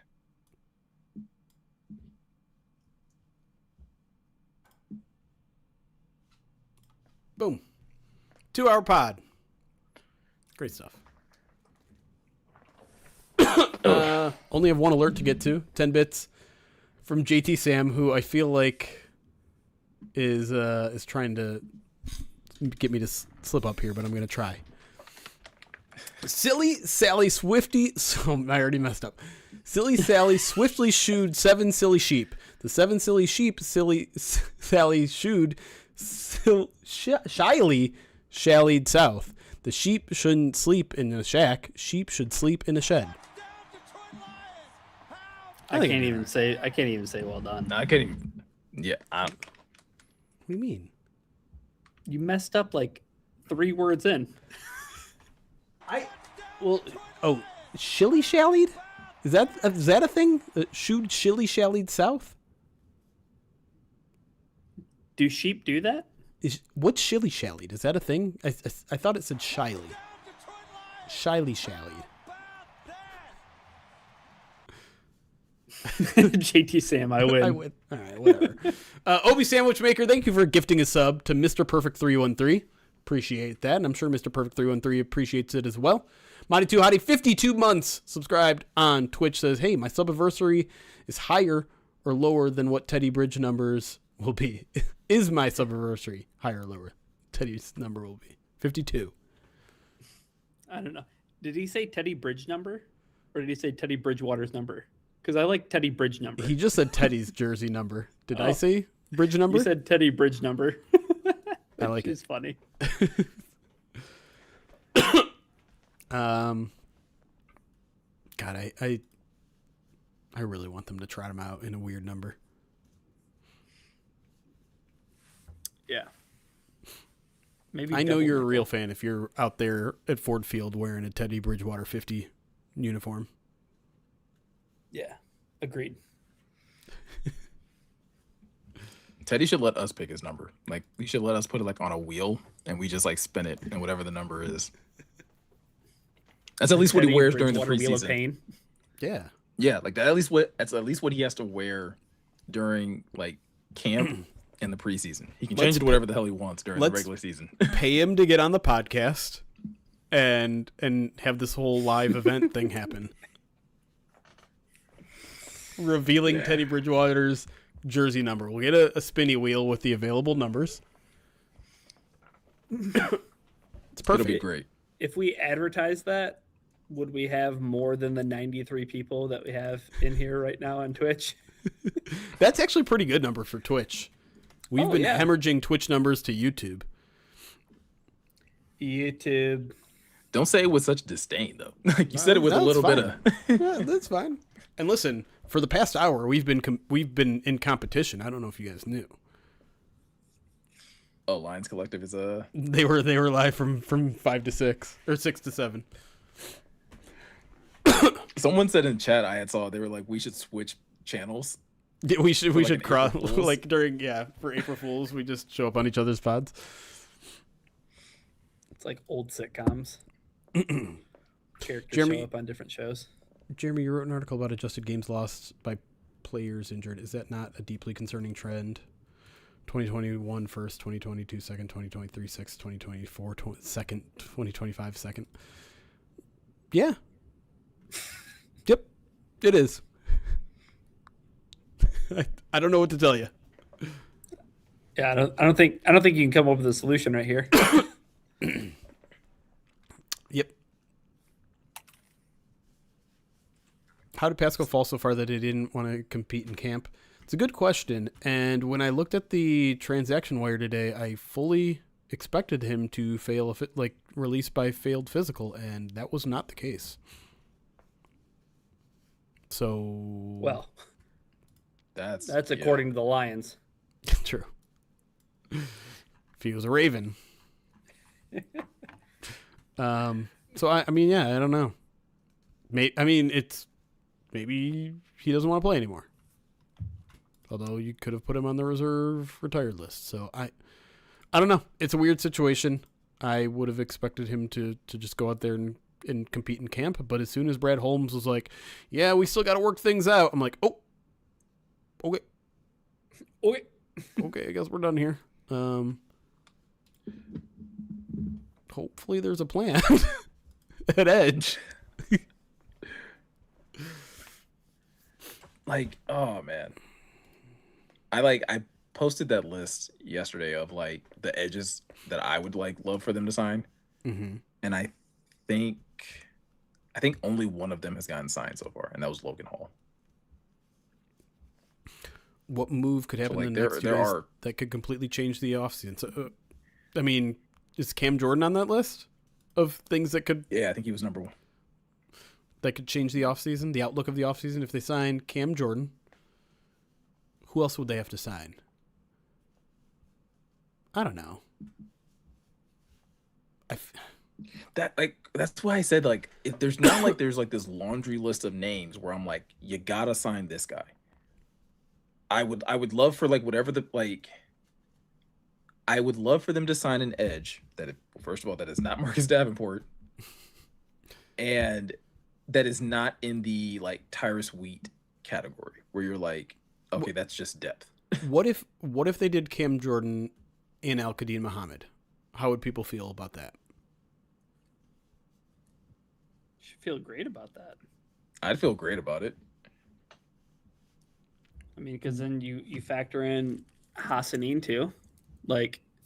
Boom. 2-hour pod. Great stuff. Only have one alert to get to. 10 bits from JT Sam, who I feel like is trying to get me to slip up here, but I'm going to try. Silly Sally Swifty. So I already messed up. Silly Sally swiftly shooed 7 silly sheep. The 7 silly sheep, Silly Sally shooed shyly shallied south. The sheep shouldn't sleep in a shack. Sheep should sleep in a shed. I can't even say well done. No, I can't even. Yeah. What do you mean? You messed up like 3 words in. Shilly shallied? Is that a thing? Shoot shilly shallied south? Do sheep do that? What's shilly shallied? Is that a thing? I thought it said shyly. Shyly shallied. JT Sam, I win. I win. All right, whatever. Obi Sandwich Maker, thank you for gifting a sub to Mr. Perfect 313. Appreciate that, and I'm sure Mr. Perfect 313 appreciates it as well. Monty 2 Hottie, 52 months subscribed on Twitch, says, hey, my subiversary is higher or lower than what Teddy Bridge numbers will be. Is my subiversary higher or lower? Teddy's number will be 52. I don't know. Did he say Teddy Bridge number? Or did he say Teddy Bridgewater's number? Because I like Teddy Bridge number. He just said Teddy's jersey number. Did I say Bridge number? You said Teddy Bridge number. I like it. It's funny. God, I really want them to trot him out in a weird number. Yeah. Maybe I know double you're a nickel. real fan if you're out there at Ford Field wearing a Teddy Bridgewater 50 uniform. Yeah, agreed. Teddy should let us pick his number. Like, he should let us put it like on a wheel, and we just like spin it, and whatever the number is. That's at least what he Teddy wears during the Bridgewater Wheel of preseason. Pain. Yeah. Yeah, like that's at least what he has to wear during like camp and the preseason. He can change it to whatever the hell he wants during the regular season. Pay him to get on the podcast and have this whole live event thing happen. Revealing Teddy Bridgewater's jersey number. We'll get a spinny wheel with the available numbers. It's perfect. It'll be great. If we advertise that, would we have more than the 93 people that we have in here right now on Twitch? That's actually a pretty good number for Twitch. We've been hemorrhaging Twitch numbers to YouTube. YouTube. Don't say it with such disdain, though. Like you said it with a little bit of. Yeah, that's fine. And listen, for the past hour, we've been in competition. I don't know if you guys knew. Oh, Lions Collective is a. They were live from 5 to 6 or 6 to 7. Someone said in chat I had saw they were like we should switch channels. Yeah, we should like cross April Fools. like during for April Fools we just show up on each other's pods. It's like old sitcoms. Characters Jeremy- show up on different shows. Jeremy, you wrote an article about adjusted games lost by players injured. Is that not a deeply concerning trend? 2021 first, 2022 second, 2023 sixth, 2024 second, 2025 second. Yeah. Yep, it is. I don't know what to tell you. Yeah, I don't think you can come up with a solution right here. Yep. How did Pascal fall so far that he didn't want to compete in camp? It's a good question. And when I looked at the transaction wire today, I fully expected him to fail if it released by failed physical, and that was not the case. So Well, That's according to the Lions. true. If he was a Raven. So I mean, yeah, I don't know. Maybe he doesn't want to play anymore. Although you could have put him on the reserve retired list. So I don't know. It's a weird situation. I would have expected him to just go out there and compete in camp. But as soon as Brad Holmes was like, yeah, we still got to work things out, I'm like, oh, okay. Okay, I guess we're done here. Hopefully there's a plan at Edge. Like, oh man. I posted that list yesterday of like the edges that I would love for them to sign. Mm-hmm. And I think only one of them has gotten signed so far, and that was Logan Hall. What move could happen in the next 2 days that could completely change the offseason? So, I mean, is Cam Jordan on that list of things that could? Yeah, I think he was number one. That could change the offseason, the outlook of the offseason if they sign Cam Jordan. Who else would they have to sign? I don't know. That's why I said if there's not there's this laundry list of names where I'm like, you gotta sign this guy. I would love for whatever I would love for them to sign an edge first of all that is not Marcus Davenport, and that is not in the Tyrus Wheat category where you're like, okay, that's just depth. What if they did Cam Jordan and Al-Qadim Muhammad? How would people feel about that? Should feel great about that. I'd feel great about it. I mean, because then you factor in Hassanin too,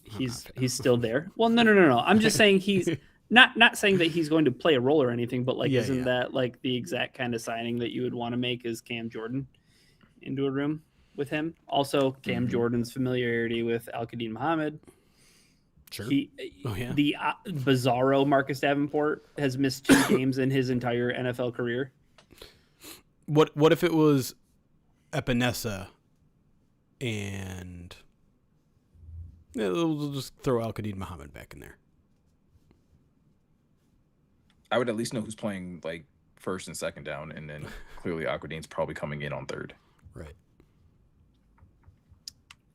he's still there. Well, no. I'm just saying he's not saying that he's going to play a role or anything, but isn't that the exact kind of signing that you would want to make is Cam Jordan into a room with him? Also, Cam Jordan's familiarity with Al-Qadim Muhammad. Sure. The bizarro Marcus Davenport has missed 2 games in his entire NFL career. What if it was Epinesa and Yeah, we'll just throw Al-Qadim Muhammad back in there. I would at least know who's playing like first and second down, and then clearly Aquadine's probably coming in on third. Right.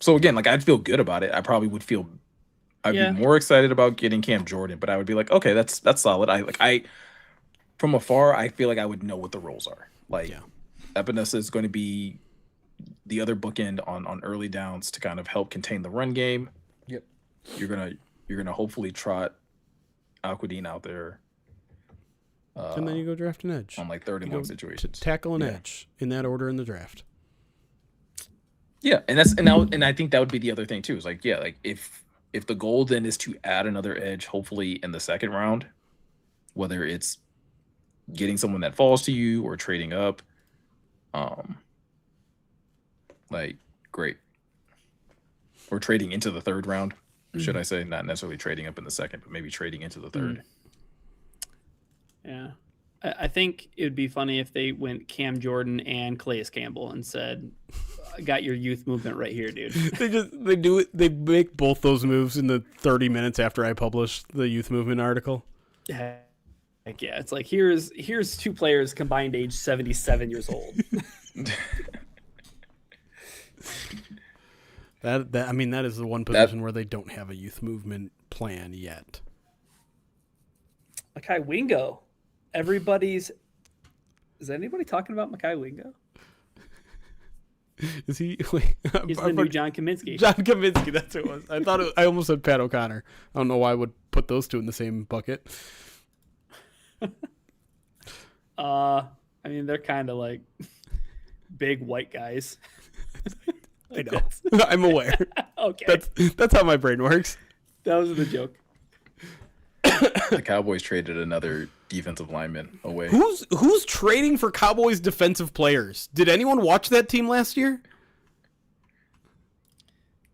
So again, like I'd feel good about it. I probably would feel. I'd be more excited about getting Cam Jordan, but I would be like, okay, that's solid. I from afar, I feel like I would know what the roles are. Like Epinesa is going to be the other bookend on early downs to kind of help contain the run game. Yep. You're gonna hopefully trot Al-Quadin out there. And then you go draft an edge on like 30-1 situations. Tackle an edge in that order in the draft. Yeah, and I think that would be the other thing too. Is like if the goal then is to add another edge, hopefully in the second round, whether it's getting someone that falls to you or trading up, like great, or trading into the third round, should I say? Not necessarily trading up in the second, but maybe trading into the third. Yeah. I think it would be funny if they went Cam Jordan and Calais Campbell and said, I got your youth movement right here, dude. They make both those moves in the 30 minutes after I publish the youth movement article. Heck yeah. It's like, here's two players combined age 77 years old. That is the one position where they don't have a youth movement plan yet. Makai Wingo. Is anybody talking about Makai Wingo? Is he? He's the new John Kaminsky. John Kaminsky, that's who it was. I almost said Pat O'Connor. I don't know why I would put those two in the same bucket. They're kind of like big white guys. I know. I'm aware. Okay. That's how my brain works. That was the joke. The Cowboys traded another defensive lineman away. Who's trading for Cowboys defensive players? Did anyone watch that team last year?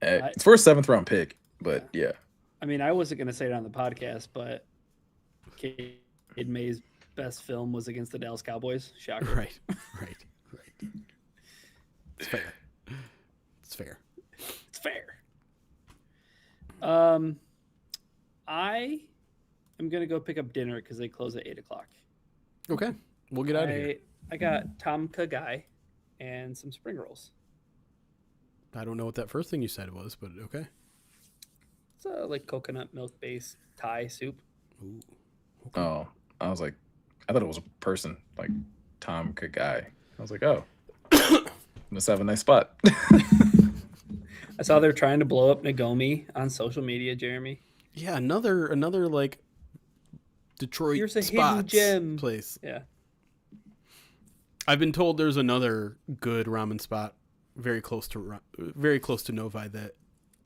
It's for a 7th round pick, but yeah. I mean, I wasn't going to say it on the podcast, but Cade Mays' best film was against the Dallas Cowboys. Shocker. Right. It's fair. It's fair. I am going to go pick up dinner because they close at 8:00. Okay. We'll get out of here. I got Tom Kha and some spring rolls. I don't know what that first thing you said was, but okay. It's like coconut milk based Thai soup. Ooh. Okay. Oh, I was like, I thought it was a person, like Tom Kha. I was like, oh, must have a nice spot. I saw they're trying to blow up Nagomi on social media, Jeremy. Yeah, another like Detroit Here's a spots hidden gem place. Yeah. I've been told there's another good ramen spot very close to Novi that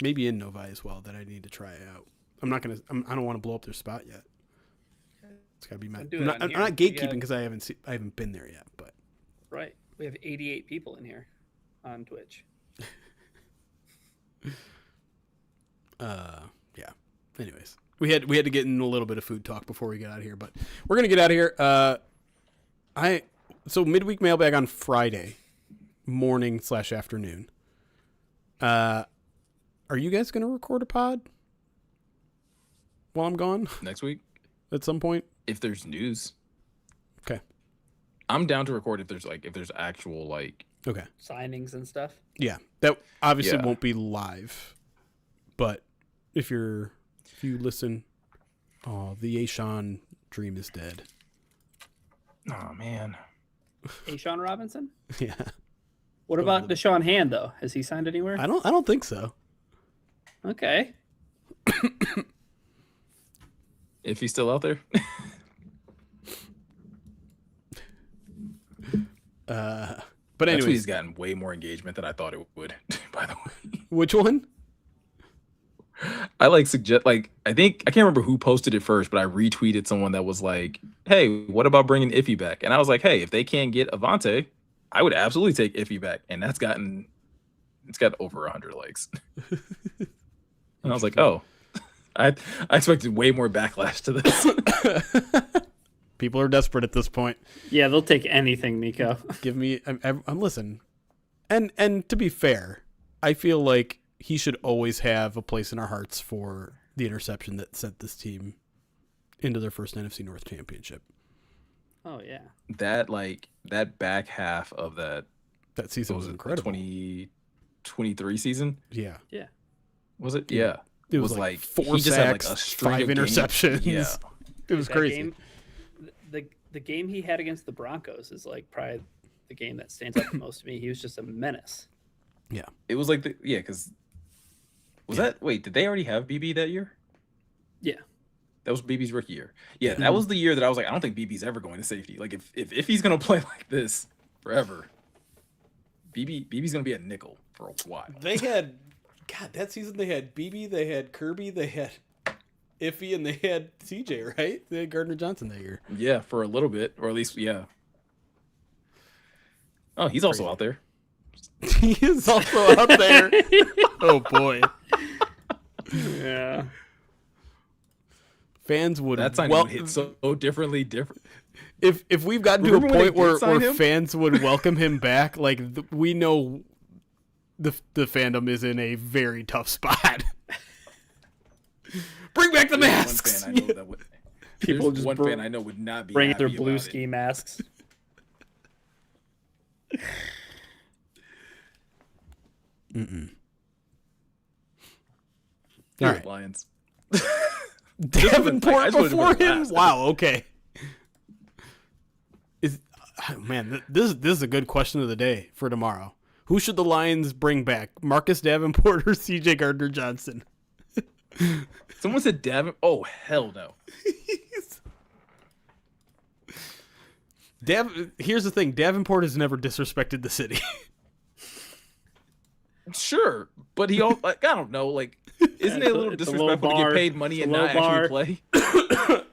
maybe in Novi as well that I need to try out. I don't want to blow up their spot yet. It's got to be my. I'm not gatekeeping because I haven't been there yet, but. Right. We have 88 people in here on Twitch. Yeah. Anyways, we had to get in a little bit of food talk before we get out of here, but we're gonna get out of here. So midweek mailbag on Friday morning / afternoon. Are you guys gonna record a pod while I'm gone Next week at some point? If there's news. Okay. I'm down to record if there's actual okay signings and stuff. Yeah, that obviously won't be live, but if you listen, the Ashawn dream is dead. Oh man, Ashawn Robinson. Yeah. What about Deshaun Hand though? Has he signed anywhere? I don't think so. Okay. if he's still out there. But anyway, he's gotten way more engagement than I thought it would. By the way, which one? I I can't remember who posted it first, but I retweeted someone that was like, "Hey, what about bringing Iffy back?" And I was like, "Hey, if they can't get Avante, I would absolutely take Iffy back." And it's got over 100 likes. And I was like, "Oh, I expected way more backlash to this." People are desperate at this point. Yeah, they'll take anything, Miko. Give me. I'm listen. And to be fair, I feel like he should always have a place in our hearts for the interception that sent this team into their first NFC North championship. Oh yeah. That back half of that season was incredible. 2023 season. Yeah. Yeah. Was it? Yeah. It was like 4 he just sacks, had like a string 5 of interceptions. Yeah. It was That crazy. Game, the game he had against the Broncos is like probably the game that stands out the most to me. He was just a menace. Yeah. It was like because that did they already have BB that year? Yeah. That was BB's rookie year. Yeah, that was the year that I was like, I don't think BB's ever going to safety. Like if he's gonna play like this forever, BB's gonna be a nickel for a while. They had that season they had BB, they had Kirby, they had Iffy, and they had CJ, right? They had Gardner Johnson that year. Yeah, for a little bit, or at least Oh, he's also out there. He is also out there. Oh boy. Yeah. Fans would That signing would hit so differently. If we've gotten to a Remember when point they did where sign him? fans would welcome him back, like we know the fandom is in a very tough spot. Bring back the masks. One fan I know that would. People There's just one fan I know would not be bring happy their blue about ski it. masks. All right. Lions. Davenport I just wanted to before put it him. last. Wow. Okay. This is a good question of the day for tomorrow. Who should the Lions bring back, Marcus Davenport or C.J. Gardner Johnson? Someone said Davenport. Oh hell no. Here's the thing: Davenport has never disrespected the city. Sure, but he all like I don't know. Like, isn't it a little it's a disrespectful low to bar. get paid money It's and a low not bar. actually play?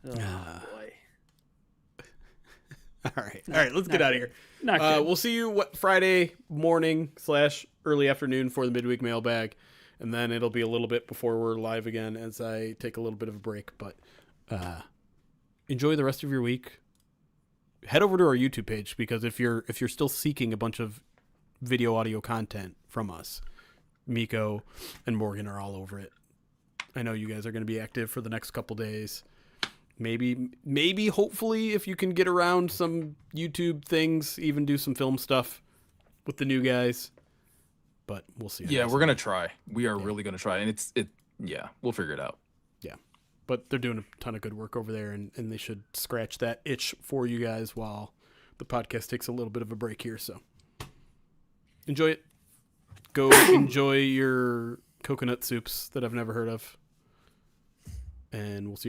Oh boy. All right, let's get out of here. Not good. We'll see you Friday morning / early afternoon for the midweek mailbag, and then it'll be a little bit before we're live again as I take a little bit of a break. But enjoy the rest of your week. Head over to our YouTube page because if you're still seeking a bunch of video audio content from us, Miko and Morgan are all over it. I know you guys are going to be active for the next couple days. Maybe, hopefully, if you can get around some YouTube things, even do some film stuff with the new guys. But we'll see. Yeah, we're gonna try. We are really gonna try, and we'll figure it out. Yeah, but they're doing a ton of good work over there, and they should scratch that itch for you guys while the podcast takes a little bit of a break here. So enjoy it. Go enjoy your coconut soups that I've never heard of, and we'll see you